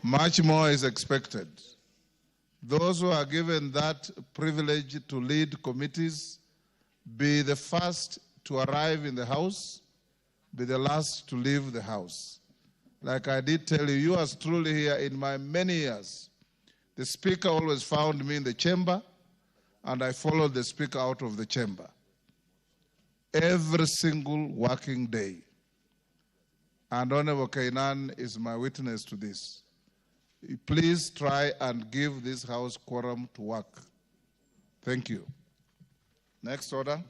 much more is expected. Those who are given that privilege to lead committees, be the first to arrive in the House, be the last to leave the House. Like I did tell you, yours truly here in my many years, the Speaker always found me in the chamber, and I followed the Speaker out of the chamber every single working day. And Honorable Kainan is my witness to this. Please try and give this House quorum to work. Thank you. Next order.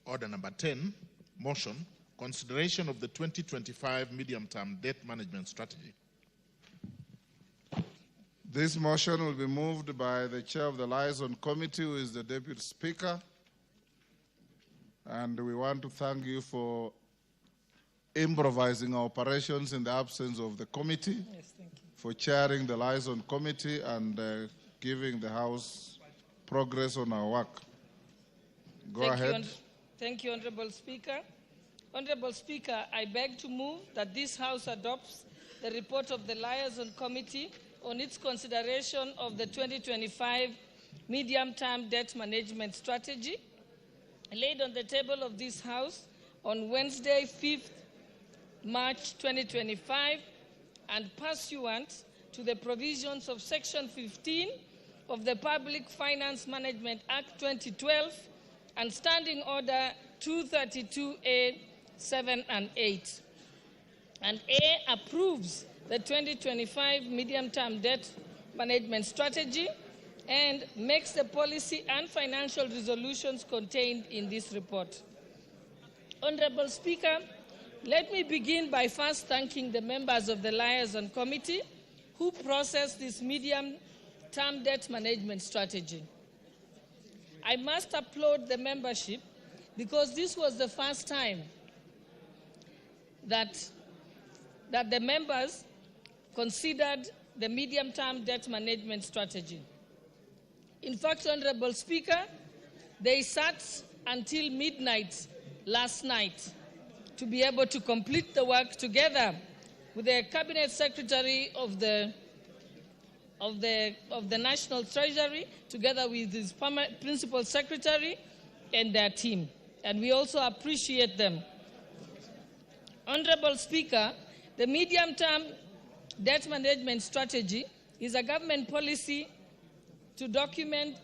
Order number 10, motion, consideration of the 2025 medium-term debt management strategy. This motion will be moved by the chair of the liaison committee, who is the deputy speaker. And we want to thank you for improvising our operations in the absence of the committee, Yes, thank you. for chairing the liaison committee and giving the House progress on our work. Go ahead. Thank you, Honorable Speaker. Honorable Speaker, I beg to move that this House adopts the report of the Liaison Committee on its consideration of the 2025 Medium-Term Debt Management Strategy, laid on the table of this House on Wednesday, 5th March 2025, and pursuant to the provisions of Section 15 of the Public Finance Management Act 2012 and Standing Order 232A 7 and 8. And A, approves the 2025 Medium-Term Debt Management Strategy and makes the policy and financial resolutions contained in this report. Honorable Speaker, let me begin by first thanking the members of the Liaison Committee who processed this medium-term debt management strategy. I must applaud the membership because this was the first time that the members considered the medium-term debt management strategy. In fact, Honorable Speaker, they sat until midnight last night to be able to complete the work together with the Cabinet Secretary of the National Treasury, together with his Principal Secretary and their team. And we also appreciate them. Honorable Speaker, the medium-term debt management strategy is a government policy to document,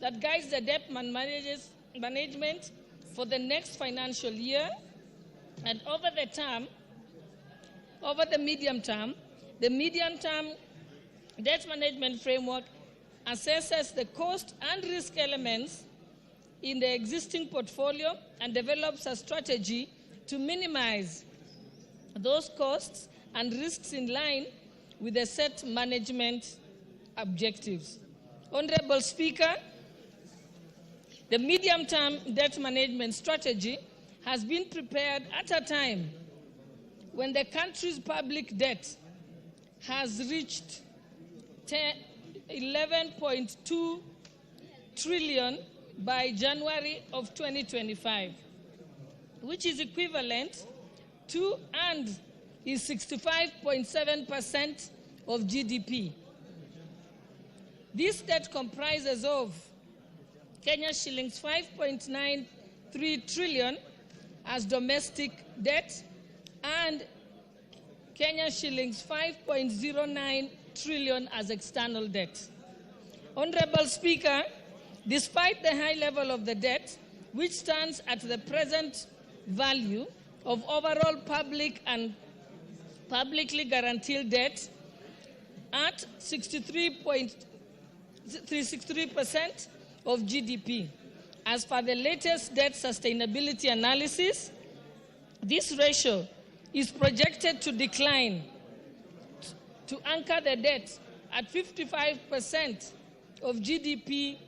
that guides the debt management for the next financial year, and over the medium term, the medium-term debt management framework assesses the cost and risk elements in the existing portfolio and develops a strategy to minimize those costs and risks in line with the set management objectives. Honorable Speaker, the medium-term debt management strategy has been prepared at a time when the country's public debt has reached 11.2 trillion by January of 2025, which is equivalent to and is 65.7% of GDP. This debt comprises of Kenya shillings 5.93 trillion as domestic debt and Kenya shillings 5.09 trillion as external debt. Honorable Speaker, despite the high level of the debt, which stands at the present value of overall public and publicly guaranteed debt at 63% of GDP. As per the latest debt sustainability analysis, this ratio is projected to decline to anchor the debt at 55% of GDP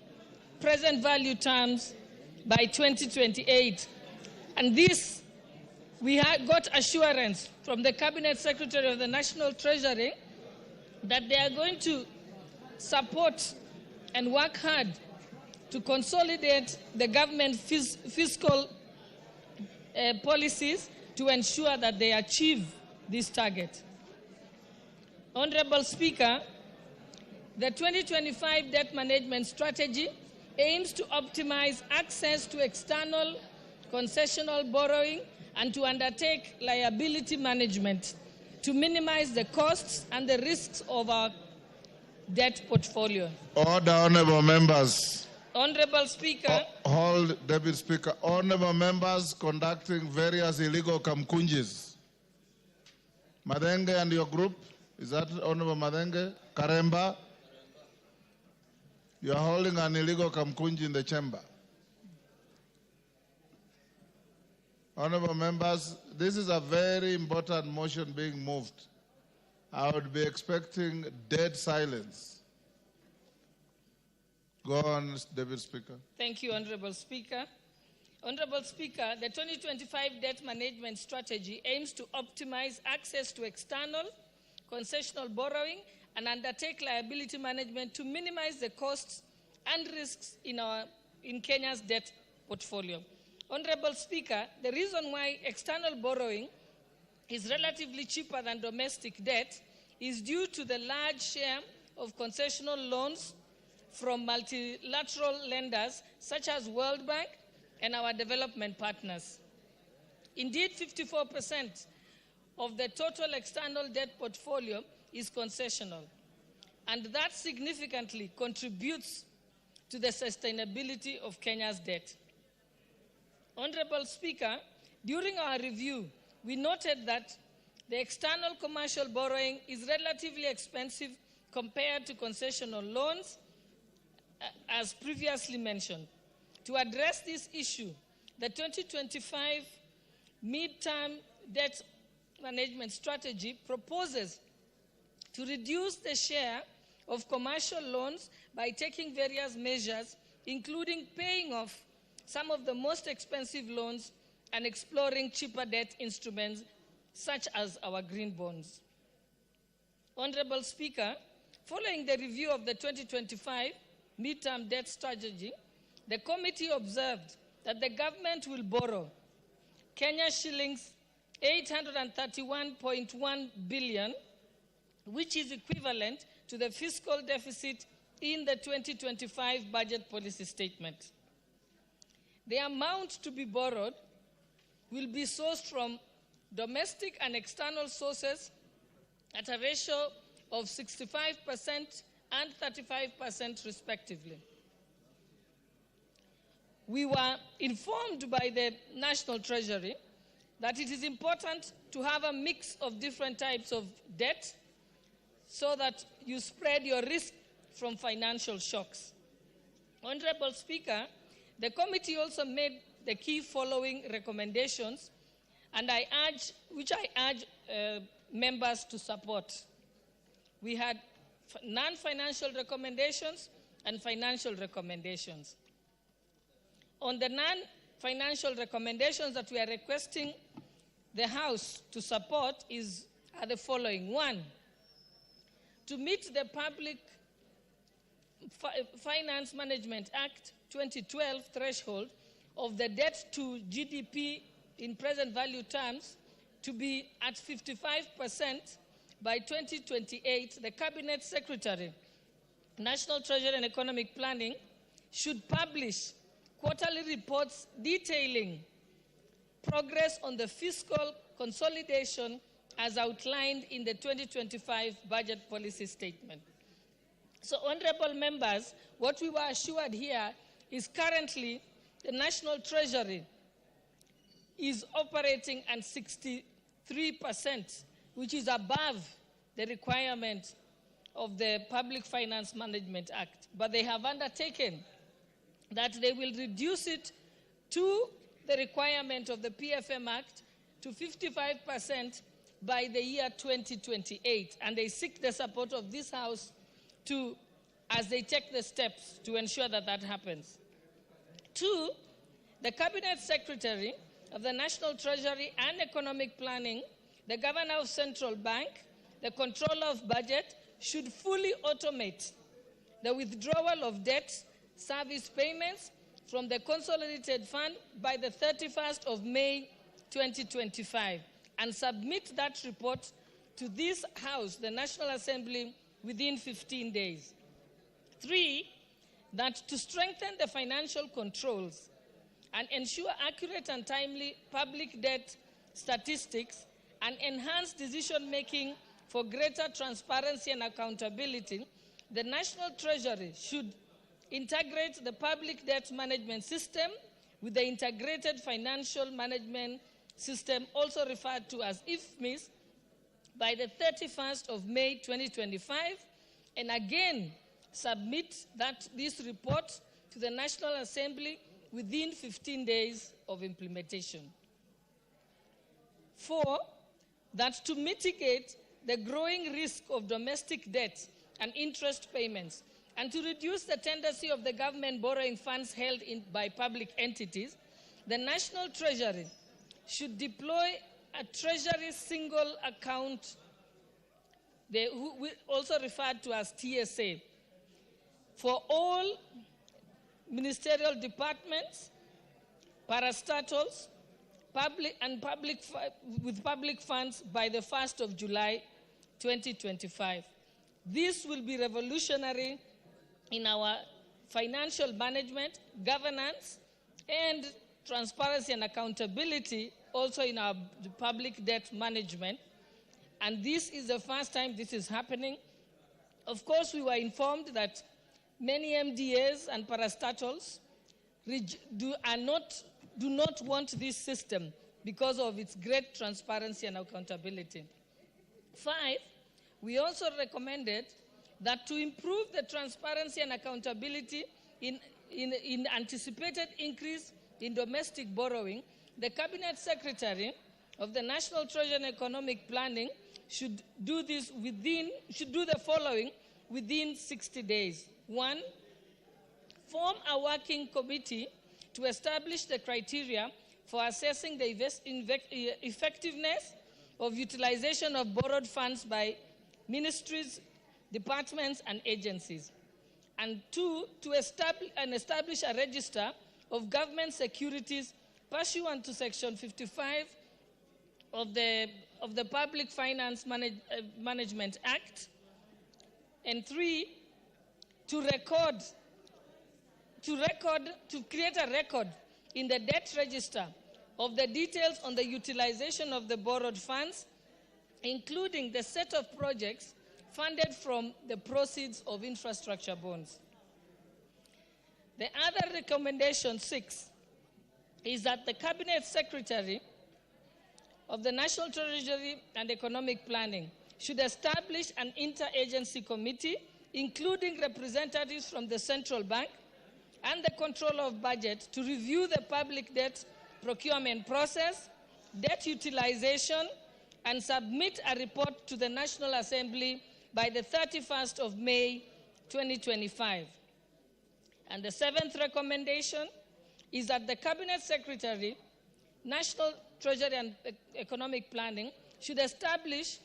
present value terms by 2028. And this, we got assurance from the Cabinet Secretary of the National Treasury that they are going to support and work hard to consolidate the government fiscal policies to ensure that they achieve this target. Honorable Speaker, the 2025 debt management strategy aims to optimize access to external concessional borrowing and to undertake liability management to minimize the costs and the risks of our debt portfolio. Order, honorable members. Honorable Speaker. Hold, Deputy Speaker. Honorable members conducting various illegal kamkunjis. Madenge and your group, is that Honorable Madenge? Karemba? You are holding an illegal kamkunji in the chamber. Honorable members, this is a very important motion being moved. I would be expecting dead silence. Go on, Deputy Speaker. Thank you, Honorable Speaker. Honorable Speaker, the 2025 debt management strategy aims to optimize access to external concessional borrowing and undertake liability management to minimize the costs and risks in Kenya's debt portfolio. Honorable Speaker, the reason why external borrowing is relatively cheaper than domestic debt is due to the large share of concessional loans from multilateral lenders such as World Bank and our development partners. Indeed, 54% of the total external debt portfolio is concessional, and that significantly contributes to the sustainability of Kenya's debt. Honorable Speaker, during our review, we noted that the external commercial borrowing is relatively expensive compared to concessional loans, as previously mentioned. To address this issue, the 2025 mid-term debt management strategy proposes to reduce the share of commercial loans by taking various measures, including paying off some of the most expensive loans and exploring cheaper debt instruments such as our green bonds. Honorable Speaker, following the review of the 2025 mid-term debt strategy, the committee observed that the government will borrow Kenya shillings 831.1 billion, which is equivalent to the fiscal deficit in the 2025 budget policy statement. The amount to be borrowed will be sourced from domestic and external sources at a ratio of 65% and 35% respectively. We were informed by the National Treasury that it is important to have a mix of different types of debt so that you spread your risk from financial shocks. Honorable Speaker, the committee also made the key following recommendations, and which I urge members to support. We had non-financial recommendations and financial recommendations. On the non-financial recommendations that we are requesting the House to support are the following. 1, to meet the Public Finance Management Act 2012 threshold of the debt to GDP in present value terms to be at 55% by 2028, the Cabinet Secretary, National Treasury and Economic Planning, should publish quarterly reports detailing progress on the fiscal consolidation as outlined in the 2025 budget policy statement. So, honorable members, what we were assured here is currently the National Treasury is operating at 63%, which is above the requirement of the Public Finance Management Act. But they have undertaken that they will reduce it to the requirement of the PFM Act to 55% by the year 2028. And they seek the support of this House as they take the steps to ensure that that happens. 2, the Cabinet Secretary of the National Treasury and Economic Planning, the Governor of Central Bank, the Controller of Budget should fully automate the withdrawal of debt service payments from the Consolidated Fund by the 31st of May 2025 and submit that report to this House, the National Assembly, within 15 days. 3, that to strengthen the financial controls and ensure accurate and timely public debt statistics and enhance decision-making for greater transparency and accountability, the National Treasury should integrate the public debt management system with the Integrated Financial Management System, also referred to as IFMIS, by the 31st of May 2025, and again submit this report to the National Assembly within 15 days of implementation. 4, that to mitigate the growing risk of domestic debt and interest payments and to reduce the tendency of the government borrowing funds held by public entities, the National Treasury should deploy a Treasury single account, also referred to as TSA, for all ministerial departments, parastatals, with public funds by the 1st of July 2025. This will be revolutionary in our financial management, governance, and transparency and accountability, also in our public debt management. And this is the first time this is happening. Of course, we were informed that many MDAs and parastatals do not want this system because of its great transparency and accountability. 5, we also recommended that to improve the transparency and accountability in anticipated increase in domestic borrowing, the Cabinet Secretary of the National Treasury and Economic Planning should do the following within 60 days. 1, form a working committee to establish the criteria for assessing the effectiveness of utilization of borrowed funds by ministries, departments, and agencies. And 2, to establish a register of government securities pursuant to Section 55 of the Public Finance Management Act. And 3, to create a record in the debt register of the details on the utilization of the borrowed funds, including the set of projects funded from the proceeds of infrastructure bonds. The other recommendation, 6, is that the Cabinet Secretary of the National Treasury and Economic Planning should establish an interagency committee including representatives from the central bank and the controller of budget, to review the public debt procurement process, debt utilization, and submit a report to the National Assembly by the 31st of May 2025. And the seventh recommendation is that the Cabinet Secretary, National Treasury and Economic Planning, should establish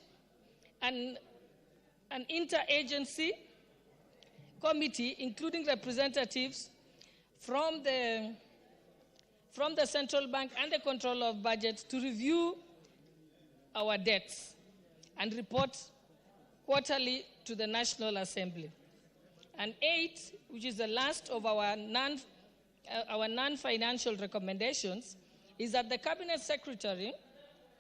an interagency committee, including representatives from the central bank and the controller of budget, to review our debts and report quarterly to the National Assembly. And 8, which is the last of our non-financial recommendations, is that the Cabinet Secretary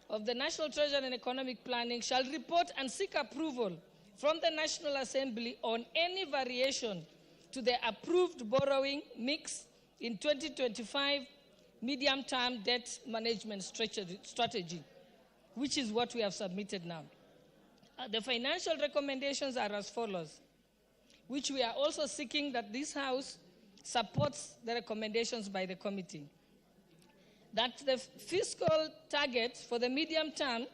of the National Treasury and Economic Planning shall report and seek approval from the National Assembly on any variation to the approved borrowing mix in 2025 medium-term debt management strategy, which is what we have submitted now. The financial recommendations are as follows, which we are also seeking that this House supports the recommendations by the committee. That the fiscal target for the medium term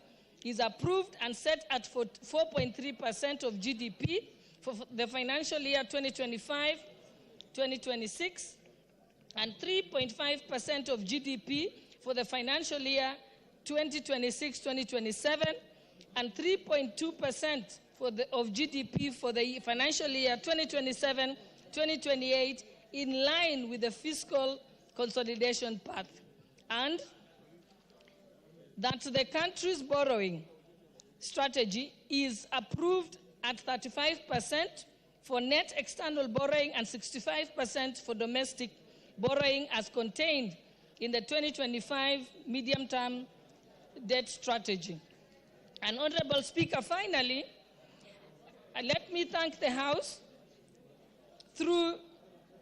is approved and set at 4.3% of GDP for the financial year 2025-2026 and 3.5% of GDP for the financial year 2026-2027 and 3.2% of GDP for the financial year 2027-2028, in line with the fiscal consolidation path. And that the country's borrowing strategy is approved at 35% for net external borrowing and 65% for domestic borrowing as contained in the 2025 medium-term debt strategy. And Honorable Speaker, finally, let me thank the House through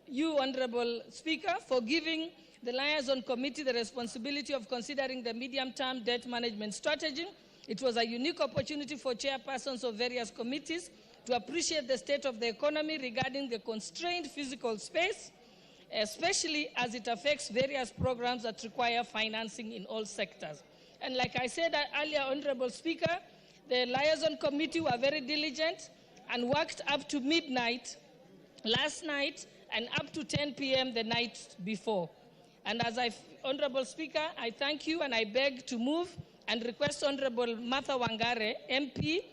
you, Honorable Speaker, for giving the Liaison Committee the responsibility of considering the medium-term debt management strategy. It was a unique opportunity for chairpersons of various committees to appreciate the state of the economy regarding the constrained physical space, especially as it affects various programs that require financing in all sectors. And like I said earlier, Honorable Speaker, the Liaison Committee were very diligent and worked up to midnight last night and up to 10 p.m. the night before. And as Honorable Speaker, I thank you and I beg to move and request Honorable Martha Wangare, MP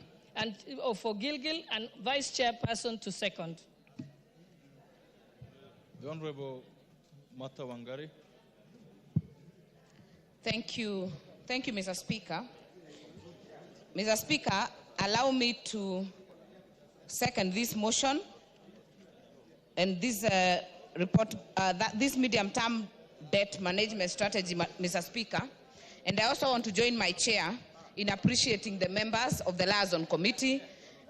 for Gilgil and Vice Chairperson to second. The Honorable Martha Wangare. Thank you. Thank you, Mr. Speaker. Mr. Speaker, allow me to second this motion and this report, this medium-term debt management strategy, Mr. Speaker. And I also want to join my chair in appreciating the members of the Liaison Committee.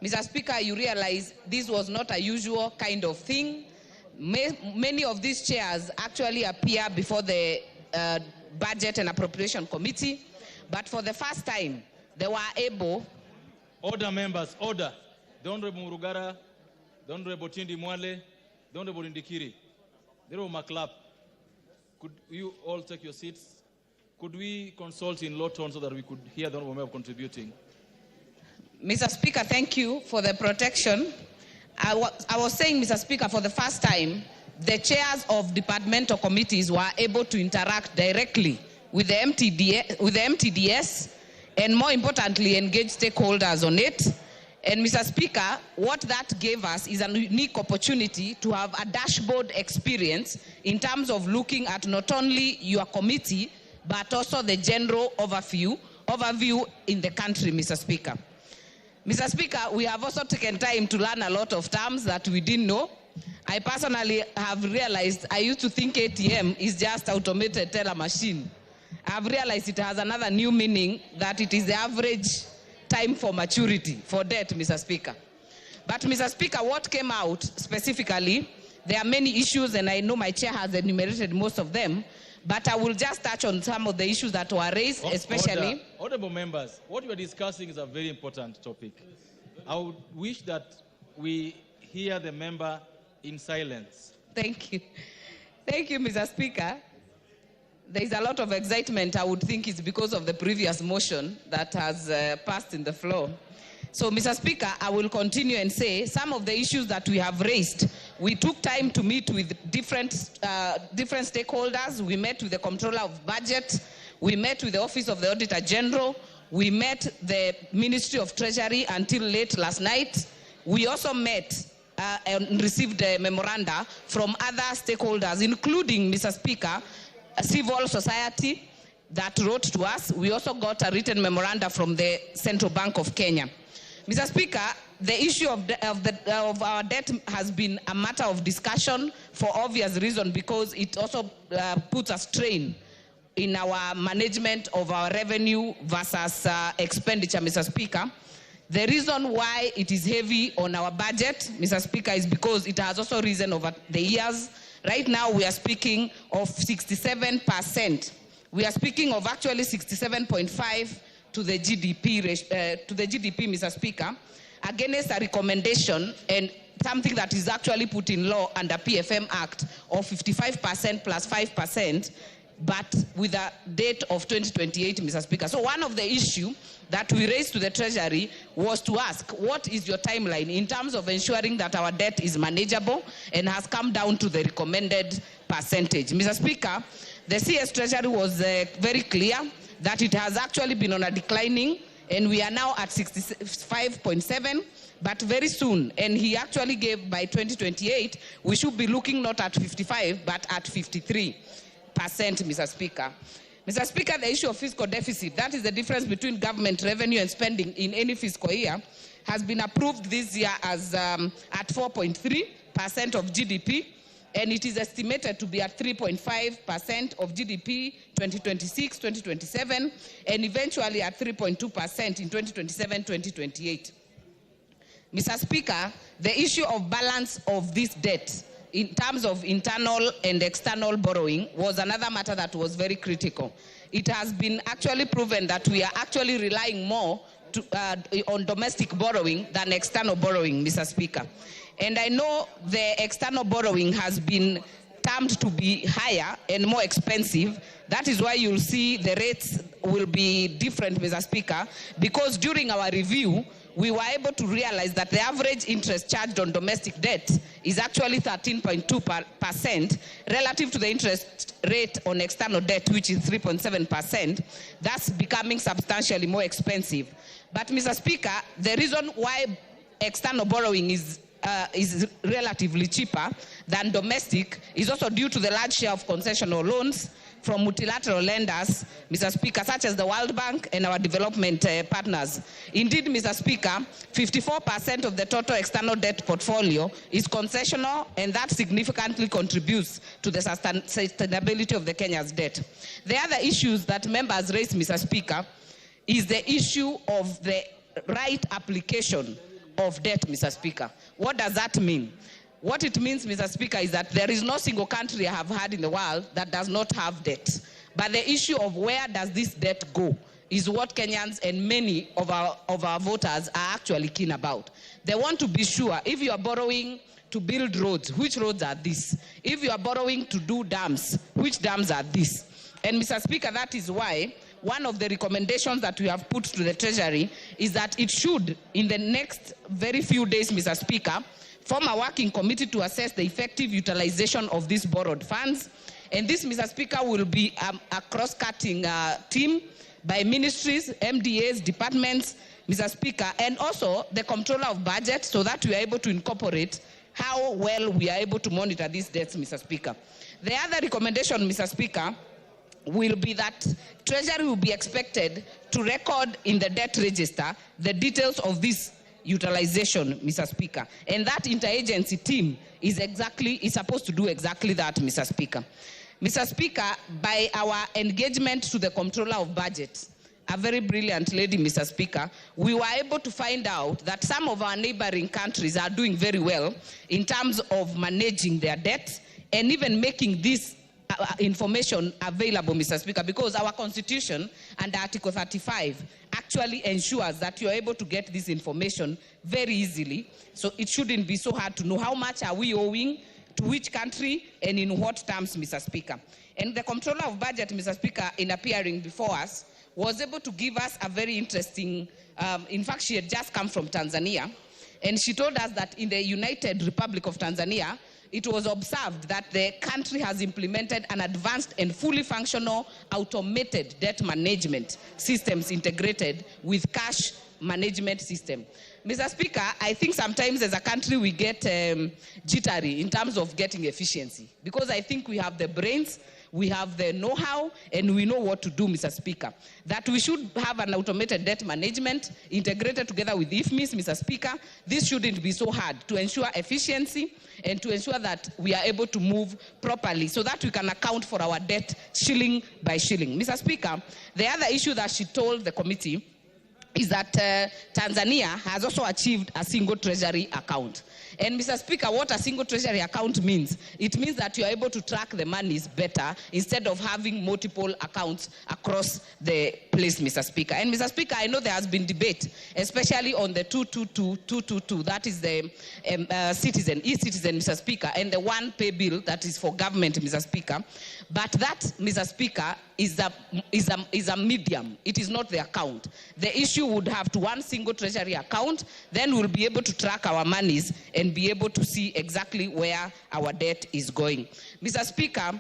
Mr. Speaker, you realize this was not a usual kind of thing. Many of these chairs actually appear before the Budget and Appropriation Committee, but for the first time, they were able... Order, members, order. The Honorable Murugara, the Honorable Tindi Mwale, the Honorable Indikiri, the Honorable Maklap. Could you all take your seats? Could we consult in low tone so that we could hear the Honorable Member contributing? Mr. Speaker, thank you for the protection. I was saying, Mr. Speaker, for the first time, the chairs of departmental committees were able to interact directly with the MTDS and, more importantly, engage stakeholders on it. And, Mr. Speaker, what that gave us is a unique opportunity to have a dashboard experience in terms of looking at not only your committee, but also the general overview in the country, Mr. Speaker. Mr. Speaker, we have also taken time to learn a lot of terms that we didn't know. I personally have realized, I used to think ATM is just automated teller machine. I have realized it has another new meaning, that it is the average time for maturity for debt, Mr. Speaker. But, Mr. Speaker, what came out specifically, there are many issues, and I know my chair has enumerated most of them, but I will just touch on some of the issues that were raised, especially... Honorable members, what we are discussing is a very important topic. I would wish that we hear the member in silence. Thank you. Thank you, Mr. Speaker. There is a lot of excitement. I would think it's because of the previous motion that has passed in the floor. So, Mr. Speaker, I will continue and say some of the issues that we have raised, we took time to meet with different stakeholders. We met with the Comptroller of Budget. We met with the Office of the Auditor General. We met the Ministry of Treasury until late last night. We also met and received a memoranda from other stakeholders, including, Mr. Speaker, civil society that wrote to us. We also got a written memoranda from the Central Bank of Kenya. Mr. Speaker, the issue of our debt has been a matter of discussion for obvious reason, because it also puts a strain in our management of our revenue versus expenditure, Mr. Speaker. The reason why it is heavy on our budget, Mr. Speaker, is because it has also risen over the years. Right now, we are speaking of 67%. We are speaking of actually 67.5% to the GDP, Mr. Speaker, against a recommendation and something that is actually put in law under PFM Act of 55% plus 5%, but with a date of 2028, Mr. Speaker. So one of the issues that we raised to the Treasury was to ask, what is your timeline in terms of ensuring that our debt is manageable and has come down to the recommended percentage? Mr. Speaker, the CS Treasury was very clear that it has actually been on a declining, and we are now at 65.7%, but very soon, and he actually gave by 2028, we should be looking not at 55%, but at 53%, Mr. Speaker. Mr. Speaker, the issue of fiscal deficit, that is the difference between government revenue and spending in any fiscal year, has been approved this year as at 4.3% of GDP, and it is estimated to be at 3.5% of GDP 2026, 2027, and eventually at 3.2% in 2027, 2028. Mr. Speaker, the issue of balance of this debt in terms of internal and external borrowing was another matter that was very critical. It has been actually proven that we are actually relying more on domestic borrowing than external borrowing, Mr. Speaker. And I know the external borrowing has been termed to be higher and more expensive. That is why you'll see the rates will be different, Mr. Speaker, because during our review, we were able to realize that the average interest charged on domestic debt is actually 13.2% relative to the interest rate on external debt, which is 3.7%. That's becoming substantially more expensive. But, Mr. Speaker, the reason why external borrowing is relatively cheaper than domestic is also due to the large share of concessional loans from multilateral lenders, Mr. Speaker, such as the World Bank and our development partners. Indeed, Mr. Speaker, 54% of the total external debt portfolio is concessional, and that significantly contributes to the sustainability of the Kenya's debt. The other issues that members raised, Mr. Speaker, is the issue of the right application of debt, Mr. Speaker. What does that mean? What it means, Mr. Speaker, is that there is no single country I have had in the world that does not have debt. But the issue of where does this debt go is what Kenyans and many of our voters are actually keen about. They want to be sure, if you are borrowing to build roads, which roads are these? If you are borrowing to do dams, which dams are these? And, Mr. Speaker, that is why one of the recommendations that we have put to the Treasury is that it should, in the next very few days, Mr. Speaker, form a working committee to assess the effective utilization of these borrowed funds. And this, Mr. Speaker, will be a cross-cutting team by ministries, MDAs, departments, Mr. Speaker, and also the Comptroller of Budget, so that we are able to incorporate how well we are able to monitor these debts, Mr. Speaker. The other recommendation, Mr. Speaker, will be that Treasury will be expected to record in the debt register the details of this utilization, Mr. Speaker. And that interagency team is supposed to do exactly that, Mr. Speaker. Mr. Speaker, by our engagement to the Comptroller of Budget, a very brilliant lady, Mr. Speaker, we were able to find out that some of our neighboring countries are doing very well in terms of managing their debt and even making this information available, Mr. Speaker, because our Constitution and Article 35 actually ensures that you're able to get this information very easily. So it shouldn't be so hard to know how much are we owing, to which country, and in what terms, Mr. Speaker. And the Comptroller of Budget, Mr. Speaker, in appearing before us, was able to give us a very interesting, in fact, she had just come from Tanzania, and she told us that in the United Republic of Tanzania, it was observed that the country has implemented an advanced and fully functional automated debt management systems integrated with cash management system. Mr. Speaker, I think sometimes as a country we get jittery in terms of getting efficiency, because I think we have the brains, we have the know-how, and we know what to do, Mr. Speaker. That we should have an automated debt management integrated together with IFMIS, Mr. Speaker. This shouldn't be so hard to ensure efficiency and to ensure that we are able to move properly so that we can account for our debt shilling by shilling. Mr. Speaker, the other issue that she told the committee is that Tanzania has also achieved a single treasury account. And Mr. Speaker, what a single treasury account means, it means that you are able to track the monies better instead of having multiple accounts across the place, Mr. Speaker. And Mr. Speaker, I know there has been debate, especially on the 222, that is the e-citizen, Mr. Speaker, and the one pay bill that is for government, Mr. Speaker. But that, Mr. Speaker, is a medium. It is not the account. The issue would have to one single treasury account, then we'll be able to track our monies and be able to see exactly where our debt is going. Mr. Speaker,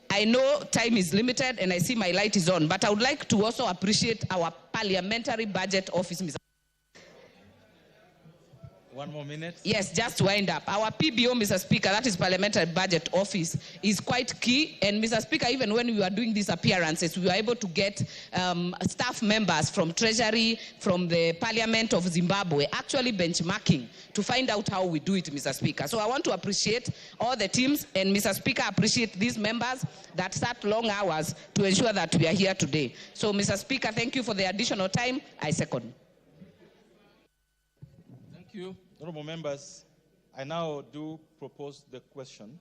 I know time is limited and I see my light is on, but I would like to also appreciate our Parliamentary Budget Office, Mr. One more minute. Yes, just to wind up. Our PBO, Mr. Speaker, that is Parliamentary Budget Office, is quite key. And Mr. Speaker, even when we were doing these appearances, we were able to get staff members from Treasury, from the Parliament of Zimbabwe, actually benchmarking to find out how we do it, Mr. Speaker. So I want to appreciate all the teams, and Mr. Speaker, appreciate these members that sat long hours to ensure that we are here today. So, Mr. Speaker, thank you for the additional time. I second. Thank you. Honorable members, I now do propose the question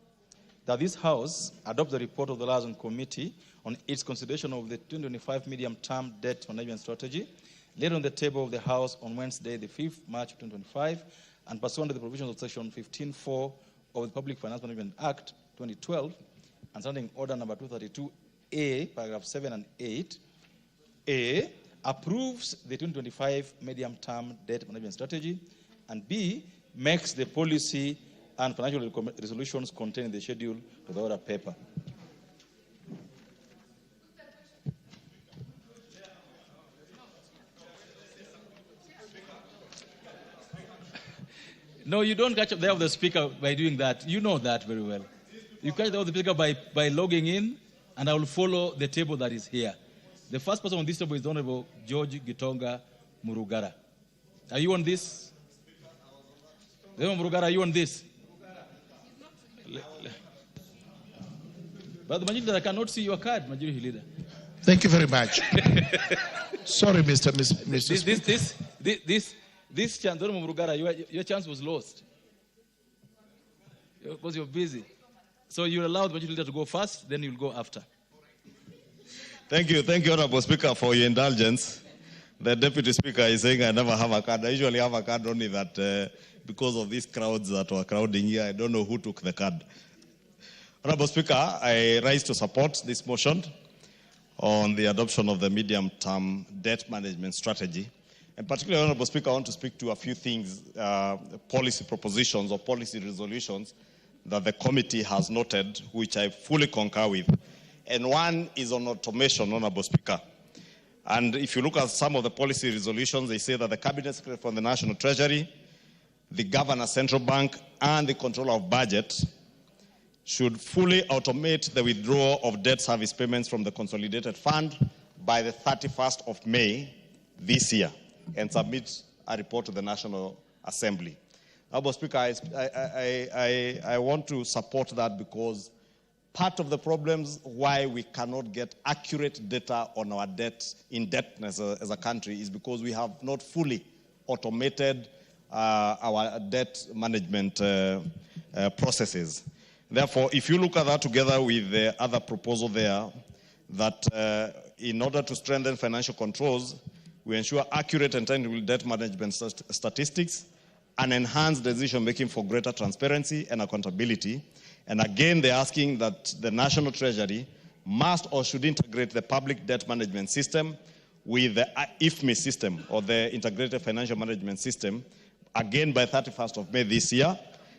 that this House adopt the report of the Liaison Committee on its consideration of the 2025 medium-term debt management strategy laid on the table of the House on Wednesday, the 5th March 2025, and pursuant to the provisions of Section 15.4 of the Public Finance Management Act 2012, and standing Order Number 232A, Paragraph 7 and 8, A, approves the 2025 medium-term debt management strategy, and B, makes the policy and financial resolutions contained in the schedule to the order paper. No, you don't catch up there of the speaker by doing that. You know that very well. You catch there of the speaker by logging in, and I will follow the table that is here. The first person on this table is the Honorable George Gitonga Murugara. Are you on this? Murugara, are you on this? But the Majority Leader, I cannot see your card, Majority Leader. Thank you very much. Sorry, Mr. This chance, Murugara, your chance was lost because you're busy. So you allow the Majority Leader to go first, then you'll go after. Thank you, Honorable Speaker, for your indulgence. The Deputy Speaker is saying I never have a card. I usually have a card, only that because of these crowds that were crowding here, I don't know who took the card. Honorable Speaker, I rise to support this motion on the adoption of the medium-term debt management strategy. And particularly, Honorable Speaker, I want to speak to a few things, policy propositions or policy resolutions that the committee has noted, which I fully concur with. And one is on automation, Honorable Speaker. And if you look at some of the policy resolutions, they say that the Cabinet Secretary from the National Treasury, the Governor Central Bank, and the Controller of Budget should fully automate the withdrawal of debt service payments from the Consolidated Fund by the 31st of May this year and submit a report to the National Assembly. Honorable Speaker, I want to support that because part of the problems why we cannot get accurate data on our debt indebtedness as a country is because we have not fully automated our debt management processes. Therefore, if you look at that together with the other proposal there, that in order to strengthen financial controls, we ensure accurate and timely debt management statistics and enhance decision-making for greater transparency and accountability. And again, they're asking that the National Treasury must or should integrate the public debt management system with the IFMI system, or the Integrated Financial Management System, again by 31st of May this year,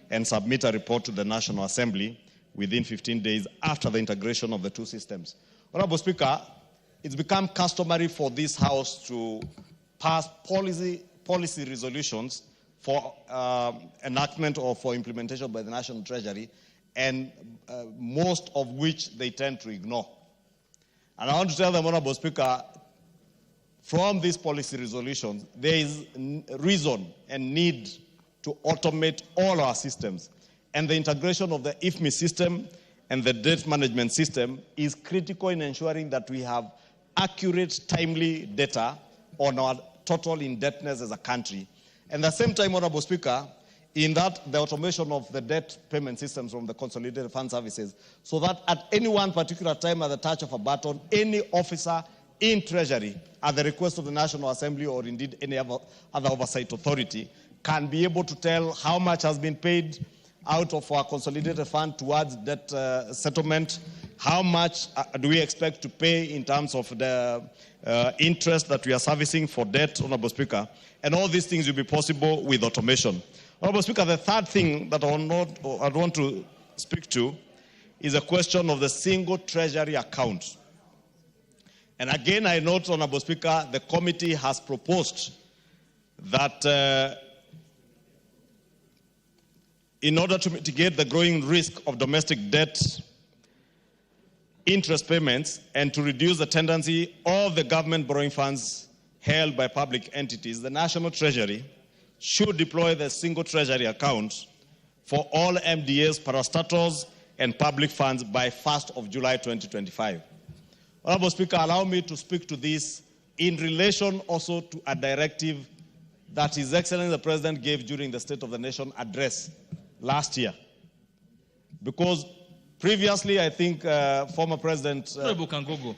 and submit a report to the National Assembly within 15 days after the integration of the two systems. Honorable Speaker, it's become customary for this House to pass policy resolutions for enactment or for implementation by the National Treasury, and most of which they tend to ignore. And I want to tell them, Honorable Speaker, from these policy resolutions, there is reason and need to automate all our systems. And the integration of the IFMI system and the debt management system is critical in ensuring that we have accurate, timely data on our total indebtedness as a country. And at the same time, Honorable Speaker, in that the automation of the debt payment systems from the Consolidated Fund Services, so that at any one particular time, at the touch of a button, any officer in Treasury, at the request of the National Assembly or indeed any other oversight authority, can be able to tell how much has been paid out of our consolidated fund towards debt settlement, how much do we expect to pay in terms of the interest that we are servicing for debt, Honorable Speaker, and all these things will be possible with automation. Honorable Speaker, the third thing that I want to speak to is a question of the single treasury account. And again, I note, Honorable Speaker, the committee has proposed that in order to mitigate the growing risk of domestic debt interest payments and to reduce the tendency of the government borrowing funds held by public entities, the National Treasury should deploy the single treasury account for all MDAs, parastatals, and public funds by 1st of July 2025. Honorable Speaker, allow me to speak to this in relation also to a directive that His Excellency the President gave during the State of the Nation address last year. Because previously, I think former President... Honorable Kangogo,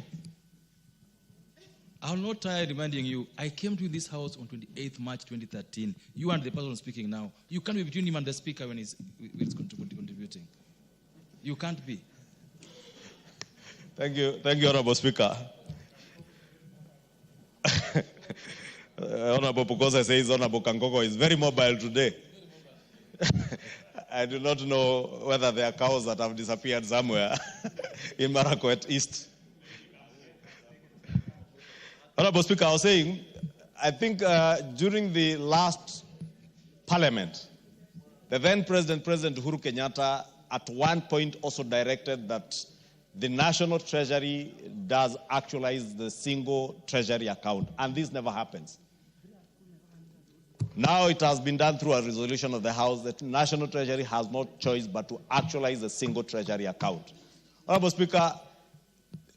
I'll not tire reminding you, I came to this House on 28th March 2013. You and the person speaking now. You can't be between him and the Speaker when he's contributing. You can't be. Thank you, Honorable Speaker. Honorable Pukosa says Honorable Kangogo is very mobile today. I do not know whether there are cows that have disappeared somewhere in Marakwet East. Honorable Speaker, I was saying, I think during the last Parliament, the then President Uhuru Kenyatta, at one point also directed that the National Treasury does actualize the single treasury account, and this never happens. Now it has been done through a resolution of the House that National Treasury has no choice but to actualize the single treasury account. Honorable Speaker,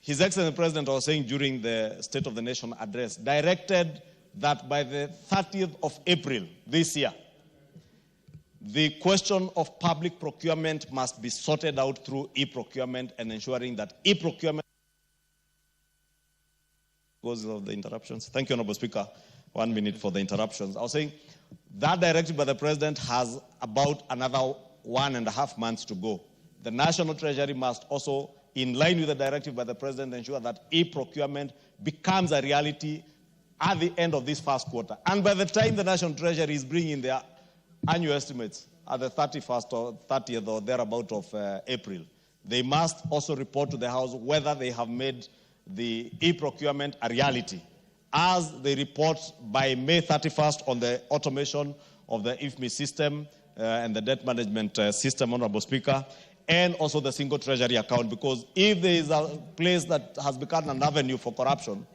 His Excellency the President was saying during the State of the Nation address, directed that by the 30th of April this year, the question of public procurement must be sorted out through e-procurement and ensuring that e-procurement goes of the interruptions. Thank you, Honorable Speaker. 1 minute for the interruptions. I was saying that directive by the President has about another 1.5 months to go. The National Treasury must also, in line with the directive by the President, ensure that e-procurement becomes a reality at the end of this first quarter. And by the time the National Treasury is bringing their annual estimates at the 31st or 30th or thereabout of April, they must also report to the House whether they have made the e-procurement a reality, as they report by May 31st on the automation of the IFMI system and the debt management system, Honorable Speaker, and also the single treasury account, because if there is a place that has become an avenue for corruption,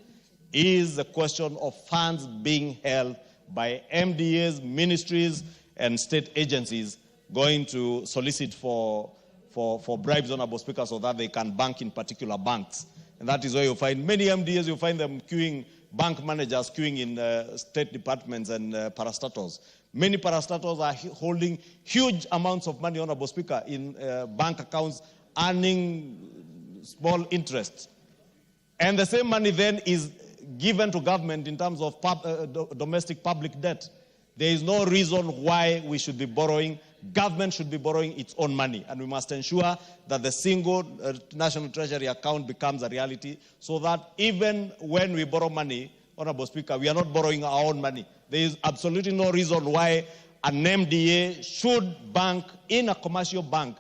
is the question of funds being held by MDAs, ministries, and state agencies going to solicit for bribes, Honorable Speaker, so that they can bank in particular banks. And that is where you find many MDAs, you find them queuing bank managers queuing in state departments and parastatals. Many parastatals are holding huge amounts of money, Honorable Speaker, in bank accounts, earning small interest. And the same money then is given to government in terms of domestic public debt. There is no reason why we should be borrowing. Government should be borrowing its own money, and we must ensure that the single national treasury account becomes a reality, so that even when we borrow money, Honorable Speaker, we are not borrowing our own money. There is absolutely no reason why an MDA should bank in a commercial bank,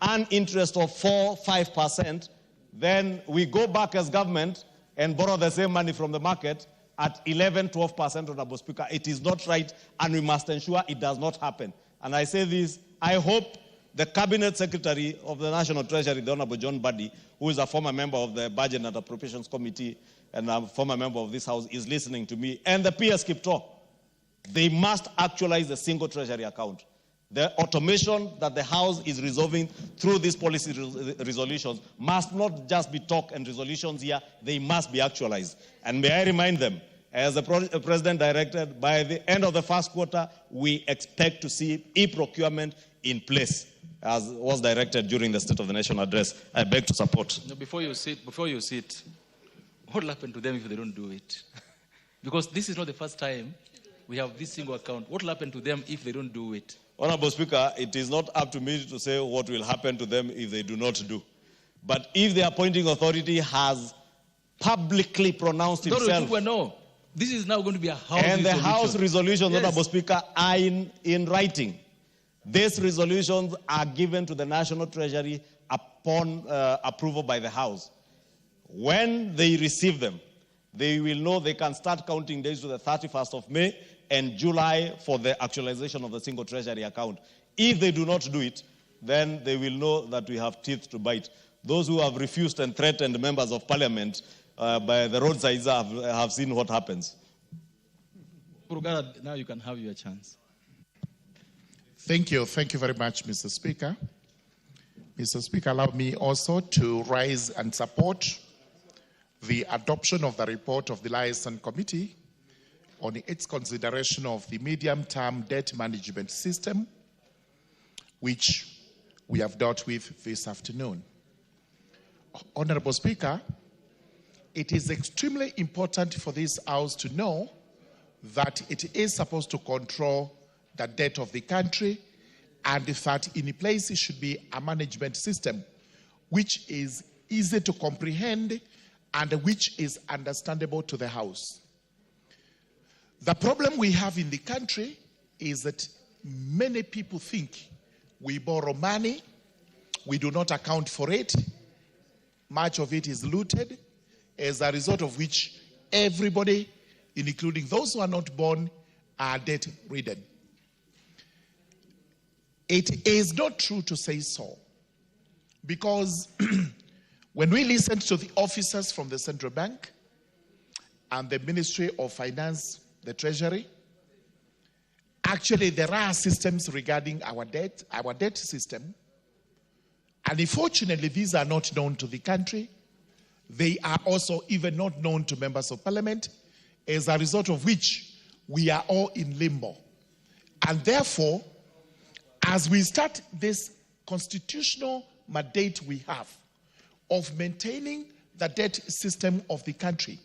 earn interest of 4-5%, then we go back as government and borrow the same money from the market at 11-12%, Honorable Speaker. It is not right, and we must ensure it does not happen. And I say this, I hope the Cabinet Secretary of the National Treasury, the Honorable John Buddy, who is a former member of the Budget and Appropriations Committee and a former member of this House, is listening to me, and the PS Kipto. They must actualize the single treasury account. The automation that the House is resolving through these policy resolutions must not just be talk and resolutions here, they must be actualized. And may I remind them, as the President directed, by the end of the first quarter, we expect to see e-procurement in place, as was directed during the State of the Nation address. I beg to support. No, before you sit, what will happen to them if they don't do it? Because this is not the first time we have this single account. What will happen to them if they don't do it? Honorable Speaker, it is not up to me to say what will happen to them if they do not do. But if the appointing authority has publicly pronounced itself... No. This is now going to be a House and resolution. The House resolutions, yes, Honorable Speaker, are in writing. These resolutions are given to the National Treasury upon approval by the House. When they receive them, they will know they can start counting days to the 31st of May and July for the actualization of the single treasury account. If they do not do it, then they will know that we have teeth to bite. Those who have refused and threatened members of parliament by the roadsides have seen what happens. Now you can have your chance. Thank you. Thank you very much, Mr. Speaker. Mr. Speaker, allow me also to rise and support the adoption of the report of the Liaison Committee on its consideration of the medium-term debt management system, which we have dealt with this afternoon. Honorable Speaker, it is extremely important for this House to know that it is supposed to control the debt of the country, and that in place it should be a management system which is easy to comprehend and which is understandable to the House. The problem we have in the country is that many people think we borrow money, we do not account for it, much of it is looted, as a result of which everybody, including those who are not born, are debt-ridden. It is not true to say so, because when we listened to the officers from the Central Bank and the Ministry of Finance, the Treasury, actually there are systems regarding our debt system, and unfortunately these are not known to the country. They are also even not known to members of parliament, as a result of which we are all in limbo. And therefore, as we start this constitutional mandate we have of maintaining the debt system of the country,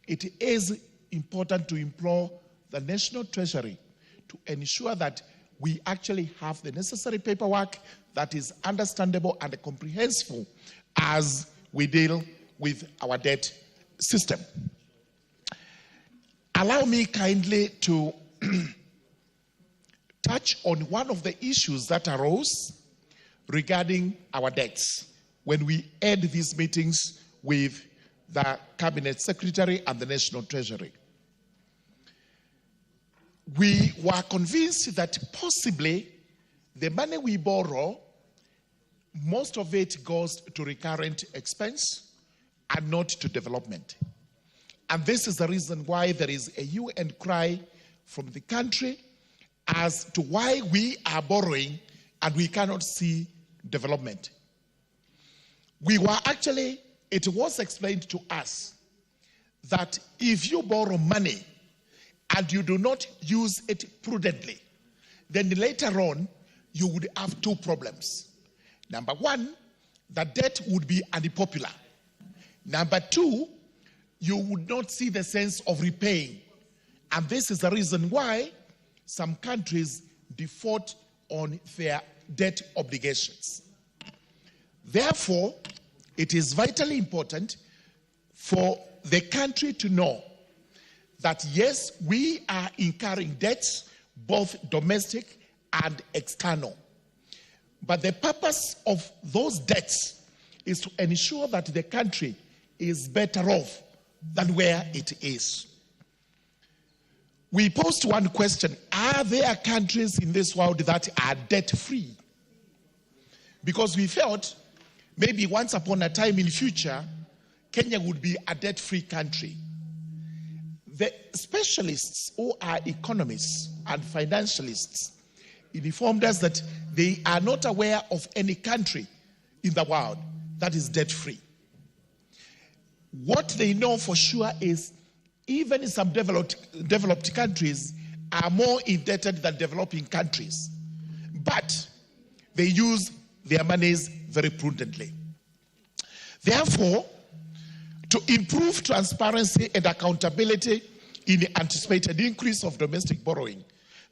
it is important to implore the National Treasury to ensure that we actually have the necessary paperwork that is understandable and comprehensible as we deal with our debt system. Allow me kindly to touch on one of the issues that arose regarding our debts when we had these meetings with the Cabinet Secretary and the National Treasury. We were convinced that possibly the money we borrow, most of it goes to recurrent expense and not to development. And this is the reason why there is a hue and cry from the country as to why we are borrowing and we cannot see development. We were actually, it was explained to us that if you borrow money and you do not use it prudently, then later on you would have two problems. Number one, the debt would be unpopular. Number two, you would not see the sense of repaying. And this is the reason why some countries default on their debt obligations. Therefore, it is vitally important for the country to know that yes, we are incurring debts, both domestic and external. But the purpose of those debts is to ensure that the country is better off than where it is. We posed one question: are there countries in this world that are debt-free? Because we felt maybe once upon a time in future, Kenya would be a debt-free country. The specialists who are economists and financialists informed us that they are not aware of any country in the world that is debt-free. What they know for sure is even some developed countries are more indebted than developing countries, but they use their monies very prudently. Therefore, to improve transparency and accountability in the anticipated increase of domestic borrowing,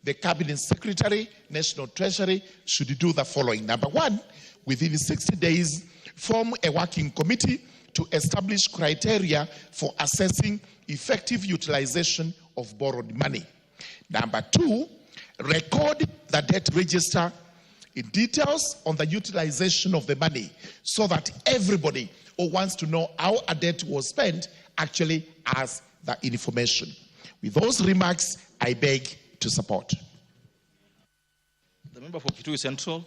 the Cabinet Secretary, National Treasury, should do the following. Number one, within 60 days, form a working committee to establish criteria for assessing effective utilization of borrowed money. Number two, record the debt register in details on the utilization of the money so that everybody who wants to know how a debt was spent actually has the information. With those remarks, I beg to support. The member for Kitui Central.